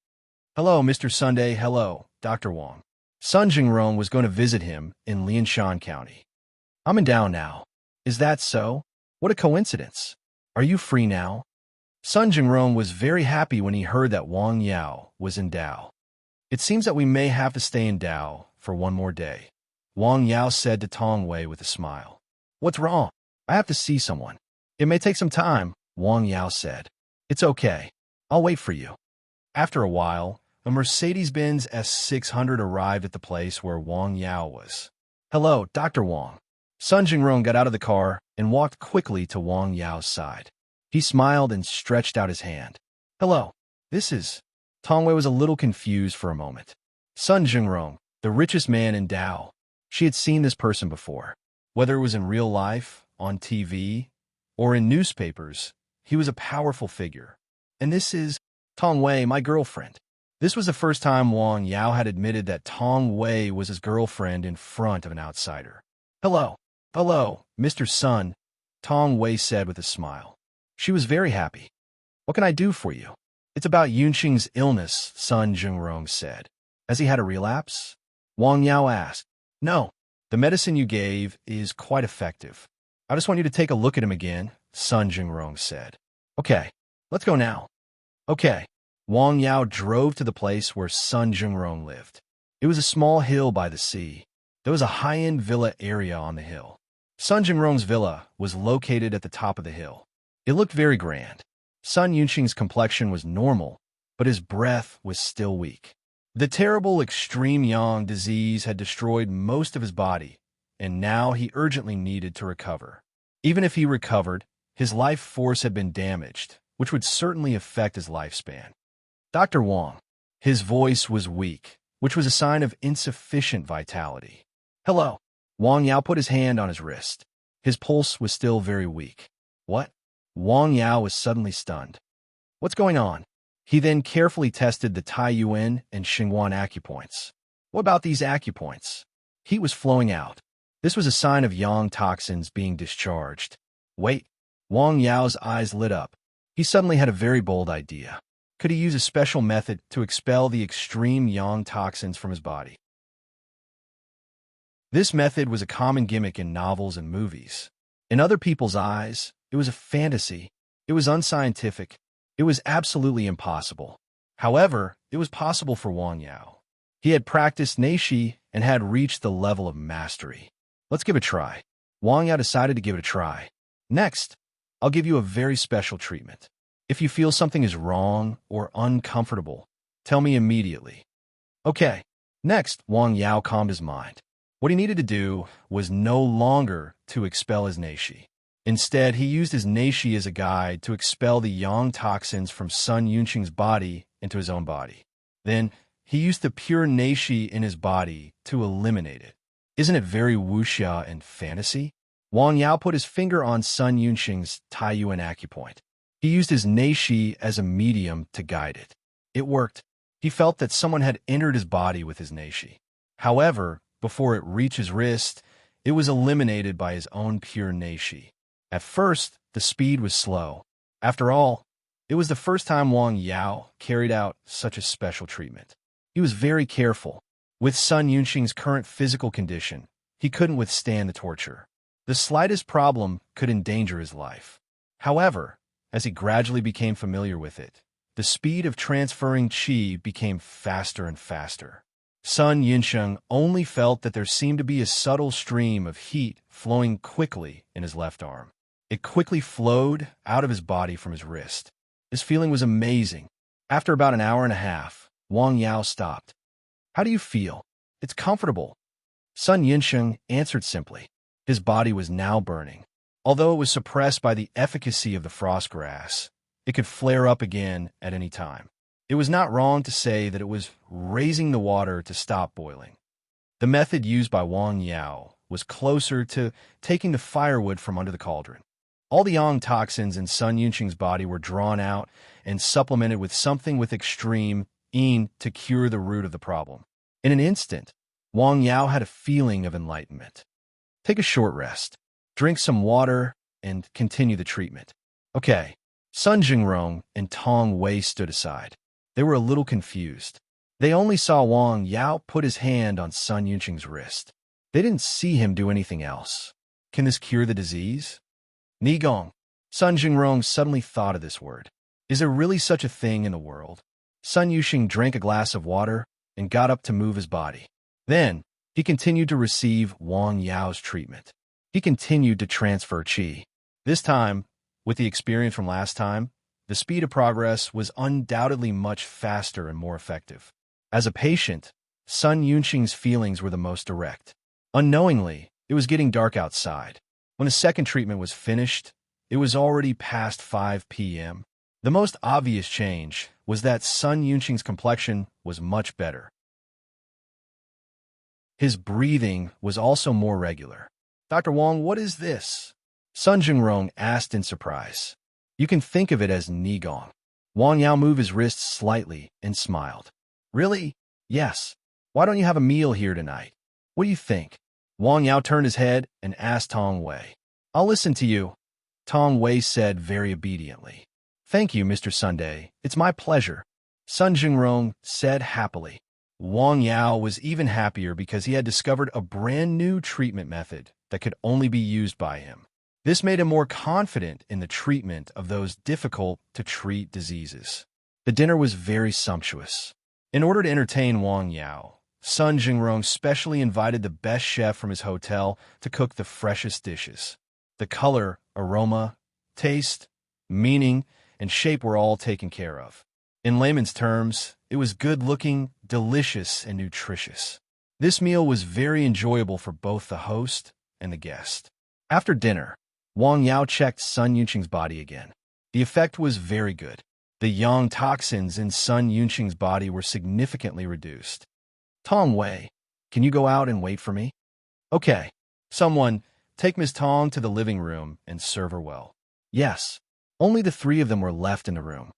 Hello, Mr. Sunday. Hello, Dr. Wang. Sun Jingrong was going to visit him in Lianshan County. I'm in Dao now. Is that so? What a coincidence. Are you free now? Sun Jingrong was very happy when he heard that Wang Yao was in Dao. It seems that we may have to stay in Dao for one more day, Wang Yao said to Tong Wei with a smile. What's wrong? I have to see someone. It may take some time, Wang Yao said. It's okay. I'll wait for you. After a while, a Mercedes-Benz S600 arrived at the place where Wang Yao was. Hello, Dr. Wang. Sun Jingrong got out of the car and walked quickly to Wang Yao's side. He smiled and stretched out his hand. Hello, this is... Tong Wei was a little confused for a moment. Sun Jingrong, the richest man in Dao. She had seen this person before. Whether it was in real life, on TV, or in newspapers, he was a powerful figure. And this is Tong Wei, my girlfriend. This was the first time Wang Yao had admitted that Tong Wei was his girlfriend in front of an outsider. Hello, Mr. Sun, Tong Wei said with a smile. She was very happy. What can I do for you? It's about Yunqing's illness, Sun Jingrong said. Has he had a relapse? Wang Yao asked. No, the medicine you gave is quite effective. I just want you to take a look at him again, Sun Jingrong said. Okay, let's go now. Okay. Wang Yao drove to the place where Sun Jingrong lived. It was a small hill by the sea. There was a high-end villa area on the hill. Sun Jingrong's villa was located at the top of the hill. It looked very grand. Sun Yunqing's complexion was normal, but his breath was still weak. The terrible extreme yang disease had destroyed most of his body, and now he urgently needed to recover. Even if he recovered, his life force had been damaged, which would certainly affect his lifespan. Dr. Wang. His voice was weak, which was a sign of insufficient vitality. Hello. Wang Yao put his hand on his wrist. His pulse was still very weak. What? Wang Yao was suddenly stunned. What's going on? He then carefully tested the Tai Yuan and Xingguan acupoints. What about these acupoints? Heat was flowing out. This was a sign of yang toxins being discharged. Wait. Wang Yao's eyes lit up. He suddenly had a very bold idea. could he use a special method to expel the extreme yang toxins from his body? This method was a common gimmick in novels and movies. In other people's eyes, it was a fantasy. It was unscientific. It was absolutely impossible. However, it was possible for Wang Yao. He had practiced neishi and had reached the level of mastery. Let's give it a try. Wang Yao decided to give it a try. Next, I'll give you a very special treatment. If you feel something is wrong or uncomfortable, tell me immediately. Okay. Next, Wang Yao calmed his mind. What he needed to do was no longer to expel his neishi. Instead, he used his neishi as a guide to expel the yang toxins from Sun Yunqing's body into his own body. Then, he used the pure neishi in his body to eliminate it. Isn't it very wuxia and fantasy? Wang Yao put his finger on Sun Yunqing's Taiyuan acupoint. He used his neishi as a medium to guide it. It worked. He felt that someone had entered his body with his neishi. However, before it reached his wrist, it was eliminated by his own pure neishi. At first, the speed was slow. After all, it was the first time Wang Yao carried out such a special treatment. He was very careful. With Sun Yunqing's current physical condition, he couldn't withstand the torture. The slightest problem could endanger his life. However, as he gradually became familiar with it, the speed of transferring qi became faster and faster. Sun Yunqing only felt that there seemed to be a subtle stream of heat flowing quickly in his left arm. It quickly flowed out of his body from his wrist. This feeling was amazing. After about an hour and a half, Wang Yao stopped. How do you feel? It's comfortable. Sun Yunqing answered simply. His body was now burning. Although it was suppressed by the efficacy of the frost grass, it could flare up again at any time. It was not wrong to say that it was raising the water to stop boiling. The method used by Wang Yao was closer to taking the firewood from under the cauldron. All the yang toxins in Sun Yunqing's body were drawn out and supplemented with something with extreme yin to cure the root of the problem. In an instant, Wang Yao had a feeling of enlightenment. Take a short rest, drink some water, and continue the treatment. Okay. Sun Jingrong and Tong Wei stood aside. They were a little confused. They only saw Wang Yao put his hand on Sun Yunqing's wrist. They didn't see him do anything else. Can this cure the disease? Nigong. Sun Jingrong suddenly thought of this word. Is there really such a thing in the world? Sun Yunqing drank a glass of water and got up to move his body. Then, he continued to receive Wang Yao's treatment. He continued to transfer qi. This time, with the experience from last time, the speed of progress was undoubtedly much faster and more effective. As a patient, Sun Yunqing's feelings were the most direct. Unknowingly, it was getting dark outside. When the second treatment was finished, it was already past 5 p.m. The most obvious change was that Sun Yunqing's complexion was much better. His breathing was also more regular. Dr. Wang, what is this? Sun Jingrong asked in surprise. You can think of it as Nigong. Wang Yao moved his wrists slightly and smiled. Really? Yes. Why don't you have a meal here tonight? What do you think? Wang Yao turned his head and asked Tong Wei. I'll listen to you. Tong Wei said very obediently. Thank you, Mr. Sunday. It's my pleasure. Sun Jingrong said happily. Wang Yao was even happier because he had discovered a brand new treatment method that could only be used by him. This made him more confident in the treatment of those difficult-to-treat diseases. The dinner was very sumptuous. In order to entertain Wang Yao, Sun Jingrong specially invited the best chef from his hotel to cook the freshest dishes. The color, aroma, taste, meaning, and shape were all taken care of. In layman's terms, it was good-looking, delicious, and nutritious. This meal was very enjoyable for both the host and the guest. After dinner, Wang Yao checked Sun Yunqing's body again. The effect was very good. The yang toxins in Sun Yunqing's body were significantly reduced. Tong Wei, can you go out and wait for me? Okay. Someone, take Miss Tong to the living room and serve her well. Yes. Only the three of them were left in the room.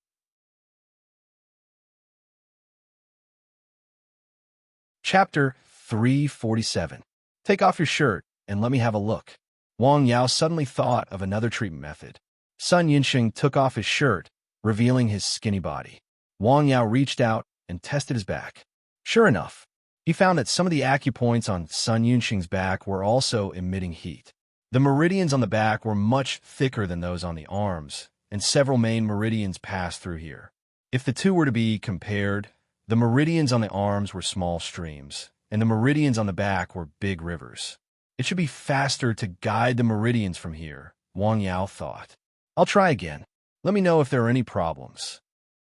Chapter 347. Take off your shirt and let me have a look. Wang Yao suddenly thought of another treatment method. Sun Yunqing took off his shirt, revealing his skinny body. Wang Yao reached out and tested his back. Sure enough, he found that some of the acupoints on Sun Yunxing's back were also emitting heat. The meridians on the back were much thicker than those on the arms, and several main meridians passed through here. If the two were to be compared, the meridians on the arms were small streams, and the meridians on the back were big rivers. It should be faster to guide the meridians from here, Wang Yao thought. I'll try again. Let me know if there are any problems.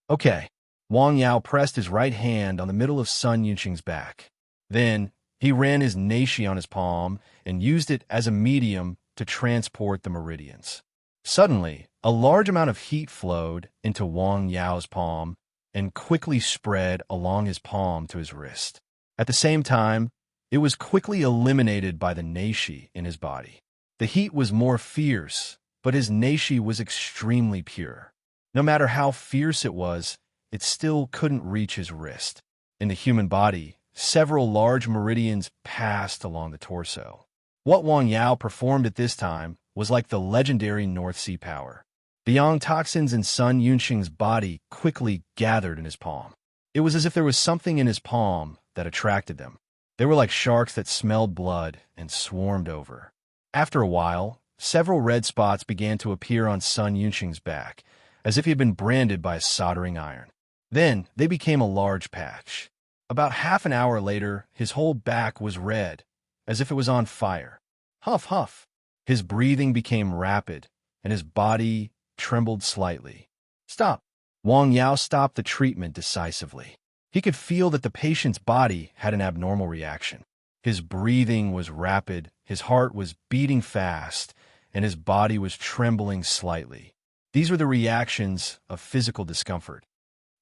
Okay. Wang Yao pressed his right hand on the middle of Sun Yunxing's back. Then, he ran his neishi on his palm and used it as a medium to transport the meridians. Suddenly, a large amount of heat flowed into Wang Yao's palm and quickly spread along his palm to his wrist. At the same time, it was quickly eliminated by the neishi in his body. The heat was more fierce, but his neishi was extremely pure. No matter how fierce it was, it still couldn't reach his wrist. In the human body, several large meridians passed along the torso. What Wang Yao performed at this time was like the legendary North Sea power. The yang toxins in Sun Yunxing's body quickly gathered in his palm. It was as if there was something in his palm that attracted them. They were like sharks that smelled blood and swarmed over. After a while, several red spots began to appear on Sun Yunxing's back, as if he had been branded by a soldering iron. Then they became a large patch. About half an hour later, his whole back was red, as if it was on fire. Huff, huff. His breathing became rapid, and his body trembled slightly. Stop. Wang Yao stopped the treatment decisively. He could feel that the patient's body had an abnormal reaction. His breathing was rapid, his heart was beating fast, and his body was trembling slightly. These were the reactions of physical discomfort.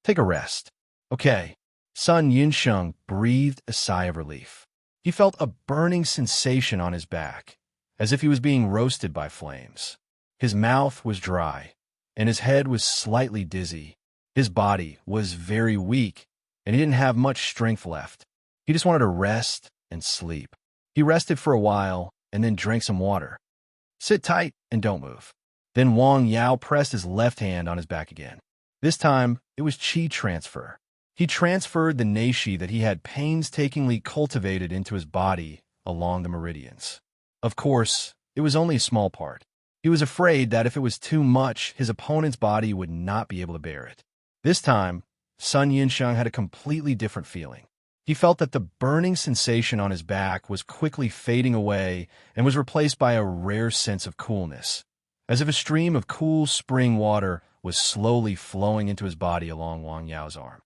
Take a rest. Okay. Sun Yunxing breathed a sigh of relief. He felt a burning sensation on his back, as if he was being roasted by flames. His mouth was dry, and his head was slightly dizzy. His body was very weak, and he didn't have much strength left. He just wanted to rest and sleep. He rested for a while, and then drank some water. Sit tight and don't move. Then Wang Yao pressed his left hand on his back again. This time, it was qi transfer. He transferred the neishi that he had painstakingly cultivated into his body along the meridians. Of course, it was only a small part. He was afraid that if it was too much, his opponent's body would not be able to bear it. This time, Sun Yunxing had a completely different feeling. He felt that the burning sensation on his back was quickly fading away and was replaced by a rare sense of coolness, as if a stream of cool spring water was slowly flowing into his body along Wang Yao's arm.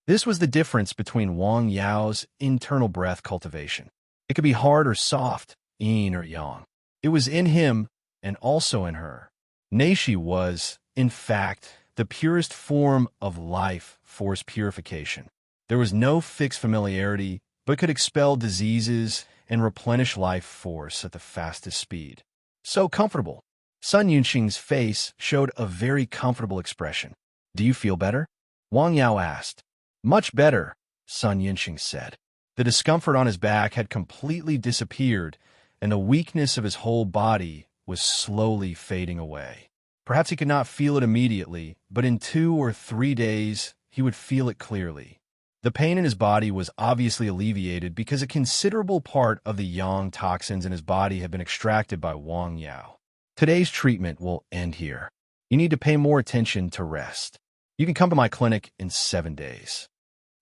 This was the difference between Wang Yao's internal breath cultivation. It could be hard or soft, yin or yang. It was in him and also in her. Neishi was, in fact, the purest form of life force purification. There was no fixed familiarity, but could expel diseases and replenish life force at the fastest speed. So comfortable. Sun Yunxing's face showed a very comfortable expression. Do you feel better? Wang Yao asked. Much better, Sun Yunxing said. The discomfort on his back had completely disappeared, and the weakness of his whole body was slowly fading away. Perhaps he could not feel it immediately, but in 2 or 3 days, he would feel it clearly. The pain in his body was obviously alleviated because a considerable part of the yang toxins in his body had been extracted by Wang Yao. Today's treatment will end here. You need to pay more attention to rest. You can come to my clinic in 7 days.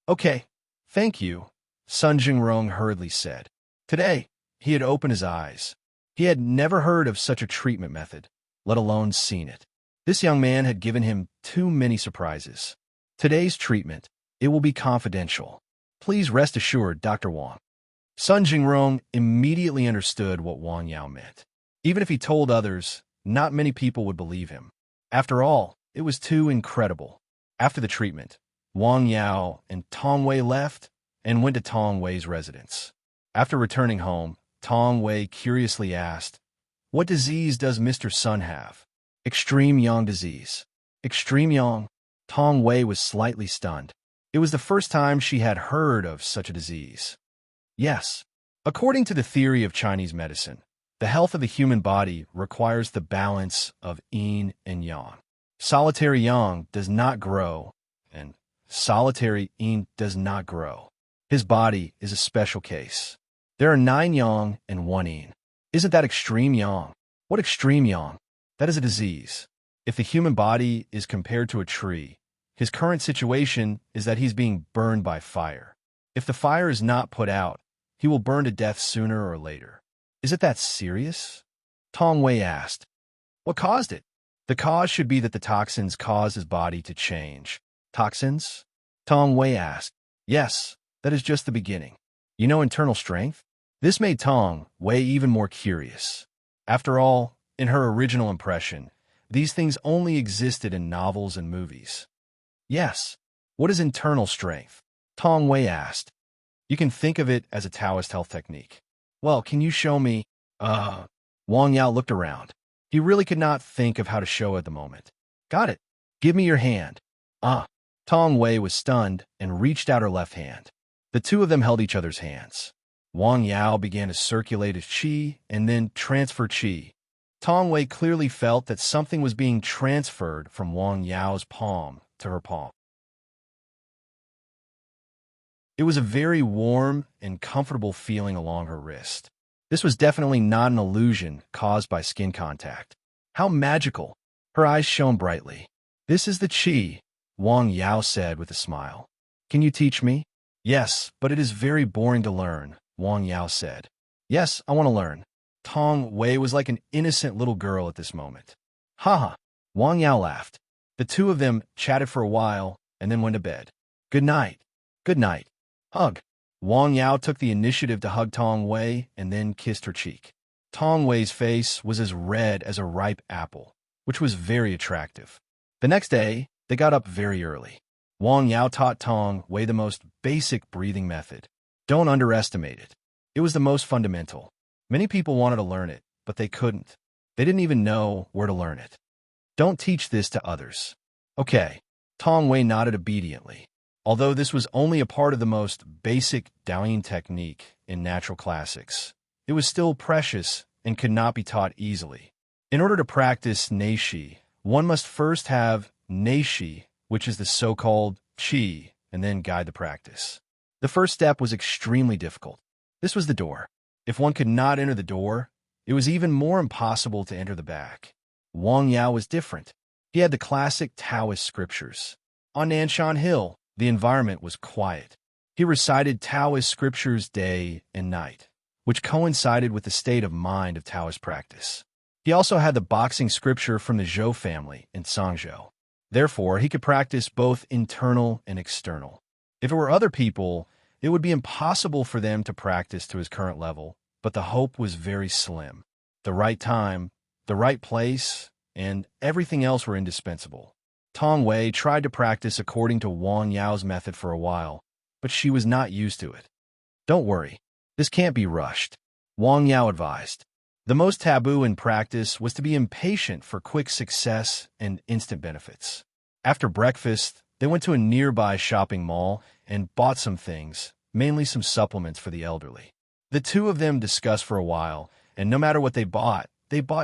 Okay, thank you, Sun Jingrong hurriedly said. Today, he had opened his eyes. He had never heard of such a treatment method, let alone seen it. This young man had given him too many surprises. Today's treatment, it will be confidential. Please rest assured, Dr. Wang. Sun Jingrong immediately understood what Wang Yao meant. Even if he told others, not many people would believe him. After all, it was too incredible. After the treatment, Wang Yao and Tong Wei left and went to Tong Wei's residence. After returning home, Tong Wei curiously asked, "What disease does Mr. Sun have?" Extreme yang disease. Extreme yang? Tong Wei was slightly stunned. It was the first time she had heard of such a disease. Yes. According to the theory of Chinese medicine, the health of the human body requires the balance of yin and yang. Solitary yang does not grow, and solitary yin does not grow. His body is a special case. There are 9 yang and 1 yin. Isn't that extreme yang? What extreme yang? That is a disease. If the human body is compared to a tree, his current situation is that he's being burned by fire. If the fire is not put out, he will burn to death sooner or later. Is it that serious? Tong Wei asked. What caused it? The cause should be that the toxins cause his body to change. Toxins? Tong Wei asked. Yes, that is just the beginning. You know internal strength? This made Tong Wei even more curious. After all, in her original impression, these things only existed in novels and movies. Yes. What is internal strength? Tong Wei asked. You can think of it as a Taoist health technique. Well, can you show me? Wang Yao looked around. He really could not think of how to show at the moment. Got it. Give me your hand. Tong Wei was stunned and reached out her left hand. The two of them held each other's hands. Wang Yao began to circulate his qi and then transfer qi. Tong Wei clearly felt that something was being transferred from Wang Yao's palm to her palm. It was a very warm and comfortable feeling along her wrist. This was definitely not an illusion caused by skin contact. How magical! Her eyes shone brightly. This is the qi, Wang Yao said with a smile. Can you teach me? Yes, but it is very boring to learn, Wang Yao said. Yes, I want to learn. Tong Wei was like an innocent little girl at this moment. Haha, Wang Yao laughed. The two of them chatted for a while and then went to bed. Good night. Good night. Hug. Wang Yao took the initiative to hug Tong Wei and then kissed her cheek. Tong Wei's face was as red as a ripe apple, which was very attractive. The next day, they got up very early. Wang Yao taught Tong Wei the most basic breathing method. Don't underestimate it. It was the most fundamental. Many people wanted to learn it, but they couldn't. They didn't even know where to learn it. Don't teach this to others. Okay. Tong Wei nodded obediently. Although this was only a part of the most basic Daoyin technique in natural classics, it was still precious and could not be taught easily. In order to practice neishi, one must first have neishi, which is the so-called qi, and then guide the practice. The first step was extremely difficult. This was the door. If one could not enter the door, it was even more impossible to enter the back. Wang Yao was different. He had the classic Taoist scriptures. On Nanshan Hill, the environment was quiet. He recited Taoist scriptures day and night, which coincided with the state of mind of Taoist practice. He also had the boxing scripture from the Zhou family in Sangzhou. Therefore, he could practice both internal and external. If it were other people, it would be impossible for them to practice to his current level, but the hope was very slim. The right time, the right place, and everything else were indispensable. Tong Wei tried to practice according to Wang Yao's method for a while, but she was not used to it. Don't worry, this can't be rushed, Wang Yao advised. The most taboo in practice was to be impatient for quick success and instant benefits. After breakfast, they went to a nearby shopping mall and bought some things, mainly some supplements for the elderly. The two of them discussed for a while, and no matter what they bought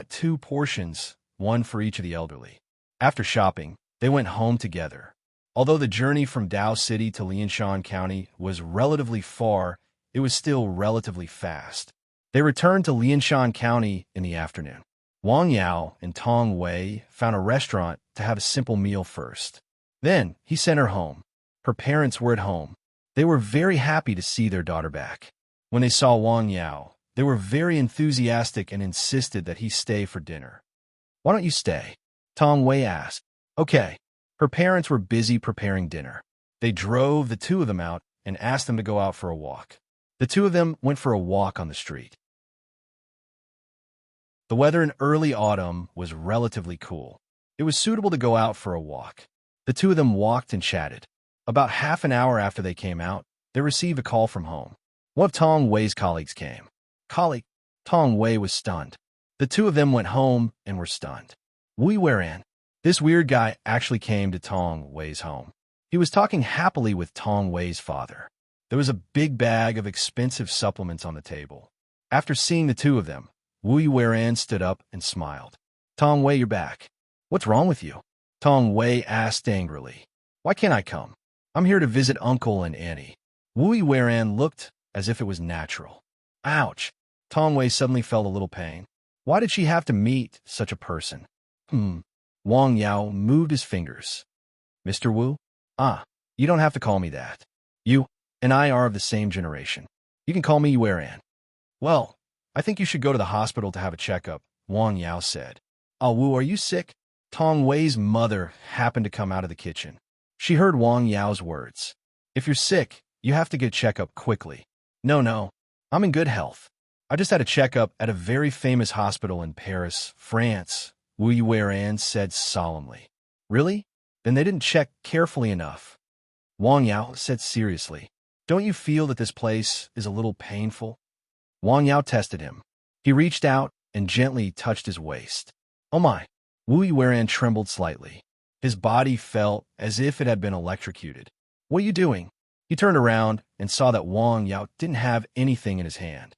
2 portions, one for each of the elderly. After shopping, they went home together. Although the journey from Dao City to Lianshan County was relatively far, it was still relatively fast. They returned to Lianshan County in the afternoon. Wang Yao and Tong Wei found a restaurant to have a simple meal first. Then he sent her home. Her parents were at home. They were very happy to see their daughter back. When they saw Wang Yao, they were very enthusiastic and insisted that he stay for dinner. Why don't you stay? Tong Wei asked. Okay. Her parents were busy preparing dinner. They drove the two of them out and asked them to go out for a walk. The two of them went for a walk on the street. The weather in early autumn was relatively cool. It was suitable to go out for a walk. The two of them walked and chatted. About half an hour after they came out, they received a call from home. One of Tong Wei's colleagues came. Colleague, Tong Wei was stunned. The two of them went home and were stunned. We were in. This weird guy actually came to Tong Wei's home. He was talking happily with Tong Wei's father. There was a big bag of expensive supplements on the table. After seeing the two of them, Wu Weran stood up and smiled. Tong Wei, you're back. What's wrong with you? Tong Wei asked angrily. Why can't I come? I'm here to visit Uncle and Annie. Wu Yueran looked as if it was natural. Ouch! Tong Wei suddenly felt a little pain. Why did she have to meet such a person? Wang Yao moved his fingers. Mr. Wu? Ah, you don't have to call me that. You and I are of the same generation. You can call me Yueran. Well, I think you should go to the hospital to have a checkup, Wang Yao said. Ah, Wu, are you sick? Tong Wei's mother happened to come out of the kitchen. She heard Wang Yao's words. If you're sick, you have to get a checkup quickly. No, I'm in good health. I just had a checkup at a very famous hospital in Paris, France, Wu Yueran said solemnly. Really? Then they didn't check carefully enough. Wang Yao said seriously. Don't you feel that this place is a little painful? Wang Yao tested him. He reached out and gently touched his waist. Oh my! Wu Yueran trembled slightly. His body felt as if it had been electrocuted. What are you doing? He turned around and saw that Wang Yao didn't have anything in his hand.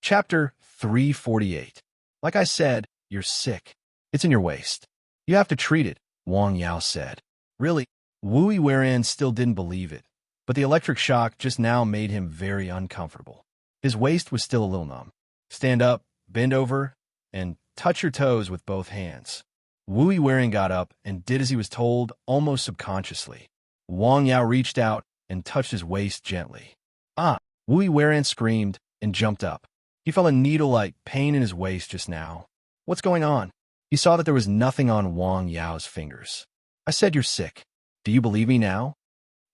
Chapter 348. Like I said, you're sick. It's in your waist. You have to treat it, Wang Yao said. Really? Wu Yueran still didn't believe it, but the electric shock just now made him very uncomfortable. His waist was still a little numb. Stand up, bend over, and touch your toes with both hands. Wu Yueran got up and did as he was told almost subconsciously. Wang Yao reached out and touched his waist gently. Ah! Wu Yueran screamed and jumped up. He felt a needle-like pain in his waist just now. What's going on? He saw that there was nothing on Wang Yao's fingers. I said you're sick. Do you believe me now?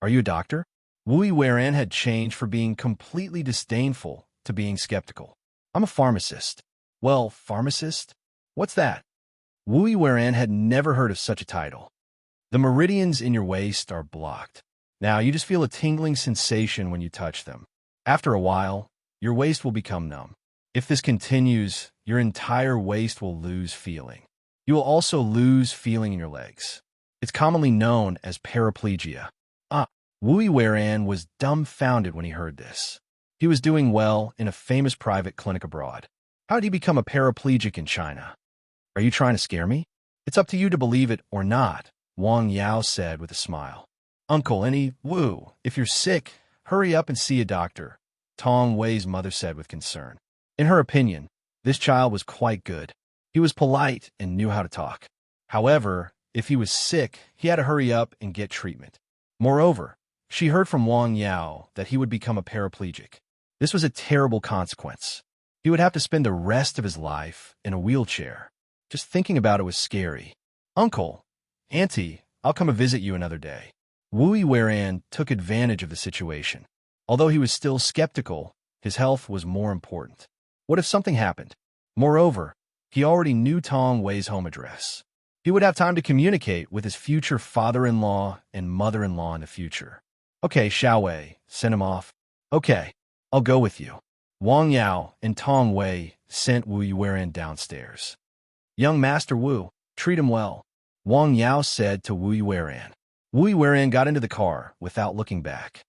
Are you a doctor? Wu Yueran had changed from being completely disdainful to being skeptical. I'm a pharmacist. Well, pharmacist? What's that? Wu Yueran had never heard of such a title. The meridians in your waist are blocked. Now you just feel a tingling sensation when you touch them. After a while, your waist will become numb. If this continues, your entire waist will lose feeling. You will also lose feeling in your legs. It's commonly known as paraplegia. Ah! Wu Yueran was dumbfounded when he heard this. He was doing well in a famous private clinic abroad. How did he become a paraplegic in China? Are you trying to scare me? It's up to you to believe it or not, Wang Yao said with a smile. Uncle, Wu, if you're sick, hurry up and see a doctor, Tong Wei's mother said with concern. In her opinion, this child was quite good. He was polite and knew how to talk. However, if he was sick, he had to hurry up and get treatment. Moreover, she heard from Wang Yao that he would become a paraplegic. This was a terrible consequence. He would have to spend the rest of his life in a wheelchair. Just thinking about it was scary. Uncle, Auntie, I'll come and visit you another day. Wu Yueran took advantage of the situation. Although he was still skeptical, his health was more important. What if something happened? Moreover, he already knew Tong Wei's home address. He would have time to communicate with his future father-in-law and mother-in-law in the future. Okay, Xiao Wei, send him off. Okay, I'll go with you. Wang Yao and Tong Wei sent Wu Yueran downstairs. Young Master Wu, treat him well, Wang Yao said to Wu Yueran. Wu Yueran got into the car without looking back.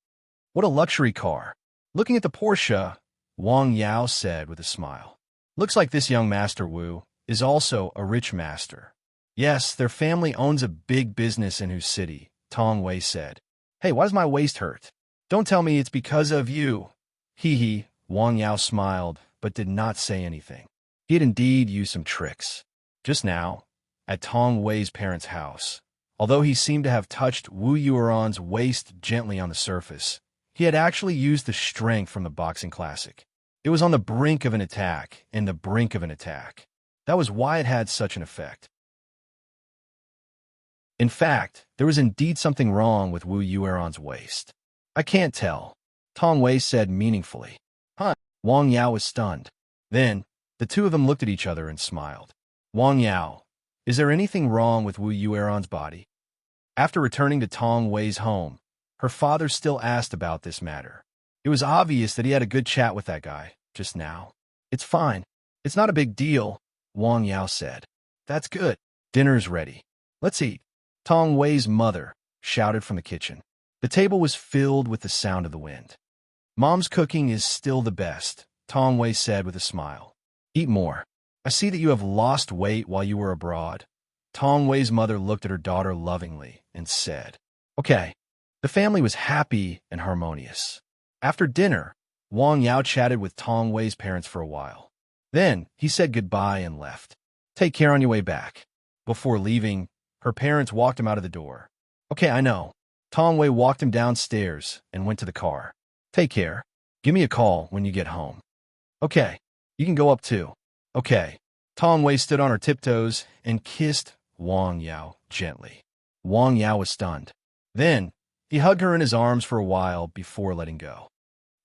What a luxury car. Looking at the Porsche, Wang Yao said with a smile. Looks like this young Master Wu is also a rich master. Yes, their family owns a big business in whose city, Tong Wei said. Hey, why does my waist hurt? Don't tell me it's because of you. Hee, Wang Yao smiled, but did not say anything. He had indeed used some tricks. Just now, at Tong Wei's parents' house, although he seemed to have touched Wu Yueran's waist gently on the surface, he had actually used the strength from the boxing classic. It was on the brink of an attack, and the brink of an attack. That was why it had such an effect. In fact, there was indeed something wrong with Wu Yueran's waist. I can't tell, Tong Wei said meaningfully. Huh? Wang Yao was stunned. Then, the two of them looked at each other and smiled. Wang Yao, is there anything wrong with Wu Yueran's body? After returning to Tong Wei's home, her father still asked about this matter. It was obvious that he had a good chat with that guy just now. It's fine. It's not a big deal, Wang Yao said. That's good. Dinner's ready. Let's eat. Tong Wei's mother shouted from the kitchen. The table was filled with the sound of the wind. Mom's cooking is still the best, Tong Wei said with a smile. Eat more. I see that you have lost weight while you were abroad. Tong Wei's mother looked at her daughter lovingly and said, Okay. The family was happy and harmonious. After dinner, Wang Yao chatted with Tong Wei's parents for a while. Then he said goodbye and left. Take care on your way back. Before leaving, her parents walked him out of the door. Okay, I know. Tong Wei walked him downstairs and went to the car. Take care. Give me a call when you get home. Okay, you can go up too. Okay. Tong Wei stood on her tiptoes and kissed Wang Yao gently. Wang Yao was stunned. Then, he hugged her in his arms for a while before letting go.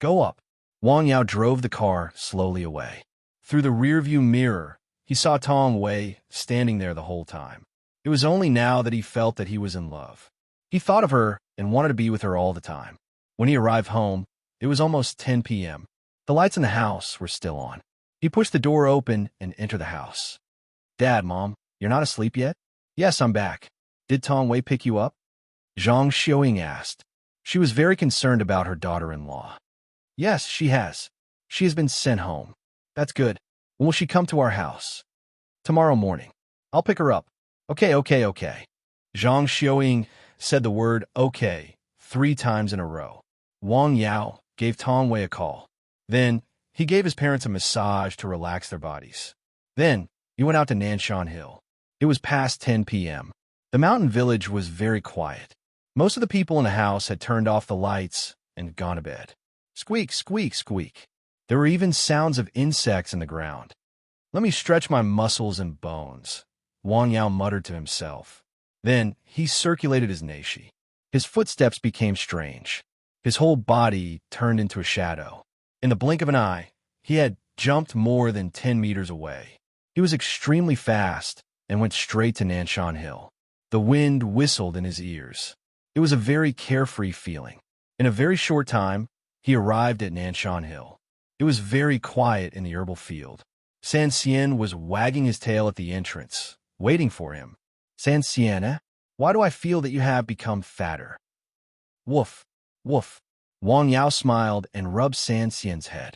Go up. Wang Yao drove the car slowly away. Through the rearview mirror, he saw Tong Wei standing there the whole time. It was only now that he felt that he was in love. He thought of her and wanted to be with her all the time. When he arrived home, it was almost 10 p.m. The lights in the house were still on. He pushed the door open and entered the house. Dad, Mom, you're not asleep yet? Yes, I'm back. Did Tong Wei pick you up? Zhang Xiaoying asked. She was very concerned about her daughter-in-law. Yes, she has. She has been sent home. That's good. When will she come to our house? Tomorrow morning. I'll pick her up. Okay. Zhang Xiaoying said the word okay 3 times in a row. Wang Yao gave Tong Wei a call. Then, he gave his parents a massage to relax their bodies. Then, he went out to Nanshan Hill. It was past 10 p.m. The mountain village was very quiet. Most of the people in the house had turned off the lights and gone to bed. Squeak, squeak, squeak. There were even sounds of insects in the ground. Let me stretch my muscles and bones, Wang Yao muttered to himself. Then, he circulated his neishi. His footsteps became strange. His whole body turned into a shadow. In the blink of an eye, he had jumped more than 10 meters away. He was extremely fast and went straight to Nanshan Hill. The wind whistled in his ears. It was a very carefree feeling. In a very short time, he arrived at Nanshan Hill. It was very quiet in the herbal field. San Xian was wagging his tail at the entrance, waiting for him. San Xian, why do I feel that you have become fatter? Woof, woof. Wang Yao smiled and rubbed San Xian's head.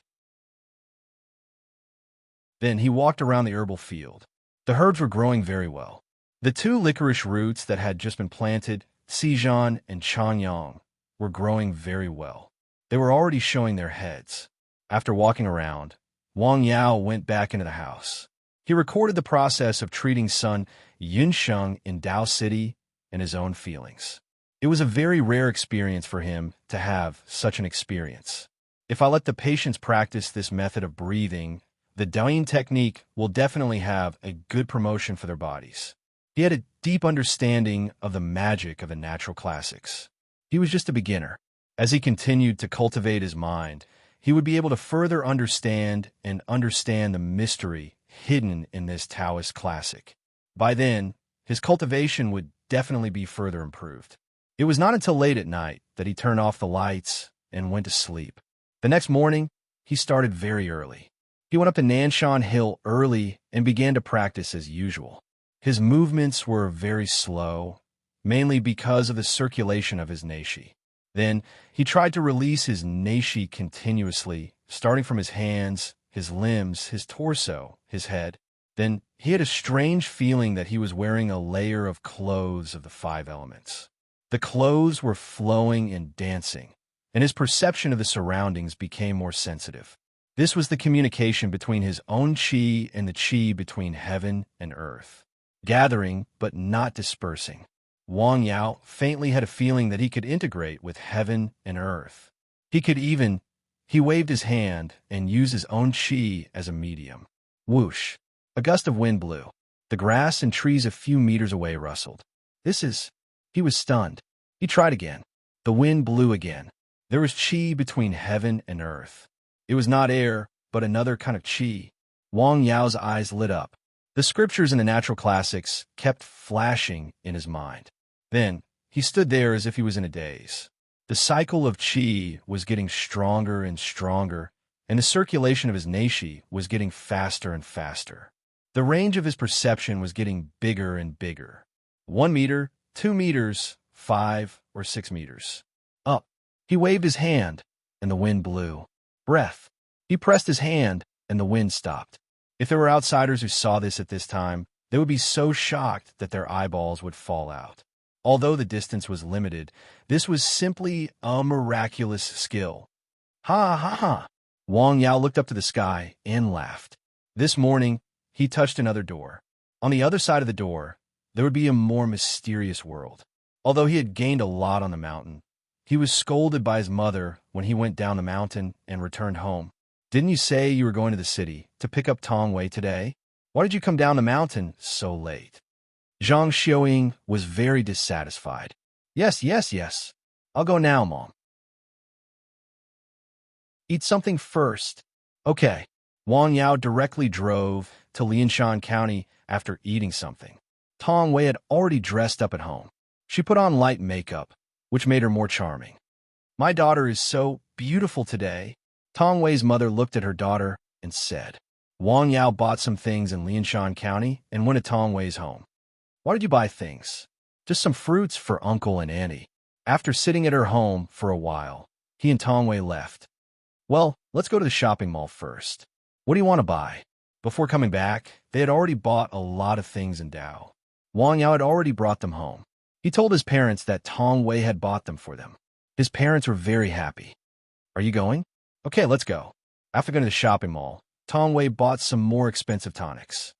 Then he walked around the herbal field. The herbs were growing very well. The 2 licorice roots that had just been planted, Xijan and Chanyang, were growing very well. They were already showing their heads. After walking around, Wang Yao went back into the house. He recorded the process of treating son Yunsheng in Dao City and his own feelings. It was a very rare experience for him to have such an experience. If I let the patients practice this method of breathing, the Daoyin technique will definitely have a good promotion for their bodies. He had a deep understanding of the magic of the natural classics. He was just a beginner. As he continued to cultivate his mind, he would be able to further understand the mystery hidden in this Taoist classic. By then, his cultivation would definitely be further improved. It was not until late at night that he turned off the lights and went to sleep. The next morning, he started very early. He went up to Nanshan Hill early and began to practice as usual. His movements were very slow, mainly because of the circulation of his neishi. Then, he tried to release his neishi continuously, starting from his hands, his limbs, his torso, his head. Then, he had a strange feeling that he was wearing a layer of clothes of the 5 elements. The clothes were flowing and dancing, and his perception of the surroundings became more sensitive. This was the communication between his own qi and the qi between heaven and earth, gathering but not dispersing. Wang Yao faintly had a feeling that he could integrate with heaven and earth. He waved his hand and used his own qi as a medium. Whoosh! A gust of wind blew. The grass and trees a few meters away rustled. He was stunned. He tried again. The wind blew again. There was qi between heaven and earth. It was not air, but another kind of qi. Wang Yao's eyes lit up. The scriptures in the natural classics kept flashing in his mind. Then, he stood there as if he was in a daze. The cycle of qi was getting stronger and stronger, and the circulation of his neishi was getting faster and faster. The range of his perception was getting bigger and bigger. 1 meter, 2 meters, 5 or 6 meters. Up. He waved his hand, and the wind blew. Breath. He pressed his hand, and the wind stopped. If there were outsiders who saw this at this time, they would be so shocked that their eyeballs would fall out. Although the distance was limited, this was simply a miraculous skill. Ha ha ha! Wang Yao looked up to the sky and laughed. This morning, he touched another door. On the other side of the door, there would be a more mysterious world. Although he had gained a lot on the mountain, he was scolded by his mother when he went down the mountain and returned home. Didn't you say you were going to the city to pick up Tong Wei today? Why did you come down the mountain so late? Zhang Xiaoying was very dissatisfied. Yes. I'll go now, Mom. Eat something first. Okay. Wang Yao directly drove to Lianshan County after eating something. Tong Wei had already dressed up at home. She put on light makeup, which made her more charming. My daughter is so beautiful today. Tong Wei's mother looked at her daughter and said. Wang Yao bought some things in Lianshan County and went to Tong Wei's home. Why did you buy things? Just some fruits for Uncle and Auntie. After sitting at her home for a while, he and Tong Wei left. Well, let's go to the shopping mall first. What do you want to buy? Before coming back, they had already bought a lot of things in Dao. Wang Yao had already brought them home. He told his parents that Tong Wei had bought them for them. His parents were very happy. Are you going? Okay, let's go. After going to the shopping mall, Tong Wei bought some more expensive tonics.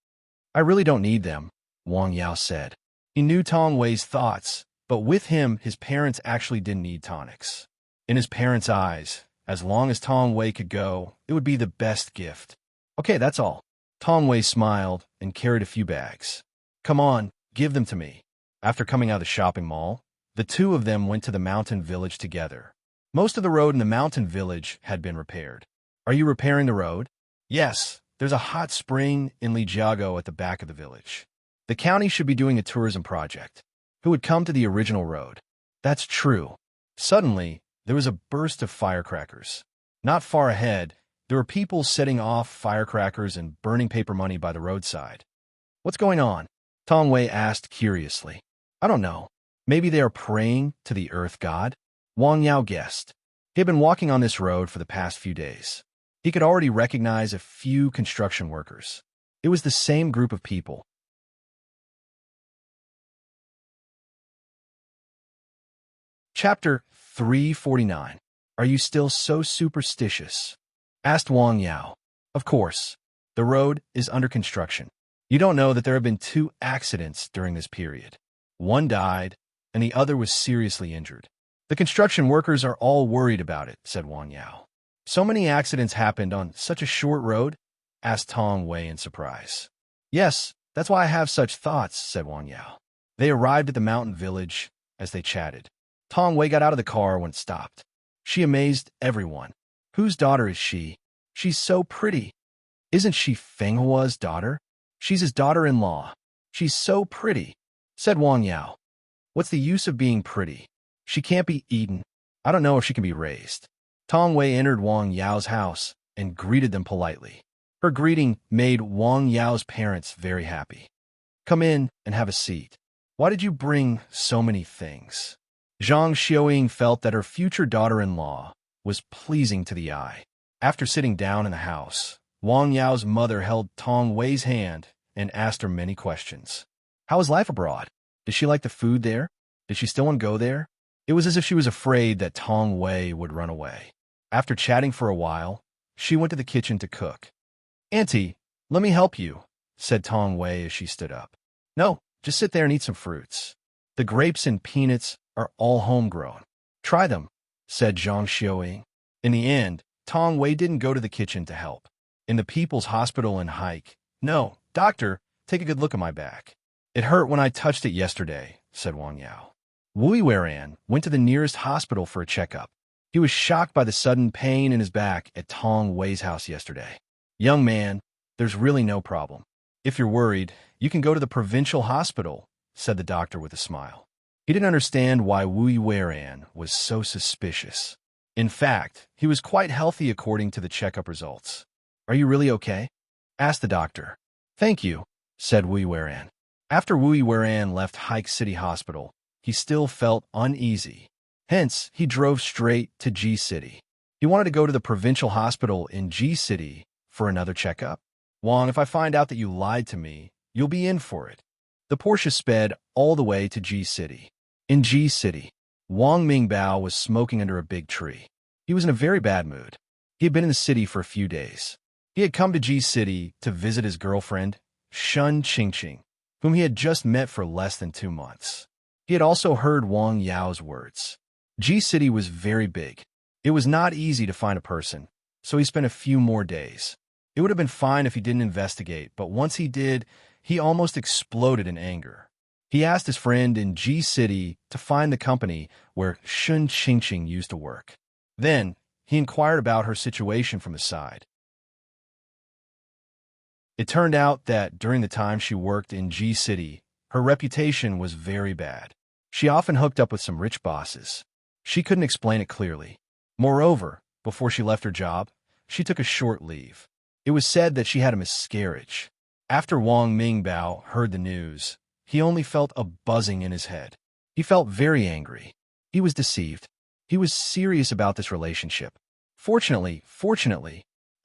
I really don't need them, Wang Yao said. He knew Tong Wei's thoughts, but with him, his parents actually didn't need tonics. In his parents' eyes, as long as Tong Wei could go, it would be the best gift. Okay, that's all. Tong Wei smiled and carried a few bags. Come on, give them to me. After coming out of the shopping mall, the two of them went to the mountain village together. Most of the road in the mountain village had been repaired. Are you repairing the road? Yes, there's a hot spring in Lijiago at the back of the village. The county should be doing a tourism project. Who would come to the original road? That's true. Suddenly, there was a burst of firecrackers. Not far ahead, there were people setting off firecrackers and burning paper money by the roadside. What's going on? Tong Wei asked curiously. I don't know. Maybe they are praying to the earth god? Wang Yao guessed. He had been walking on this road for the past few days. He could already recognize a few construction workers. It was the same group of people. Chapter 349. Are you still so superstitious? Asked Wang Yao. Of course. The road is under construction. You don't know that there have been 2 accidents during this period. One died, and the other was seriously injured. The construction workers are all worried about it, said Wang Yao. So many accidents happened on such a short road? Asked Tong Wei in surprise. Yes, that's why I have such thoughts, said Wang Yao. They arrived at the mountain village as they chatted. Tong Wei got out of the car when it stopped. She amazed everyone. Whose daughter is she? She's so pretty. Isn't she Feng Hua's daughter? She's his daughter-in-law. She's so pretty, said Wang Yao. What's the use of being pretty? She can't be eaten. I don't know if she can be raised. Tong Wei entered Wang Yao's house and greeted them politely. Her greeting made Wang Yao's parents very happy. Come in and have a seat. Why did you bring so many things? Zhang Xiaoying felt that her future daughter-in-law was pleasing to the eye. After sitting down in the house, Wang Yao's mother held Tong Wei's hand and asked her many questions. How is life abroad? Did she like the food there? Did she still want to go there? It was as if she was afraid that Tong Wei would run away. After chatting for a while, she went to the kitchen to cook. Auntie, let me help you, said Tong Wei as she stood up. No, just sit there and eat some fruits. The grapes and peanuts are all homegrown. Try them, said Zhang Xiaoying. In the end, Tong Wei didn't go to the kitchen to help. In the People's Hospital in Hike, no, doctor, take a good look at my back. It hurt when I touched it yesterday, said Wang Yao. Wu Weiran went to the nearest hospital for a checkup. He was shocked by the sudden pain in his back at Tong Wei's house yesterday. Young man, there's really no problem. If you're worried, you can go to the provincial hospital, said the doctor with a smile. He didn't understand why Wu Weiran was so suspicious. In fact, he was quite healthy according to the checkup results. Are you really okay? Asked the doctor. Thank you, said Wu Weiran. After Wu Weiran left Hike City Hospital, he still felt uneasy. Hence, he drove straight to G City. He wanted to go to the provincial hospital in G City for another checkup. Wang, if I find out that you lied to me, you'll be in for it. The Porsche sped all the way to G City. In G City, Wang Mingbao was smoking under a big tree. He was in a very bad mood. He had been in the city for a few days. He had come to G City to visit his girlfriend, Shun Qingqing, whom he had just met for less than 2 months. He had also heard Wang Yao's words. G City was very big. It was not easy to find a person, so he spent a few more days. It would have been fine if he didn't investigate, but once he did, he almost exploded in anger. He asked his friend in G City to find the company where Shun Qingqing used to work. Then, he inquired about her situation from the side. It turned out that during the time she worked in G City, her reputation was very bad. She often hooked up with some rich bosses. She couldn't explain it clearly. Moreover, before she left her job, she took a short leave. It was said that she had a miscarriage. After Wang Mingbao heard the news, he only felt a buzzing in his head. He felt very angry. He was deceived. He was serious about this relationship. Fortunately,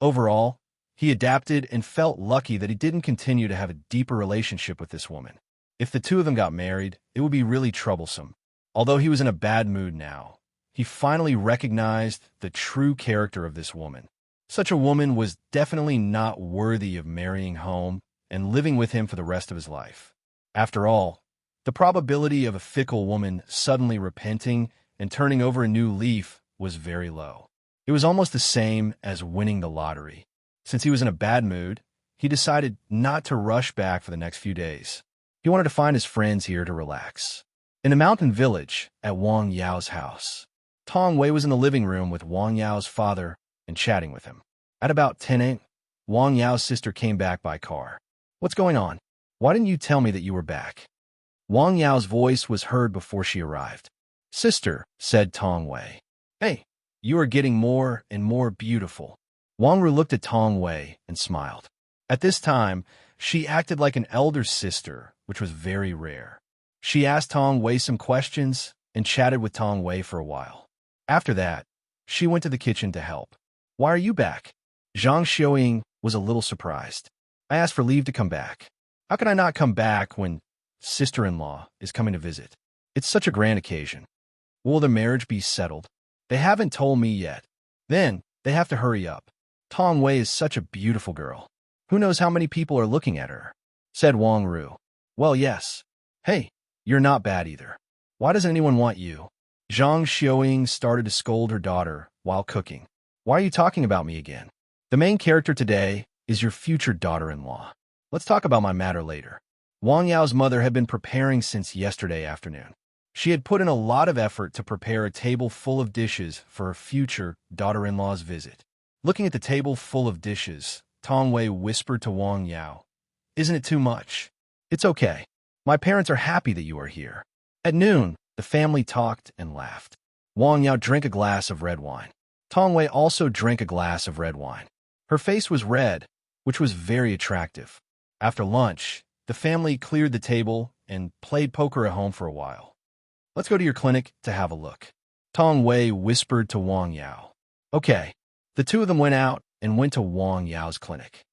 overall, he adapted and felt lucky that he didn't continue to have a deeper relationship with this woman. If the two of them got married, it would be really troublesome. Although he was in a bad mood now, he finally recognized the true character of this woman. Such a woman was definitely not worthy of marrying home and living with him for the rest of his life. After all, the probability of a fickle woman suddenly repenting and turning over a new leaf was very low. It was almost the same as winning the lottery. Since he was in a bad mood, he decided not to rush back for the next few days. He wanted to find his friends here to relax. In a mountain village at Wang Yao's house, Tong Wei was in the living room with Wang Yao's father and chatting with him. At about 10 a.m., Wang Yao's sister came back by car. "What's going on? Why didn't you tell me that you were back?" Wang Yao's voice was heard before she arrived. "Sister," said Tong Wei. "Hey, you are getting more and more beautiful." Wang Ru looked at Tong Wei and smiled. At this time, she acted like an elder sister, which was very rare. She asked Tong Wei some questions and chatted with Tong Wei for a while. After that, she went to the kitchen to help. "Why are you back?" Zhang Xiaoying was a little surprised. "I asked for leave to come back. How can I not come back when sister-in-law is coming to visit? It's such a grand occasion. Will the marriage be settled? They haven't told me yet. Then, they have to hurry up. Tong Wei is such a beautiful girl. Who knows how many people are looking at her?" said Wang Ru. "Well, yes. Hey, you're not bad either. Why doesn't anyone want you?" Zhang Xiaoying started to scold her daughter while cooking. "Why are you talking about me again? The main character today is your future daughter-in-law. Let's talk about my matter later." Wang Yao's mother had been preparing since yesterday afternoon. She had put in a lot of effort to prepare a table full of dishes for her future daughter-in-law's visit. Looking at the table full of dishes, Tong Wei whispered to Wang Yao, "Isn't it too much?" "It's okay. My parents are happy that you are here." At noon, the family talked and laughed. Wang Yao drank a glass of red wine. Tong Wei also drank a glass of red wine. Her face was red, which was very attractive. After lunch, the family cleared the table and played poker at home for a while. "Let's go to your clinic to have a look," Tong Wei whispered to Wang Yao. "Okay." The two of them went out and went to Wang Yao's clinic.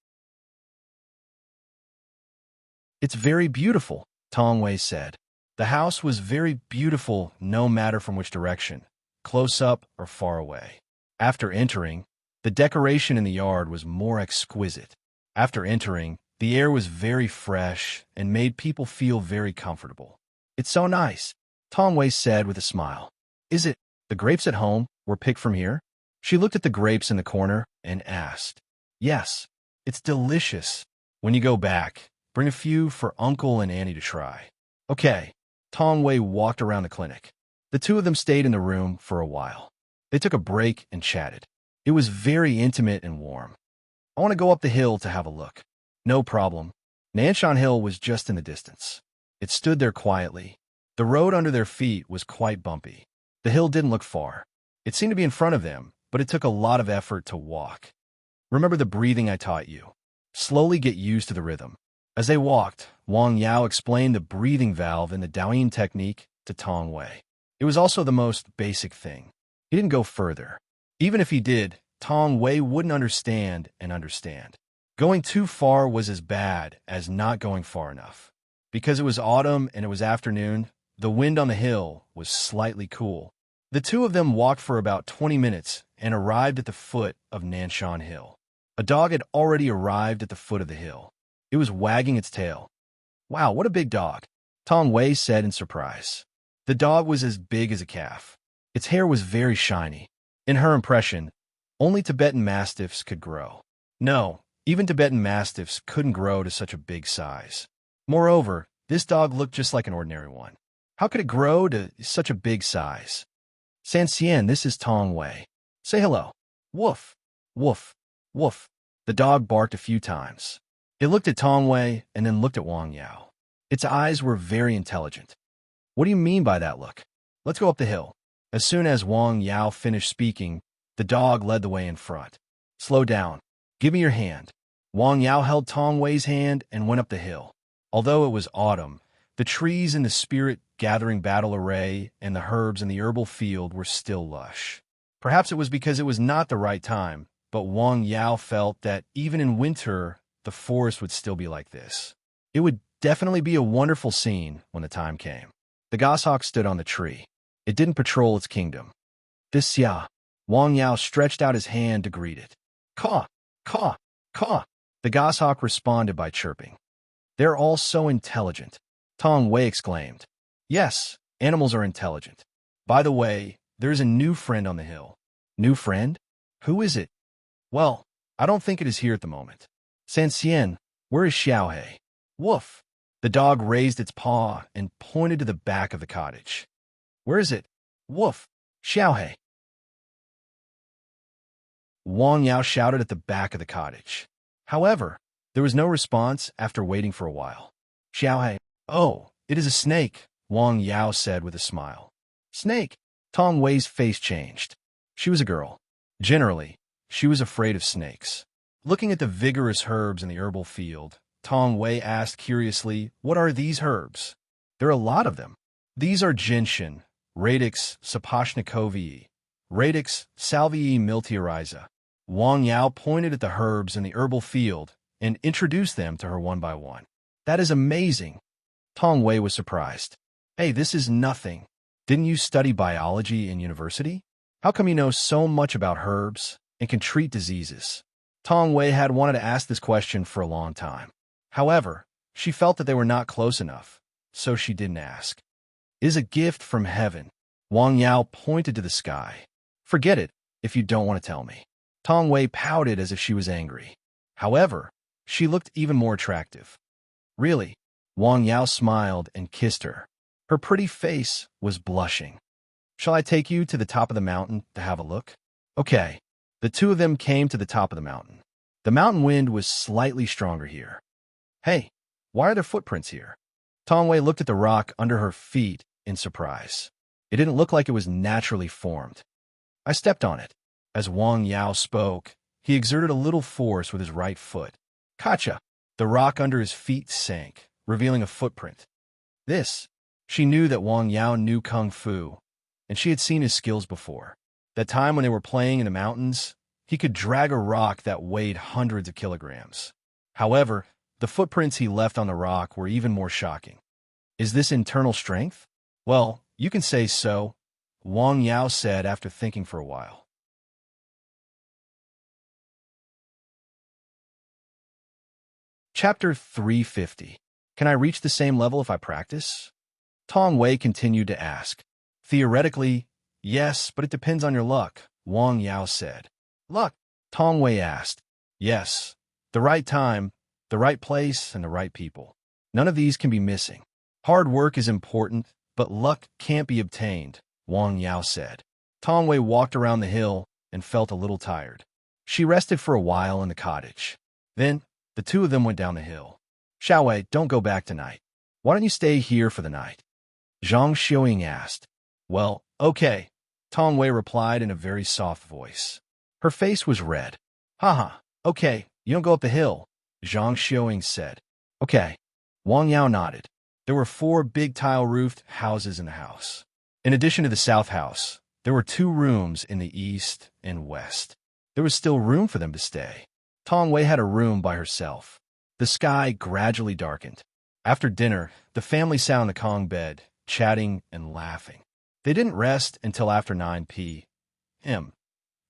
"It's very beautiful," Tong Wei said. The house was very beautiful no matter from which direction, close up or far away. After entering, the decoration in the yard was more exquisite. After entering, the air was very fresh and made people feel very comfortable. "It's so nice," Tong Wei said with a smile. "Is it? The grapes at home were picked from here?" She looked at the grapes in the corner and asked. "Yes, it's delicious. When you go back, bring a few for Uncle and Annie to try." "Okay." Tong Wei walked around the clinic. The two of them stayed in the room for a while. They took a break and chatted. It was very intimate and warm. "I want to go up the hill to have a look." "No problem." Nanshan Hill was just in the distance. It stood there quietly. The road under their feet was quite bumpy. The hill didn't look far. It seemed to be in front of them, but it took a lot of effort to walk. "Remember the breathing I taught you. Slowly get used to the rhythm." As they walked, Wang Yao explained the breathing valve in the Daoyin technique to Tong Wei. It was also the most basic thing. He didn't go further. Even if he did, Tong Wei wouldn't understand and understand. Going too far was as bad as not going far enough. Because it was autumn and it was afternoon, the wind on the hill was slightly cool. The two of them walked for about 20 minutes and arrived at the foot of Nanshan Hill. A dog had already arrived at the foot of the hill. It was wagging its tail. "Wow, what a big dog," Tong Wei said in surprise. The dog was as big as a calf. Its hair was very shiny. In her impression, only Tibetan Mastiffs could grow. No, even Tibetan Mastiffs couldn't grow to such a big size. Moreover, this dog looked just like an ordinary one. How could it grow to such a big size? "Sanxian, this is Tong Wei. Say hello." "Woof, woof, woof." The dog barked a few times. It looked at Tong Wei and then looked at Wang Yao. Its eyes were very intelligent. "What do you mean by that look? Let's go up the hill." As soon as Wang Yao finished speaking, the dog led the way in front. "Slow down. Give me your hand." Wang Yao held Tong Wei's hand and went up the hill. Although it was autumn, the trees in the spirit-gathering battle array and the herbs in the herbal field were still lush. Perhaps it was because it was not the right time, but Wang Yao felt that even in winter, the forest would still be like this. It would definitely be a wonderful scene when the time came. The goshawk stood on the tree. It didn't patrol its kingdom. "This ya." Wang Yao stretched out his hand to greet it. "Caw, caw, caw." The goshawk responded by chirping. "They're all so intelligent," Tong Wei exclaimed. "Yes, animals are intelligent. By the way, there's a new friend on the hill." "New friend? Who is it?" "Well, I don't think it is here at the moment." "Sanxian, where is Xiaohei?" "Woof." The dog raised its paw and pointed to the back of the cottage. "Where is it?" "Woof. Xiaohei." Wang Yao shouted at the back of the cottage. However, there was no response after waiting for a while. "Xiaohei." "Oh, it is a snake," Wang Yao said with a smile. "Snake?" Tong Wei's face changed. She was a girl. Generally, she was afraid of snakes. Looking at the vigorous herbs in the herbal field, Tong Wei asked curiously, "What are these herbs?" "There are a lot of them. These are gentian, Radix sapochnikovii, Radix salvii miltiariza." Wang Yao pointed at the herbs in the herbal field and introduced them to her one by one. "That is amazing." Tong Wei was surprised. "Hey, this is nothing. Didn't you study biology in university? How come you know so much about herbs and can treat diseases?" Tong Wei had wanted to ask this question for a long time. However, she felt that they were not close enough, so she didn't ask. "It is a gift from heaven." Wang Yao pointed to the sky. "Forget it if you don't want to tell me." Tong Wei pouted as if she was angry. However, she looked even more attractive. "Really?" Wang Yao smiled and kissed her. Her pretty face was blushing. "Shall I take you to the top of the mountain to have a look?" "Okay." The two of them came to the top of the mountain. The mountain wind was slightly stronger here. "Hey, why are there footprints here?" Tong Wei looked at the rock under her feet in surprise. It didn't look like it was naturally formed. "I stepped on it." As Wang Yao spoke, he exerted a little force with his right foot. "Gotcha!" The rock under his feet sank, revealing a footprint. She knew that Wang Yao knew Kung Fu, and she had seen his skills before. That time when they were playing in the mountains, he could drag a rock that weighed hundreds of kilograms. However, the footprints he left on the rock were even more shocking. "Is this internal strength?" "Well, you can say so," Wang Yao said after thinking for a while. Chapter 350. Can I reach the same level if I practice? Tong Wei continued to ask. "Theoretically, yes, but it depends on your luck," Wang Yao said. "Luck?" Tong Wei asked. "Yes. The right time, the right place, and the right people. None of these can be missing. Hard work is important, but luck can't be obtained," Wang Yao said. Tong Wei walked around the hill and felt a little tired. She rested for a while in the cottage. Then, the two of them went down the hill. "Xiaowei, don't go back tonight. Why don't you stay here for the night?" Zhang Xiuying asked. "Well, okay," Tong Wei replied in a very soft voice. Her face was red. "Haha, okay, you don't go up the hill," Zhang Xiuying said. "Okay." Wang Yao nodded. There were 4 big tile-roofed houses in the house. In addition to the south house, there were 2 rooms in the east and west. There was still room for them to stay. Tong Wei had a room by herself. The sky gradually darkened. After dinner, the family sat on the Kong bed, chatting and laughing. They didn't rest until after 9 p.m.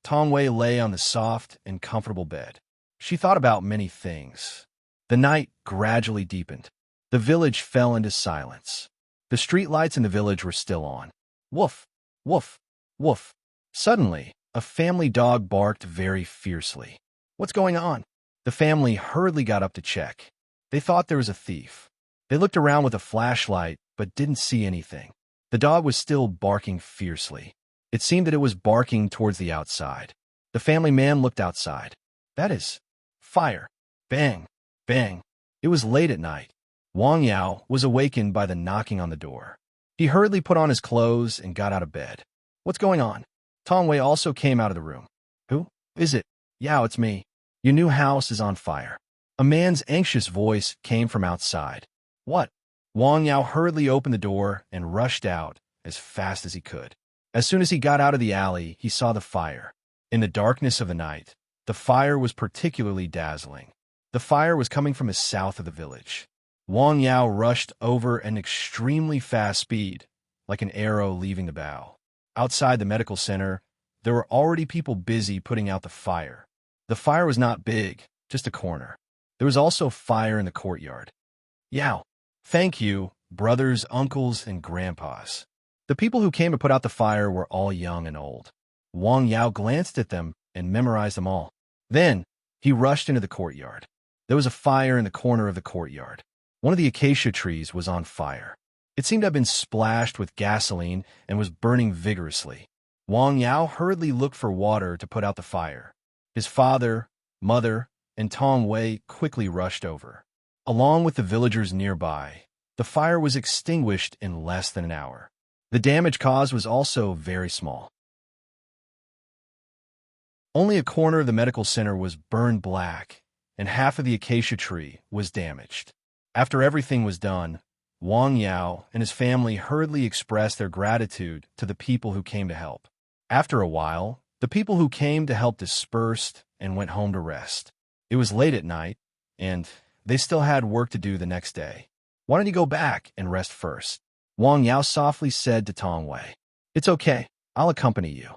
Tong Wei lay on the soft and comfortable bed. She thought about many things. The night gradually deepened. The village fell into silence. The streetlights in the village were still on. Woof, woof, woof. Suddenly, a family dog barked very fiercely. What's going on? The family hurriedly got up to check. They thought there was a thief. They looked around with a flashlight, but didn't see anything. The dog was still barking fiercely. It seemed that it was barking towards the outside. The family man looked outside. That is fire. Bang, bang. It was late at night. Wang Yao was awakened by the knocking on the door. He hurriedly put on his clothes and got out of bed. What's going on? Tong Wei also came out of the room. Who is it? Yao, it's me. Your new house is on fire. A man's anxious voice came from outside. What? Wang Yao hurriedly opened the door and rushed out as fast as he could. As soon as he got out of the alley, he saw the fire. In the darkness of the night, the fire was particularly dazzling. The fire was coming from the south of the village. Wang Yao rushed over at an extremely fast speed, like an arrow leaving the bow. Outside the medical center, there were already people busy putting out the fire. The fire was not big, just a corner. There was also fire in the courtyard. Yao, thank you, brothers, uncles, and grandpas. The people who came to put out the fire were all young and old. Wang Yao glanced at them and memorized them all. Then, he rushed into the courtyard. There was a fire in the corner of the courtyard. One of the acacia trees was on fire. It seemed to have been splashed with gasoline and was burning vigorously. Wang Yao hurriedly looked for water to put out the fire. His father, mother, and Tong Wei quickly rushed over. Along with the villagers nearby, the fire was extinguished in less than an hour. The damage caused was also very small. Only a corner of the medical center was burned black, and half of the acacia tree was damaged. After everything was done, Wang Yao and his family hurriedly expressed their gratitude to the people who came to help. After a while, the people who came to help dispersed and went home to rest. It was late at night, and they still had work to do the next day. Why don't you go back and rest first? Wang Yao softly said to Tong Wei. It's okay, I'll accompany you.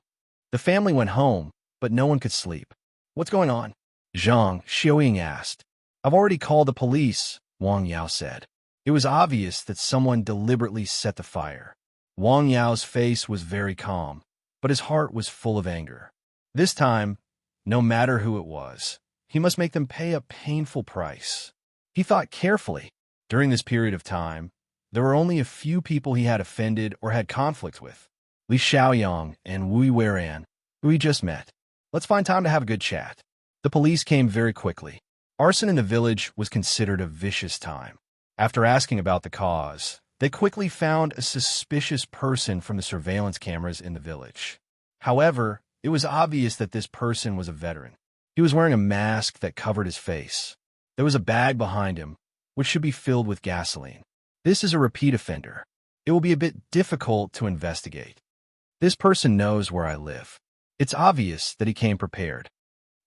The family went home, but no one could sleep. What's going on? Zhang Xiaoying asked. I've already called the police, Wang Yao said. It was obvious that someone deliberately set the fire. Wang Yao's face was very calm, but his heart was full of anger. This time, no matter who it was, he must make them pay a painful price. He thought carefully. During this period of time, there were only a few people he had offended or had conflict with. Li Xiaoyang and Wu Weiran, who he just met. Let's find time to have a good chat. The police came very quickly. Arson in the village was considered a vicious time. After asking about the cause, they quickly found a suspicious person from the surveillance cameras in the village. However, it was obvious that this person was a veteran. He was wearing a mask that covered his face. There was a bag behind him, which should be filled with gasoline. This is a repeat offender. It will be a bit difficult to investigate. This person knows where I live. It's obvious that he came prepared.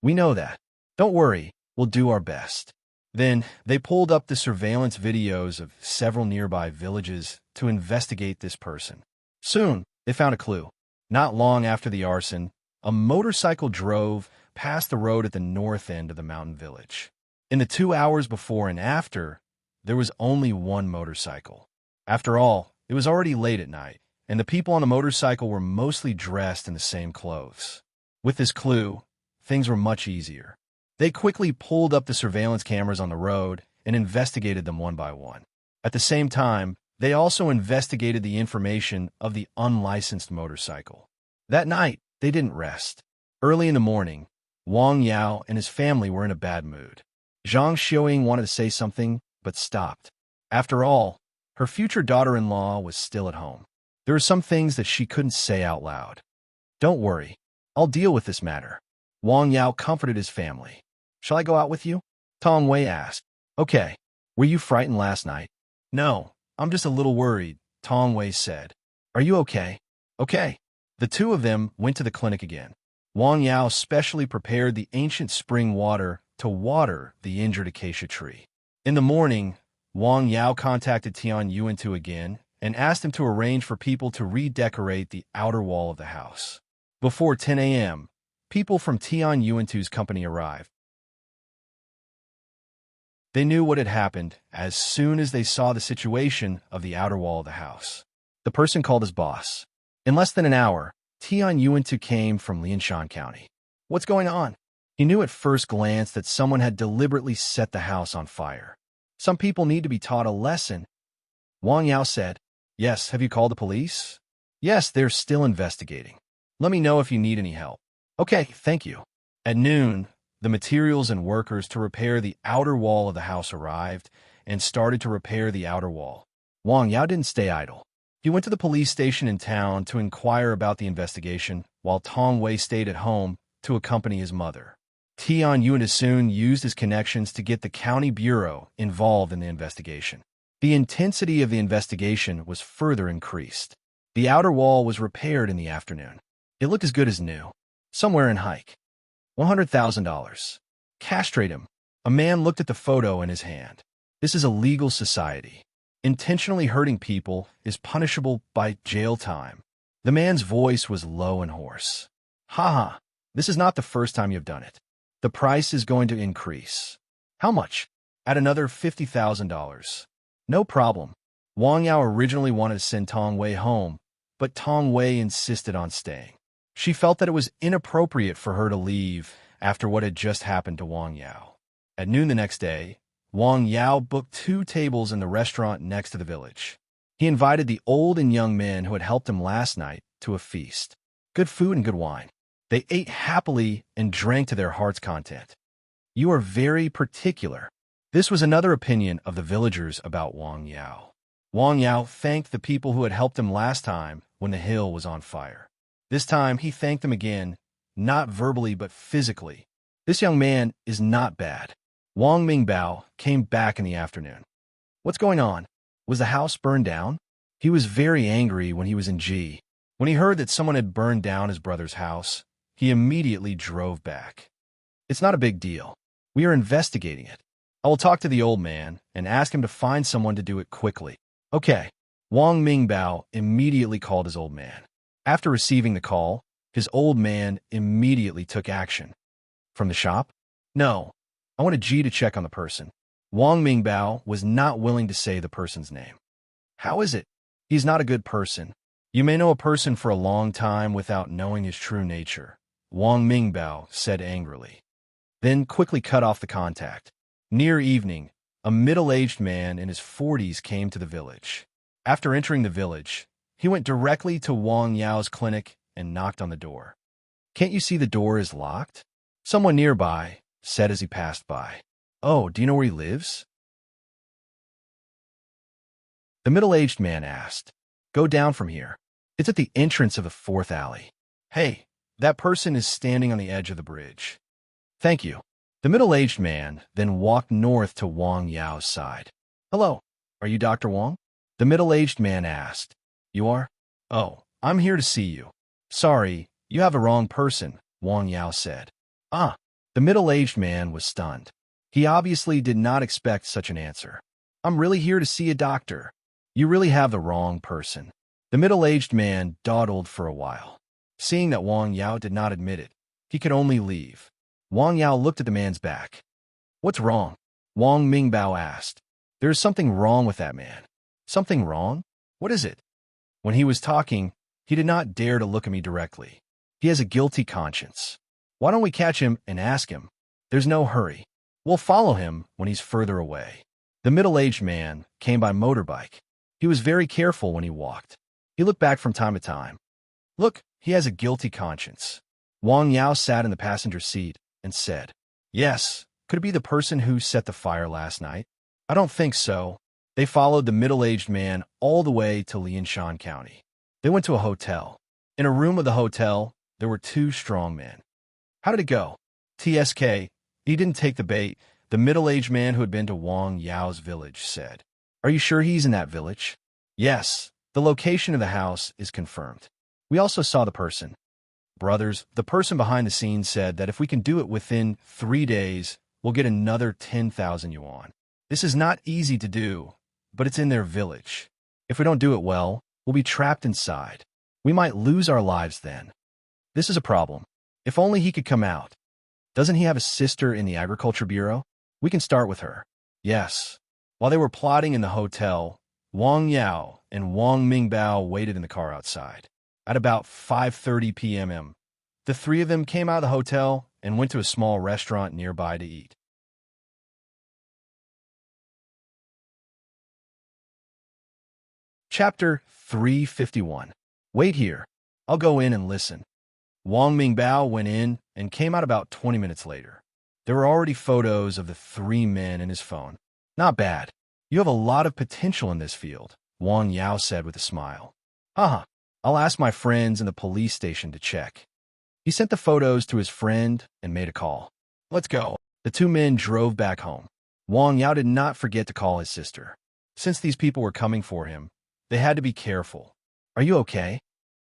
We know that. Don't worry, we'll do our best. Then, they pulled up the surveillance videos of several nearby villages to investigate this person. Soon, they found a clue. Not long after the arson, a motorcycle drove past the road at the north end of the mountain village. In the 2 hours before and after, there was only one motorcycle. After all, it was already late at night, and the people on the motorcycle were mostly dressed in the same clothes. With this clue, things were much easier. They quickly pulled up the surveillance cameras on the road and investigated them one by one. At the same time, they also investigated the information of the unlicensed motorcycle. That night, they didn't rest. Early in the morning, Wang Yao and his family were in a bad mood. Zhang Xiaoying wanted to say something, but stopped. After all, her future daughter-in-law was still at home. There were some things that she couldn't say out loud. Don't worry, I'll deal with this matter. Wang Yao comforted his family. Shall I go out with you? Tong Wei asked. Okay. Were you frightened last night? No, I'm just a little worried, Tong Wei said. Are you okay? Okay. The two of them went to the clinic again. Wang Yao specially prepared the ancient spring water to water the injured acacia tree. In the morning, Wang Yao contacted Tian Yuantu again and asked him to arrange for people to redecorate the outer wall of the house. Before 10 a.m., people from Tian Yuantu's company arrived. They knew what had happened as soon as they saw the situation of the outer wall of the house. The person called his boss. In less than an hour, Tian Yuantu came from Lianshan County. What's going on? He knew at first glance that someone had deliberately set the house on fire. Some people need to be taught a lesson. Wang Yao said, Yes, have you called the police? Yes, they're still investigating. Let me know if you need any help. Okay, thank you. At noon, the materials and workers to repair the outer wall of the house arrived and started to repair the outer wall. Wang Yao didn't stay idle. He went to the police station in town to inquire about the investigation, while Tong Wei stayed at home to accompany his mother. Tian Yuan soon used his connections to get the county bureau involved in the investigation. The intensity of the investigation was further increased. The outer wall was repaired in the afternoon. It looked as good as new. Somewhere in hike. $100,000. Castrate him. A man looked at the photo in his hand. This is a legal society. Intentionally hurting people is punishable by jail time. The man's voice was low and hoarse. Ha, this is not the first time you've done it. The price is going to increase. How much? At another $50,000. No problem. Wang Yao originally wanted to send Tong Wei home, but Tong Wei insisted on staying. She felt that it was inappropriate for her to leave after what had just happened to Wang Yao. At noon the next day, Wang Yao booked 2 tables in the restaurant next to the village. He invited the old and young men who had helped him last night to a feast. Good food and good wine. They ate happily and drank to their heart's content. You are very particular. This was another opinion of the villagers about Wang Yao. Wang Yao thanked the people who had helped him last time when the hill was on fire. This time he thanked them again, not verbally but physically. This young man is not bad. Wang Mingbao came back in the afternoon. What's going on? Was the house burned down? He was very angry when he was in G. When he heard that someone had burned down his brother's house, he immediately drove back. It's not a big deal. We are investigating it. I will talk to the old man and ask him to find someone to do it quickly. Okay. Wang Mingbao immediately called his old man. After receiving the call, his old man immediately took action. From the shop? No. I wanted G to check on the person. Wang Mingbao was not willing to say the person's name. How is it? He's not a good person. You may know a person for a long time without knowing his true nature, Wang Mingbao said angrily. Then quickly cut off the contact. Near evening, a middle-aged man in his 40s came to the village. After entering the village, he went directly to Wang Yao's clinic and knocked on the door. Can't you see the door is locked? Someone nearby said as he passed by. Oh, do you know where he lives? The middle-aged man asked. Go down from here. It's at the entrance of the 4th alley. Hey, that person is standing on the edge of the bridge. Thank you. The middle-aged man then walked north to Wang Yao's side. Hello, are you Dr. Wang? The middle-aged man asked. You are? Oh, I'm here to see you. Sorry, you have a wrong person, Wang Yao said. Ah, the middle-aged man was stunned. He obviously did not expect such an answer. I'm really here to see a doctor. You really have the wrong person. The middle-aged man dawdled for a while. Seeing that Wang Yao did not admit it, he could only leave. Wang Yao looked at the man's back. What's wrong? Wang Mingbao asked. There is something wrong with that man. Something wrong? What is it? When he was talking, he did not dare to look at me directly. He has a guilty conscience. Why don't we catch him and ask him? There's no hurry. We'll follow him when he's further away. The middle-aged man came by motorbike. He was very careful when he walked. He looked back from time to time. Look, he has a guilty conscience. Wang Yao sat in the passenger seat and said, Yes, could it be the person who set the fire last night? I don't think so. They followed the middle-aged man all the way to Lianshan County. They went to a hotel. In a room of the hotel, there were 2 strong men. How did it go? TSK, he didn't take the bait, the middle-aged man who had been to Wang Yao's village said. Are you sure he's in that village? Yes, the location of the house is confirmed. We also saw the person. Brothers, the person behind the scenes said that if we can do it within 3 days, we'll get another 10,000 yuan. This is not easy to do, but it's in their village. If we don't do it well, we'll be trapped inside. We might lose our lives then. This is a problem. If only he could come out. Doesn't he have a sister in the Agriculture Bureau? We can start with her. Yes. While they were plotting in the hotel, Wang Yao and Wang Mingbao waited in the car outside. At about 5:30 p.m., the three of them came out of the hotel and went to a small restaurant nearby to eat. Chapter 351. Wait here. I'll go in and listen. Wang Mingbao went in and came out about 20 minutes later. There were already photos of the three men in his phone. Not bad. You have a lot of potential in this field, Wang Yao said with a smile. Haha, I'll ask my friends in the police station to check. He sent the photos to his friend and made a call. Let's go. The two men drove back home. Wang Yao did not forget to call his sister. Since these people were coming for him, they had to be careful. Are you okay?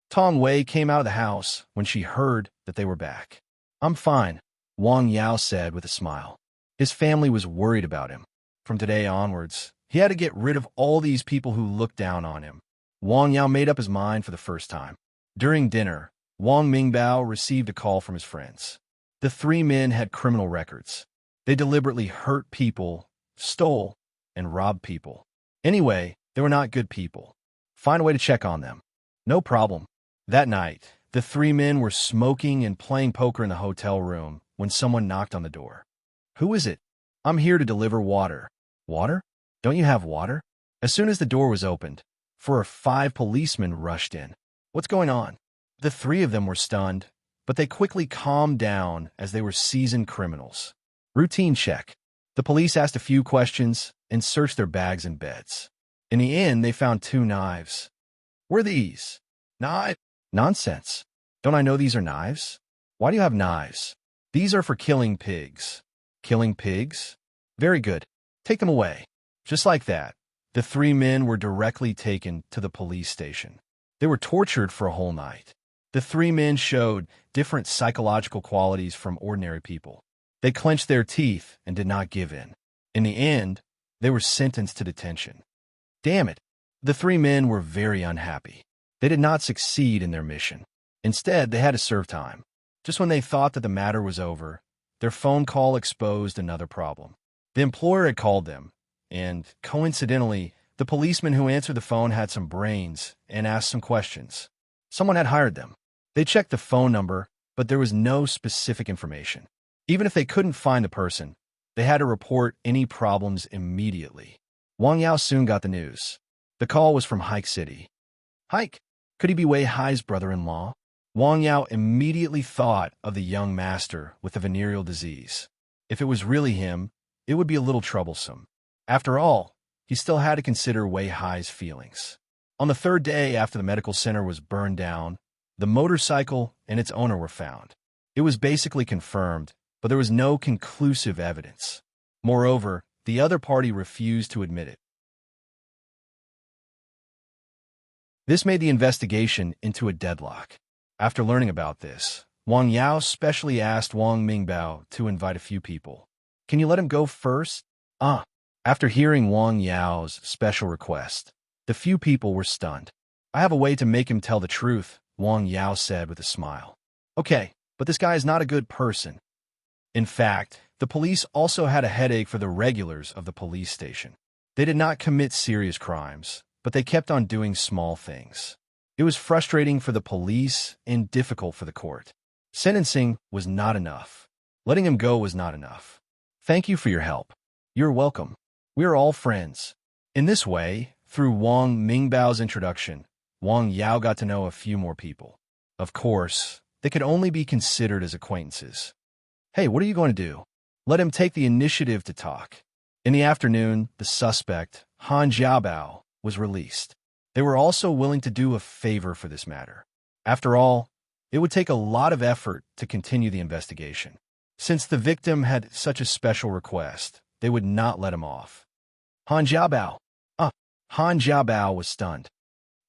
Tong Wei came out of the house when she heard that they were back. I'm fine, Wang Yao said with a smile. His family was worried about him. From today onwards, he had to get rid of all these people who looked down on him. Wang Yao made up his mind for the first time. During dinner, Wang Mingbao received a call from his friends. The three men had criminal records. They deliberately hurt people, stole, and robbed people. Anyway, they were not good people. Find a way to check on them. No problem. That night, the three men were smoking and playing poker in the hotel room when someone knocked on the door. Who is it? I'm here to deliver water. Water? Don't you have water? As soon as the door was opened, 4 or 5 policemen rushed in. What's going on? The three of them were stunned, but they quickly calmed down as they were seasoned criminals. Routine check. The police asked a few questions and searched their bags and beds. In the end, they found 2 knives. What are these? Knives? Nonsense. Don't I know these are knives? Why do you have knives? These are for killing pigs. Killing pigs? Very good. Take them away. Just like that, the 3 men were directly taken to the police station. They were tortured for a whole night. The 3 men showed different psychological qualities from ordinary people. They clenched their teeth and did not give in. In the end, they were sentenced to detention. Damn it! The 3 men were very unhappy. They did not succeed in their mission. Instead, they had to serve time. Just when they thought that the matter was over, their phone call exposed another problem. The employer had called them, and, coincidentally, the policeman who answered the phone had some brains and asked some questions. Someone had hired them. They checked the phone number, but there was no specific information. Even if they couldn't find the person, they had to report any problems immediately. Wang Yao soon got the news. The call was from Hike City. Hike? Could he be Wei Hai's brother-in-law? Wang Yao immediately thought of the young master with the venereal disease. If it was really him, it would be a little troublesome. After all, he still had to consider Wei Hai's feelings. On the 3rd day after the medical center was burned down, the motorcycle and its owner were found. It was basically confirmed, but there was no conclusive evidence. Moreover, the other party refused to admit it. This made the investigation into a deadlock. After learning about this, Wang Yao specially asked Wang Mingbao to invite a few people. Can you let him go first? After hearing Wang Yao's special request, the few people were stunned. I have a way to make him tell the truth, Wang Yao said with a smile. Okay, but this guy is not a good person. In fact, the police also had a headache for the regulars of the police station. They did not commit serious crimes, but they kept on doing small things. It was frustrating for the police and difficult for the court. Sentencing was not enough. Letting him go was not enough. Thank you for your help. You're welcome. We are all friends. In this way, through Wang Mingbao's introduction, Wang Yao got to know a few more people. Of course, they could only be considered as acquaintances. Hey, what are you going to do? Let him take the initiative to talk. In the afternoon, the suspect, Han Jiabao, was released. They were also willing to do a favor for this matter. After all, it would take a lot of effort to continue the investigation. Since the victim had such a special request, they would not let him off. Han Jiabao. Han Jiabao was stunned.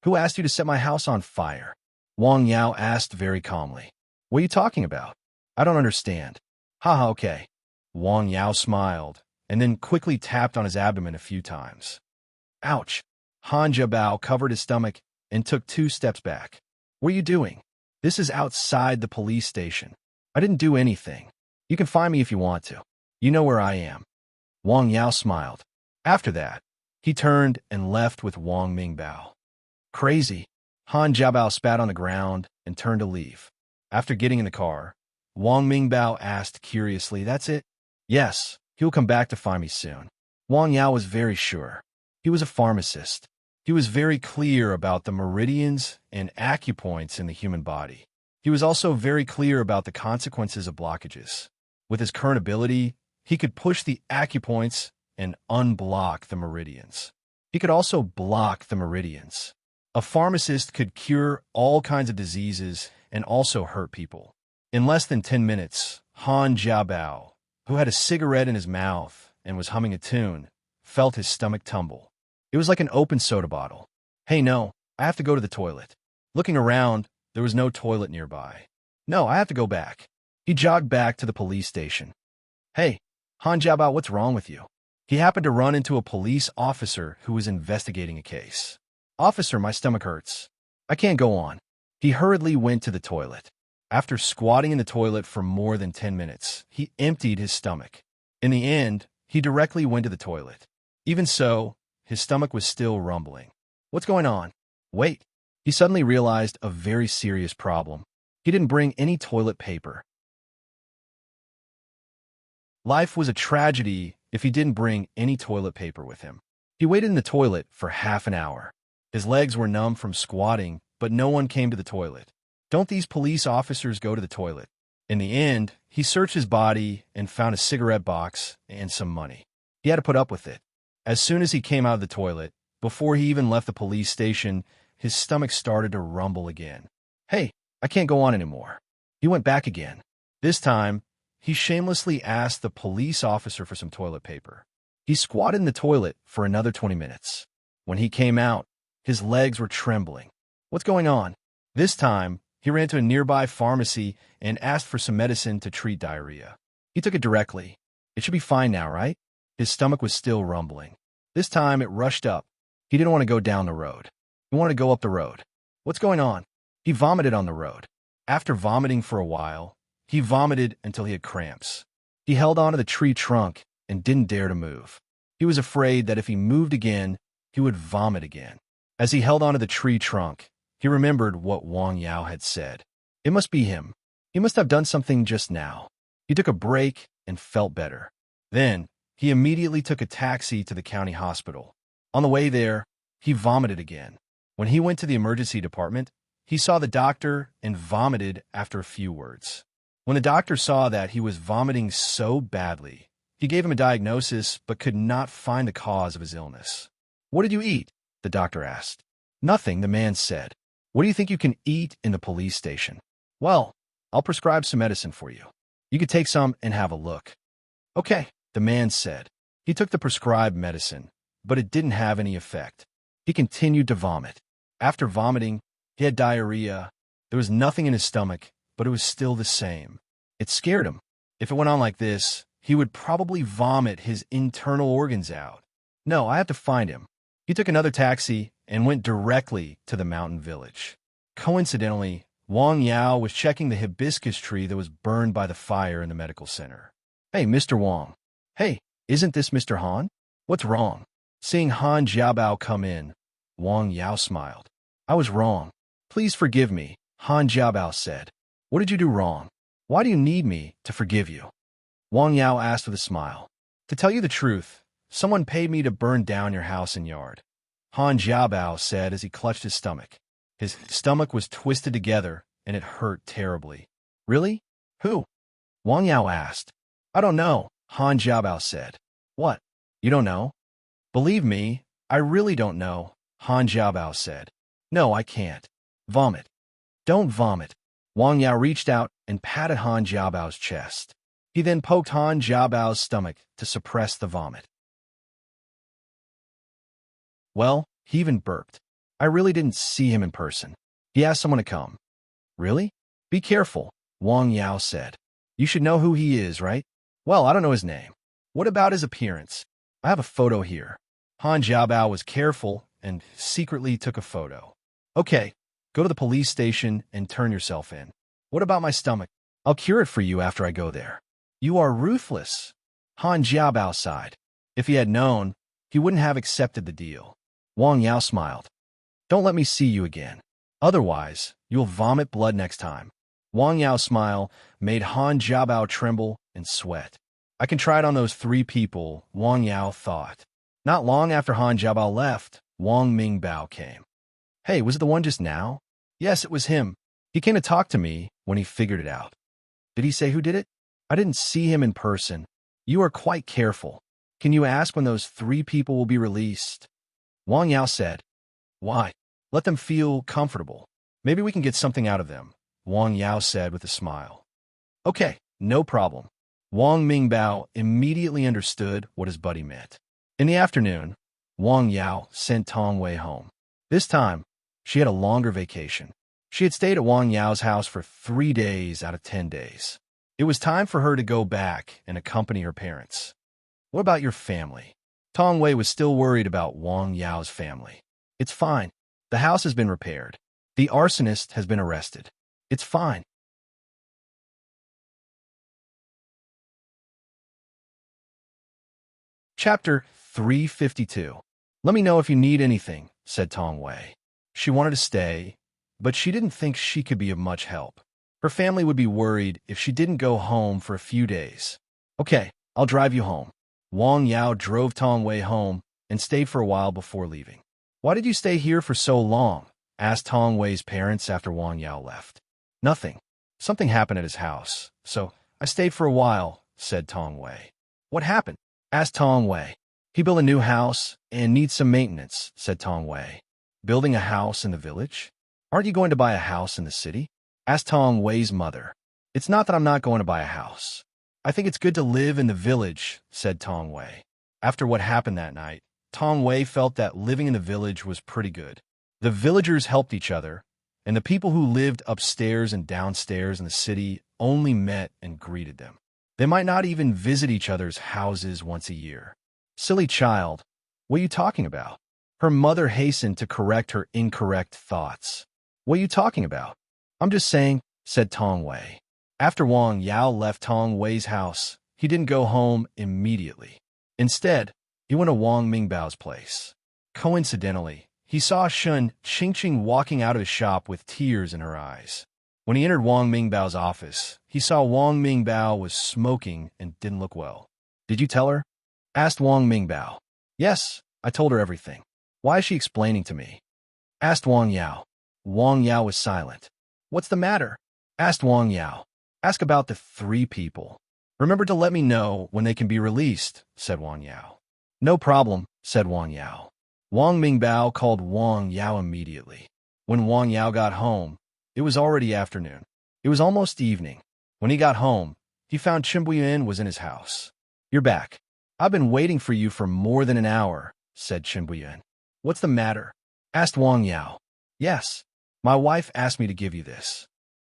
Who asked you to set my house on fire? Wang Yao asked very calmly. What are you talking about? I don't understand. Haha, okay. Wang Yao smiled, and then quickly tapped on his abdomen a few times. Ouch! Han Jiabao covered his stomach and took 2 steps back. What are you doing? This is outside the police station. I didn't do anything. You can find me if you want to. You know where I am. Wang Yao smiled. After that, he turned and left with Wang Mingbao. Crazy. Han Jiabao spat on the ground and turned to leave. After getting in the car, Wang Mingbao asked curiously, "That's it?" "Yes, he'll come back to find me soon." Wang Yao was very sure. He was a pharmacist. He was very clear about the meridians and acupoints in the human body. He was also very clear about the consequences of blockages. With his current ability, he could push the acupoints and unblock the meridians. He could also block the meridians. A pharmacist could cure all kinds of diseases and also hurt people. In less than 10 minutes, Han Jiabao, who had a cigarette in his mouth and was humming a tune, felt his stomach tumble. It was like an open soda bottle. "Hey, no, I have to go to the toilet." Looking around, there was no toilet nearby. "No, I have to go back." He jogged back to the police station. "Hey, Han Jiabao, what's wrong with you?" He happened to run into a police officer who was investigating a case. "Officer, my stomach hurts. I can't go on." He hurriedly went to the toilet. After squatting in the toilet for more than 10 minutes, he emptied his stomach. In the end, he directly went to the toilet. Even so, his stomach was still rumbling. "What's going on?" "Wait." He suddenly realized a very serious problem. He didn't bring any toilet paper. Life was a tragedy if he didn't bring any toilet paper with him. He waited in the toilet for half an hour. His legs were numb from squatting, but no one came to the toilet. Don't these police officers go to the toilet? In the end, he searched his body and found a cigarette box and some money. He had to put up with it. As soon as he came out of the toilet, before he even left the police station, his stomach started to rumble again. "Hey, I can't go on anymore." He went back again. This time, he shamelessly asked the police officer for some toilet paper. He squatted in the toilet for another 20 minutes. When he came out, his legs were trembling. "What's going on?" This time, he ran to a nearby pharmacy and asked for some medicine to treat diarrhea. He took it directly. "It should be fine now, right?" His stomach was still rumbling. This time, it rushed up. He didn't want to go down the road. He wanted to go up the road. "What's going on?" He vomited on the road. After vomiting for a while, he vomited until he had cramps. He held onto the tree trunk and didn't dare to move. He was afraid that if he moved again, he would vomit again. As he held onto the tree trunk, he remembered what Wang Yao had said. It must be him. He must have done something just now. He took a break and felt better. Then, he immediately took a taxi to the county hospital. On the way there, he vomited again. When he went to the emergency department, he saw the doctor and vomited after a few words. When the doctor saw that he was vomiting so badly, he gave him a diagnosis but could not find the cause of his illness. "What did you eat?" the doctor asked. "Nothing," the man said. "What do you think you can eat in the police station?" "Well, I'll prescribe some medicine for you. You could take some and have a look." "Okay," the man said. He took the prescribed medicine, but it didn't have any effect. He continued to vomit. After vomiting, he had diarrhea. There was nothing in his stomach, but it was still the same. It scared him. If it went on like this, he would probably vomit his internal organs out. "No, I have to find him." He took another taxi and went directly to the mountain village. Coincidentally, Wang Yao was checking the hibiscus tree that was burned by the fire in the medical center. "Hey, Mr. Wang." "Hey, isn't this Mr. Han?" "What's wrong?" Seeing Han Jiabao come in, Wang Yao smiled. "I was wrong. Please forgive me," Han Jiabao said. "What did you do wrong? Why do you need me to forgive you?" Wang Yao asked with a smile. "To tell you the truth, someone paid me to burn down your house and yard," Han Jiabao said as he clutched his stomach. His stomach was twisted together, and it hurt terribly. "Really? Who?" Wang Yao asked. "I don't know," Han Jiabao said. "What? You don't know?" "Believe me, I really don't know," Han Jiabao said. "No, I can't. Vomit." "Don't vomit." Wang Yao reached out and patted Han Jiabao's chest. He then poked Han Jiabao's stomach to suppress the vomit. "Well, he even burped. I really didn't see him in person. He asked someone to come." "Really? Be careful," Wang Yao said. "You should know who he is, right?" Well, I don't know his name. What about his appearance? I have a photo here. Han Jiabao was careful and secretly took a photo. Okay, go to the police station and turn yourself in. What about my stomach? I'll cure it for you after I go there. You are ruthless. Han Jiabao sighed. If he had known, he wouldn't have accepted the deal. Wang Yao smiled. Don't let me see you again. Otherwise, you'll vomit blood next time. Wang Yao's smile made Han Jiabao tremble and sweat. I can try it on those 3 people, Wang Yao thought. Not long after Han Jiabao left, Wang Mingbao came. Hey, was it the one just now? Yes, it was him. He came to talk to me when he figured it out. Did he say who did it? I didn't see him in person. You are quite careful. Can you ask when those 3 people will be released? Wang Yao said. Why? Let them feel comfortable. Maybe we can get something out of them, Wang Yao said with a smile. Okay, no problem. Wang Mingbao immediately understood what his buddy meant. In the afternoon, Wang Yao sent Tong Wei home. This time, she had a longer vacation. She had stayed at Wang Yao's house for 3 days out of 10 days. It was time for her to go back and accompany her parents. What about your family? Tong Wei was still worried about Wang Yao's family. It's fine. The house has been repaired. The arsonist has been arrested. It's fine. Chapter 352. Let me know if you need anything, said Tong Wei. She wanted to stay, but she didn't think she could be of much help. Her family would be worried if she didn't go home for a few days. Okay, I'll drive you home. Wang Yao drove Tong Wei home and stayed for a while before leaving. Why did you stay here for so long? Asked Tong Wei's parents after Wang Yao left. Nothing. Something happened at his house, so I stayed for a while, said Tong Wei. What happened? Asked Tong Wei. He built a new house and needs some maintenance, said Tong Wei. Building a house in the village? Aren't you going to buy a house in the city? Asked Tong Wei's mother. It's not that I'm not going to buy a house. I think it's good to live in the village, said Tong Wei. After what happened that night, Tong Wei felt that living in the village was pretty good. The villagers helped each other, and the people who lived upstairs and downstairs in the city only met and greeted them. They might not even visit each other's houses once a year. Silly child, what are you talking about? Her mother hastened to correct her incorrect thoughts. What are you talking about? I'm just saying, said Tong Wei. After Wang Yao left Tong Wei's house, he didn't go home immediately. Instead, he went to Wang Mingbao's place. Coincidentally, he saw Shun Qingqing walking out of his shop with tears in her eyes. When he entered Wang Mingbao's office, he saw Wang Mingbao was smoking and didn't look well. Did you tell her? Asked Wang Mingbao. Yes, I told her everything. Why is she explaining to me? Asked Wang Yao. Wang Yao was silent. What's the matter? Asked Wang Yao. Ask about the 3 people. Remember to let me know when they can be released, said Wang Yao. No problem, said Wang Yao. Wang Mingbao called Wang Yao immediately. When Wang Yao got home, it was already afternoon. It was almost evening. When he got home, he found Qin Buyan was in his house. You're back. I've been waiting for you for more than an hour, said Qin Buyan. What's the matter? Asked Wang Yao. Yes, my wife asked me to give you this.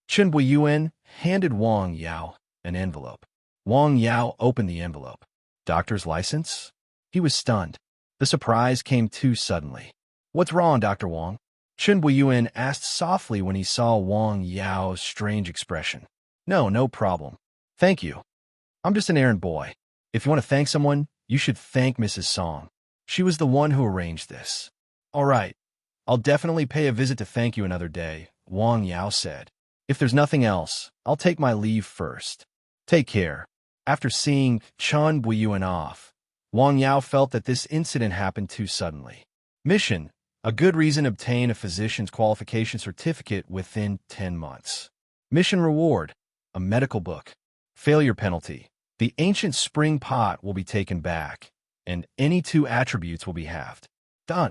Qin Buyan handed Wang Yao an envelope. Wang Yao opened the envelope. Doctor's license? He was stunned. The surprise came too suddenly. What's wrong, Dr. Wang? Qin Buyan asked softly when he saw Wang Yao's strange expression. No problem. Thank you. I'm just an errand boy. If you want to thank someone, you should thank Mrs. Song. She was the one who arranged this. All right. I'll definitely pay a visit to thank you another day, Wang Yao said. If there's nothing else, I'll take my leave first. Take care. After seeing Qin Buyan off, Wang Yao felt that this incident happened too suddenly. Mission: a good reason to obtain a physician's qualification certificate within 10 months. Mission reward: a medical book. Failure penalty: the ancient spring pot will be taken back, and any 2 attributes will be halved. Done.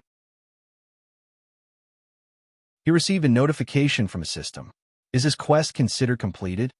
He received a notification from a system. Is his quest considered completed?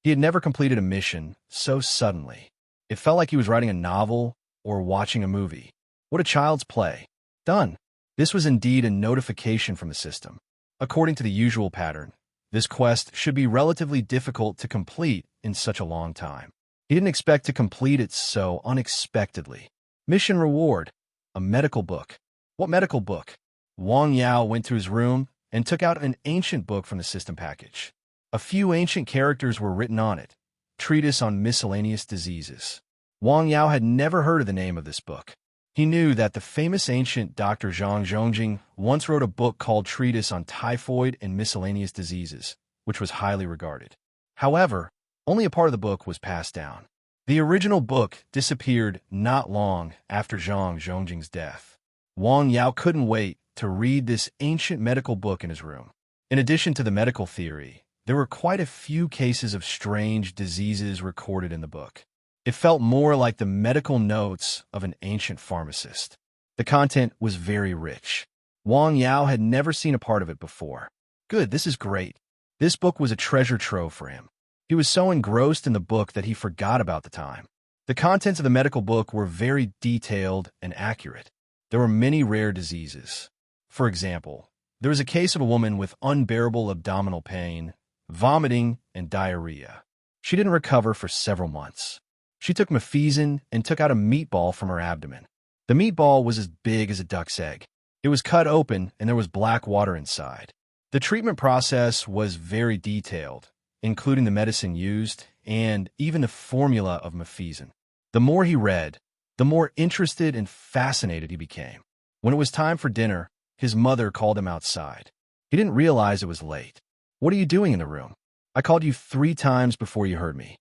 He had never completed a mission so suddenly. It felt like he was writing a novel or watching a movie. What a child's play. Done. This was indeed a notification from the system. According to the usual pattern, this quest should be relatively difficult to complete in such a long time. He didn't expect to complete it so unexpectedly. Mission reward: a medical book. What medical book? Wang Yao went to his room and took out an ancient book from the system package. A few ancient characters were written on it. Treatise on Miscellaneous Diseases. Wang Yao had never heard of the name of this book. He knew that the famous ancient Dr. Zhang Zhongjing once wrote a book called Treatise on Typhoid and Miscellaneous Diseases, which was highly regarded. However, only a part of the book was passed down. The original book disappeared not long after Zhang Zhongjing's death. Wang Yao couldn't wait to read this ancient medical book in his room. In addition to the medical theory, there were quite a few cases of strange diseases recorded in the book. It felt more like the medical notes of an ancient pharmacist. The content was very rich. Wang Yao had never seen a part of it before. Good, this is great. This book was a treasure trove for him. He was so engrossed in the book that he forgot about the time. The contents of the medical book were very detailed and accurate. There were many rare diseases. For example, there was a case of a woman with unbearable abdominal pain, vomiting, and diarrhea. She didn't recover for several months. She took mefezin and took out a meatball from her abdomen. The meatball was as big as a duck's egg. It was cut open and there was black water inside. The treatment process was very detailed, including the medicine used and even the formula of mefezin. The more he read, the more interested and fascinated he became. When it was time for dinner, his mother called him outside. He didn't realize it was late. What are you doing in the room? I called you 3 times before you heard me.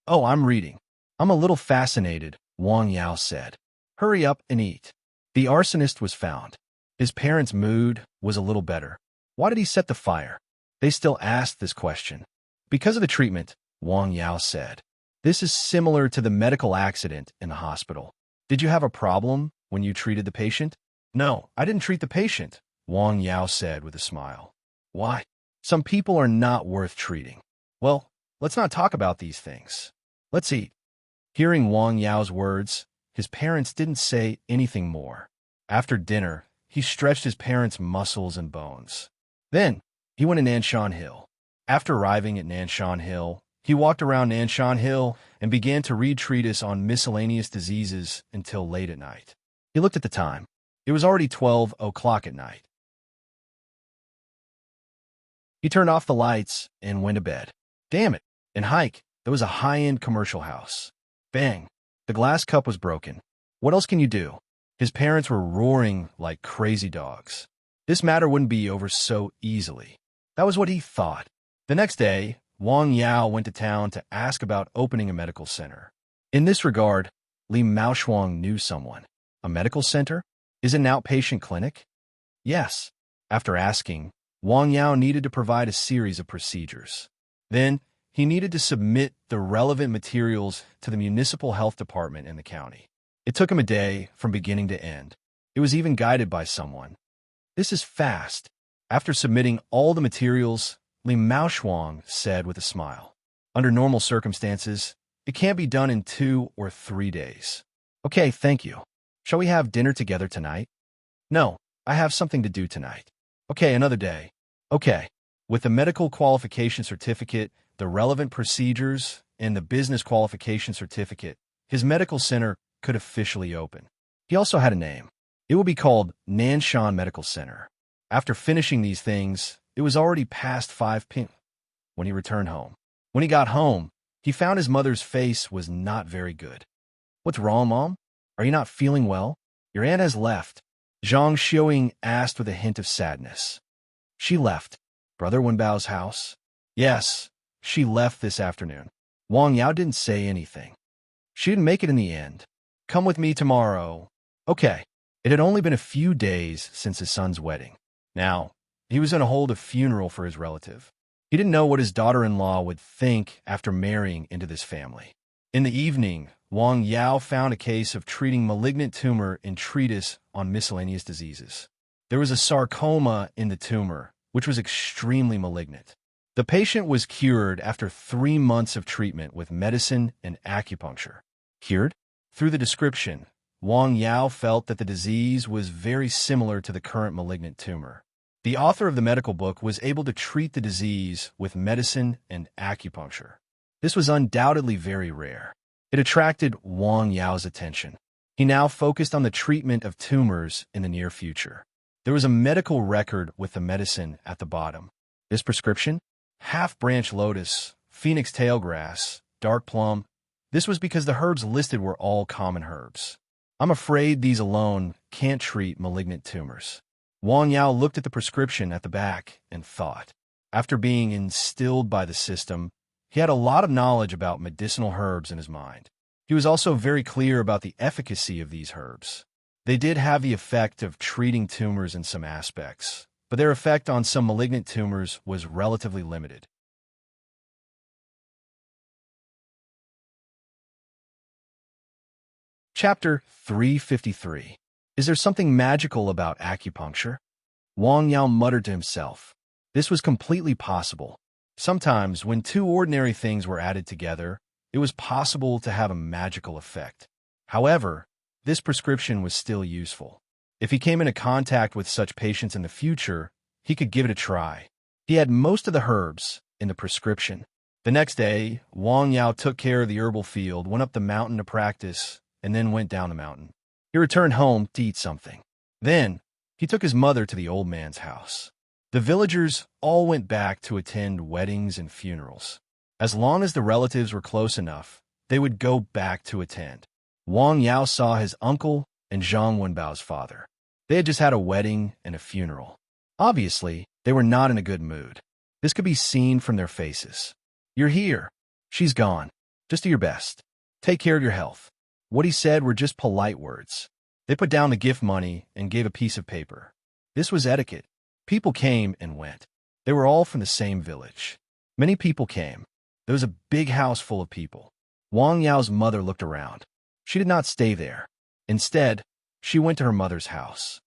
Oh, I'm reading. I'm a little fascinated, Wang Yao said. Hurry up and eat. The arsonist was found. His parents' mood was a little better. Why did he set the fire? They still asked this question. Because of the treatment, Wang Yao said. This is similar to the medical accident in the hospital. Did you have a problem when you treated the patient? No, I didn't treat the patient, Wang Yao said with a smile. Why? Some people are not worth treating. Well, let's not talk about these things. Let's eat. Hearing Wang Yao's words, his parents didn't say anything more. After dinner, he stretched his parents' muscles and bones. Then, he went to Nanshan Hill. After arriving at Nanshan Hill, he walked around Nanshan Hill and began to read treatise on miscellaneous diseases until late at night. He looked at the time. It was already 12 o'clock at night. He turned off the lights and went to bed. Damn it. In Hike, there was a high-end commercial house. Bang. The glass cup was broken. What else can you do? His parents were roaring like crazy dogs. This matter wouldn't be over so easily. That was what he thought. The next day, Wang Yao went to town to ask about opening a medical center. In this regard, Li Maoshuang knew someone. A medical center? Is it an outpatient clinic? Yes. After asking, Wang Yao needed to provide a series of procedures. Then, he needed to submit the relevant materials to the municipal health department in the county. It took him a day from beginning to end. It was even guided by someone. This is fast. After submitting all the materials, Li Maoshuang said with a smile. Under normal circumstances, it can't be done in 2 or 3 days. Okay, thank you. Shall we have dinner together tonight? No, I have something to do tonight. Okay, another day. Okay. With the medical qualification certificate, the relevant procedures, and the business qualification certificate, his medical center could officially open. He also had a name. It would be called Nanshan Medical Center. After finishing these things, it was already past 5 p.m. when he returned home. When he got home, he found his mother's face was not very good. What's wrong, Mom? Are you not feeling well? Your aunt has left, Zhang Xiuying asked with a hint of sadness. She left. Brother Wenbao's house? Yes, she left this afternoon. Wang Yao didn't say anything. She didn't make it in the end. Come with me tomorrow. Okay. It had only been a few days since his son's wedding. Now, he was going to hold a funeral for his relative. He didn't know what his daughter-in-law would think after marrying into this family. In the evening, Wang Yao found a case of treating malignant tumor in treatise on miscellaneous diseases. There was a sarcoma in the tumor, which was extremely malignant. The patient was cured after 3 months of treatment with medicine and acupuncture. Cured? Through the description, Wang Yao felt that the disease was very similar to the current malignant tumor. The author of the medical book was able to treat the disease with medicine and acupuncture. This was undoubtedly very rare. It attracted Wang Yao's attention. He now focused on the treatment of tumors in the near future. There was a medical record with the medicine at the bottom. This prescription? Half-branch lotus, phoenix tailgrass, dark plum. This was because the herbs listed were all common herbs. I'm afraid these alone can't treat malignant tumors. Wang Yao looked at the prescription at the back and thought. After being instilled by the system, he had a lot of knowledge about medicinal herbs in his mind. He was also very clear about the efficacy of these herbs. They did have the effect of treating tumors in some aspects, but their effect on some malignant tumors was relatively limited. Chapter 353. Is there something magical about acupuncture? Wang Yao muttered to himself. This was completely possible. Sometimes, when two ordinary things were added together, it was possible to have a magical effect. However, this prescription was still useful. If he came into contact with such patients in the future, he could give it a try. He had most of the herbs in the prescription. The next day, Wang Yao took care of the herbal field, went up the mountain to practice, and then went down the mountain. He returned home to eat something. Then, he took his mother to the old man's house. The villagers all went back to attend weddings and funerals. As long as the relatives were close enough, they would go back to attend. Wang Yao saw his uncle and Zhang Wenbao's father. They had just had a wedding and a funeral. Obviously, they were not in a good mood. This could be seen from their faces. You're here. She's gone. Just do your best. Take care of your health. What he said were just polite words. They put down the gift money and gave a piece of paper. This was etiquette. People came and went. They were all from the same village. Many people came. There was a big house full of people. Wang Yao's mother looked around. She did not stay there. Instead, she went to her mother's house.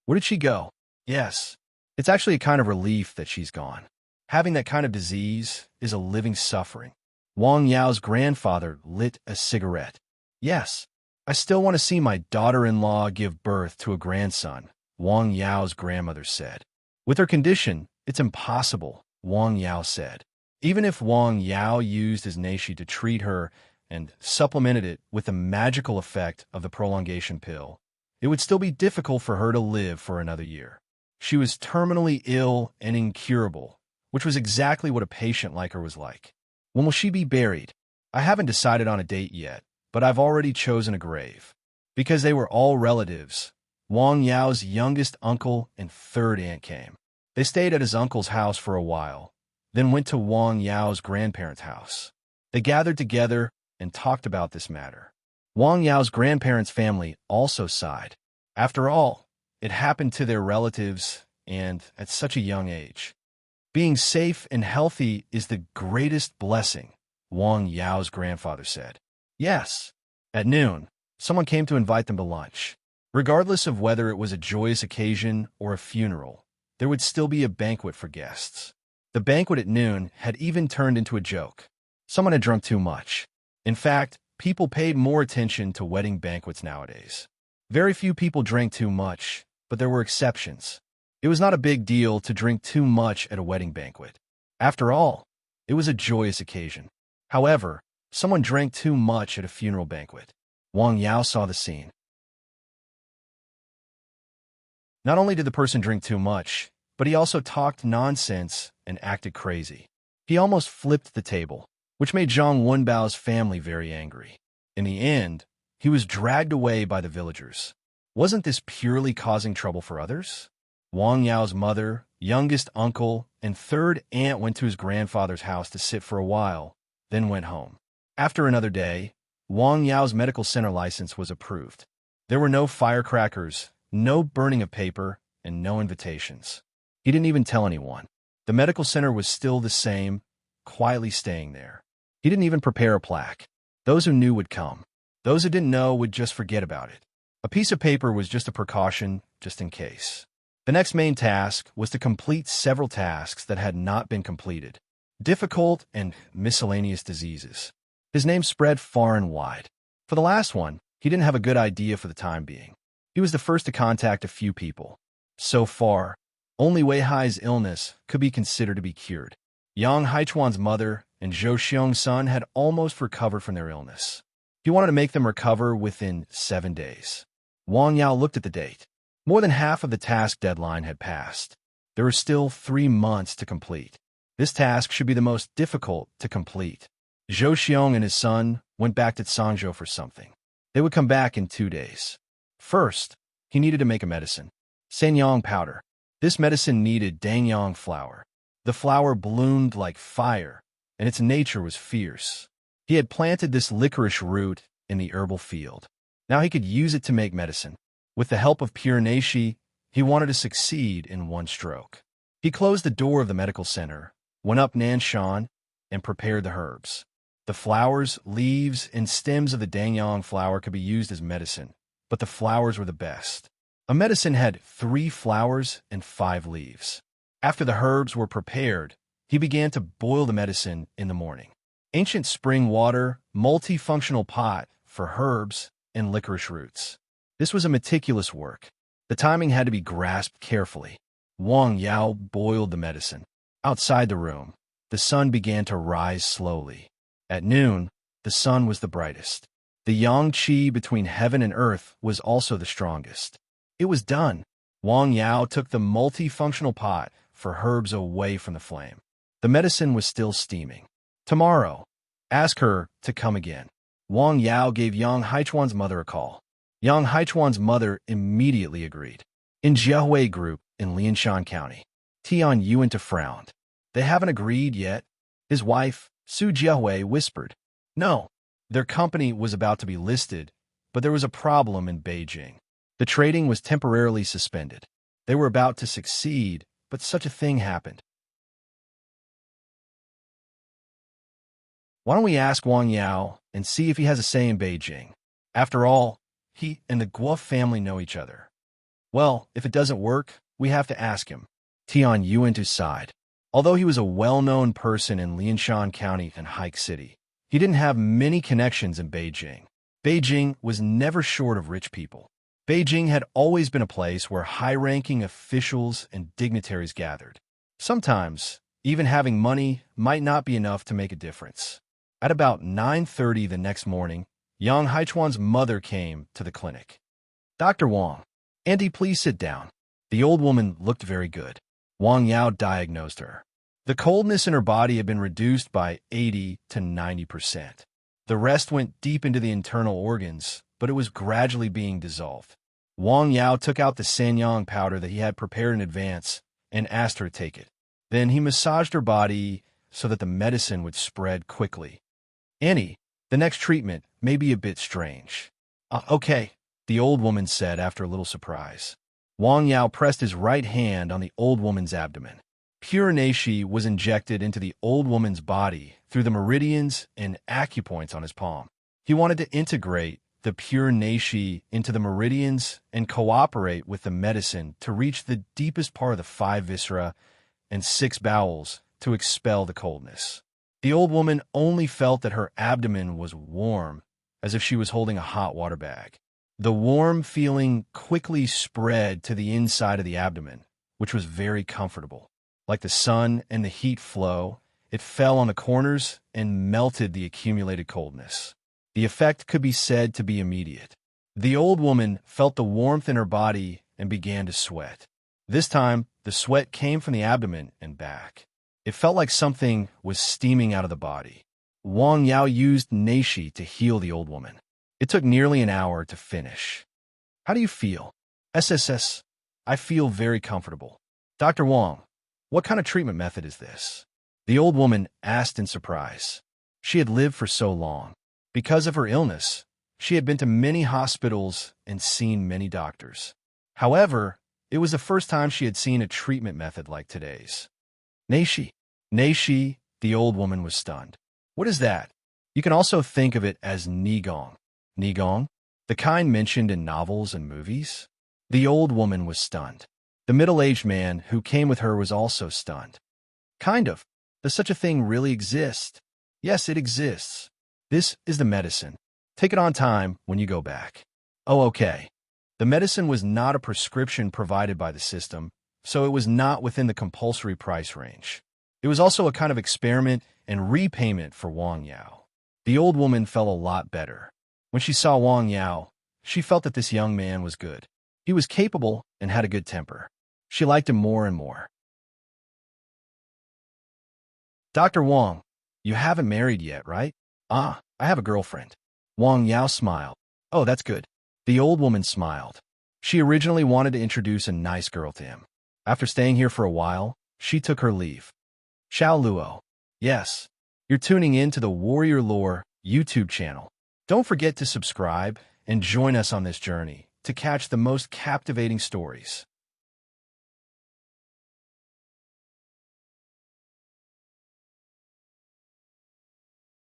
Where did she go? Yes, it's actually a kind of relief that she's gone. Having that kind of disease is a living suffering. Wang Yao's grandfather lit a cigarette. Yes, I still want to see my daughter-in-law give birth to a grandson, Wang Yao's grandmother said. With her condition, it's impossible, Wang Yao said. Even if Wang Yao used his neishi to treat her and supplemented it with the magical effect of the prolongation pill, it would still be difficult for her to live for another year. She was terminally ill and incurable, which was exactly what a patient like her was like. When will she be buried? I haven't decided on a date yet, but I've already chosen a grave. Because they were all relatives, Wang Yao's youngest uncle and third aunt came. They stayed at his uncle's house for a while, then went to Wang Yao's grandparents' house. They gathered together and talked about this matter. Wang Yao's grandparents' family also sighed. After all, it happened to their relatives and at such a young age. Being safe and healthy is the greatest blessing, Wang Yao's grandfather said. Yes. At noon, someone came to invite them to lunch. Regardless of whether it was a joyous occasion or a funeral, there would still be a banquet for guests. The banquet at noon had even turned into a joke. Someone had drunk too much. In fact, people paid more attention to wedding banquets nowadays. Very few people drank too much, but there were exceptions. It was not a big deal to drink too much at a wedding banquet. After all, it was a joyous occasion. However, someone drank too much at a funeral banquet. Wang Yao saw the scene. Not only did the person drink too much, but he also talked nonsense and acted crazy. He almost flipped the table, which made Zhang Wenbao's family very angry. In the end, he was dragged away by the villagers. Wasn't this purely causing trouble for others? Wang Yao's mother, youngest uncle, and third aunt went to his grandfather's house to sit for a while, then went home. After another day, Wang Yao's medical center license was approved. There were no firecrackers, no burning of paper, and no invitations. He didn't even tell anyone. The medical center was still the same, quietly staying there. He didn't even prepare a plaque. Those who knew would come. Those who didn't know would just forget about it. A piece of paper was just a precaution, just in case. The next main task was to complete several tasks that had not been completed. Difficult and miscellaneous diseases. His name spread far and wide. For the last one, he didn't have a good idea for the time being. He was the first to contact a few people. So far, only Wei Hai's illness could be considered to be cured. Yang Haichuan's mother and Zhou Xiong's son had almost recovered from their illness. He wanted to make them recover within 7 days. Wang Yao looked at the date. More than half of the task deadline had passed. There were still 3 months to complete. This task should be the most difficult to complete. Zhou Xiong and his son went back to Sangzhou for something. They would come back in 2 days. First, he needed to make a medicine. Sanyang powder. This medicine needed dangyang flower. The flower bloomed like fire, and its nature was fierce. He had planted this licorice root in the herbal field. Now he could use it to make medicine. With the help of pure neishi, he wanted to succeed in one stroke. He closed the door of the medical center, went up Nanshan, and prepared the herbs. The flowers, leaves, and stems of the dangyang flower could be used as medicine, but the flowers were the best. A medicine had 3 flowers and 5 leaves. After the herbs were prepared, he began to boil the medicine in the morning. Ancient spring water, multifunctional pot for herbs and licorice roots. This was a meticulous work. The timing had to be grasped carefully. Wang Yao boiled the medicine. Outside the room, the sun began to rise slowly. At noon, the sun was the brightest. The yang qi between heaven and earth was also the strongest. It was done. Wang Yao took the multifunctional pot for herbs away from the flame. The medicine was still steaming. Tomorrow, ask her to come again. Wang Yao gave Yang Haichuan's mother a call. Yang Haichuan's mother immediately agreed. In Jiahui Group in Lianshan County, Tian Yuan frowned. They haven't agreed yet. His wife, Su Jiahui, whispered. No, their company was about to be listed, but there was a problem in Beijing. The trading was temporarily suspended. They were about to succeed, but such a thing happened. Why don't we ask Wang Yao and see if he has a say in Beijing? After all, he and the Guo family know each other. Well, if it doesn't work, we have to ask him. Tian Yuan sighed. Although he was a well-known person in Lianshan County and Hike City, he didn't have many connections in Beijing. Beijing was never short of rich people. Beijing had always been a place where high-ranking officials and dignitaries gathered. Sometimes, even having money might not be enough to make a difference. At about 9:30 the next morning, Yang Haichuan's mother came to the clinic. Dr. Wang, Auntie, please sit down. The old woman looked very good. Wang Yao diagnosed her. The coldness in her body had been reduced by 80 to 90%. The rest went deep into the internal organs, but it was gradually being dissolved. Wang Yao took out the sanyang powder that he had prepared in advance and asked her to take it. Then he massaged her body so that the medicine would spread quickly. Annie, the next treatment may be a bit strange. Okay, the old woman said after a little surprise. Wang Yao pressed his right hand on the old woman's abdomen. Pure neishi was injected into the old woman's body through the meridians and acupoints on his palm. He wanted to integrate the pure neishi into the meridians and cooperate with the medicine to reach the deepest part of the 5 viscera and 6 bowels to expel the coldness. The old woman only felt that her abdomen was warm, as if she was holding a hot water bag. The warm feeling quickly spread to the inside of the abdomen, which was very comfortable. Like the sun and the heat flow, it fell on the corners and melted the accumulated coldness. The effect could be said to be immediate. The old woman felt the warmth in her body and began to sweat. This time, the sweat came from the abdomen and back. It felt like something was steaming out of the body. Wang Yao used neishi to heal the old woman. It took nearly an hour to finish. How do you feel? SSS. I feel very comfortable. Dr. Wang, what kind of treatment method is this? The old woman asked in surprise. She had lived for so long. Because of her illness, she had been to many hospitals and seen many doctors. However, it was the first time she had seen a treatment method like today's. Neishi. Neishi, the old woman was stunned. What is that? You can also think of it as nigong. Nigong? The kind mentioned in novels and movies? The old woman was stunned. The middle-aged man who came with her was also stunned. Kind of. Does such a thing really exist? Yes, it exists. This is the medicine. Take it on time when you go back. Oh, okay. The medicine was not a prescription provided by the system, so it was not within the compulsory price range. It was also a kind of experiment and repayment for Wang Yao. The old woman felt a lot better. When she saw Wang Yao, she felt that this young man was good. He was capable and had a good temper. She liked him more and more. Dr. Wang, you haven't married yet, right? Ah, I have a girlfriend. Wang Yao smiled. Oh, that's good. The old woman smiled. She originally wanted to introduce a nice girl to him. After staying here for a while, she took her leave. Xiao Luo. Yes, you're tuning in to the Warrior Lore YouTube channel. Don't forget to subscribe and join us on this journey to catch the most captivating stories.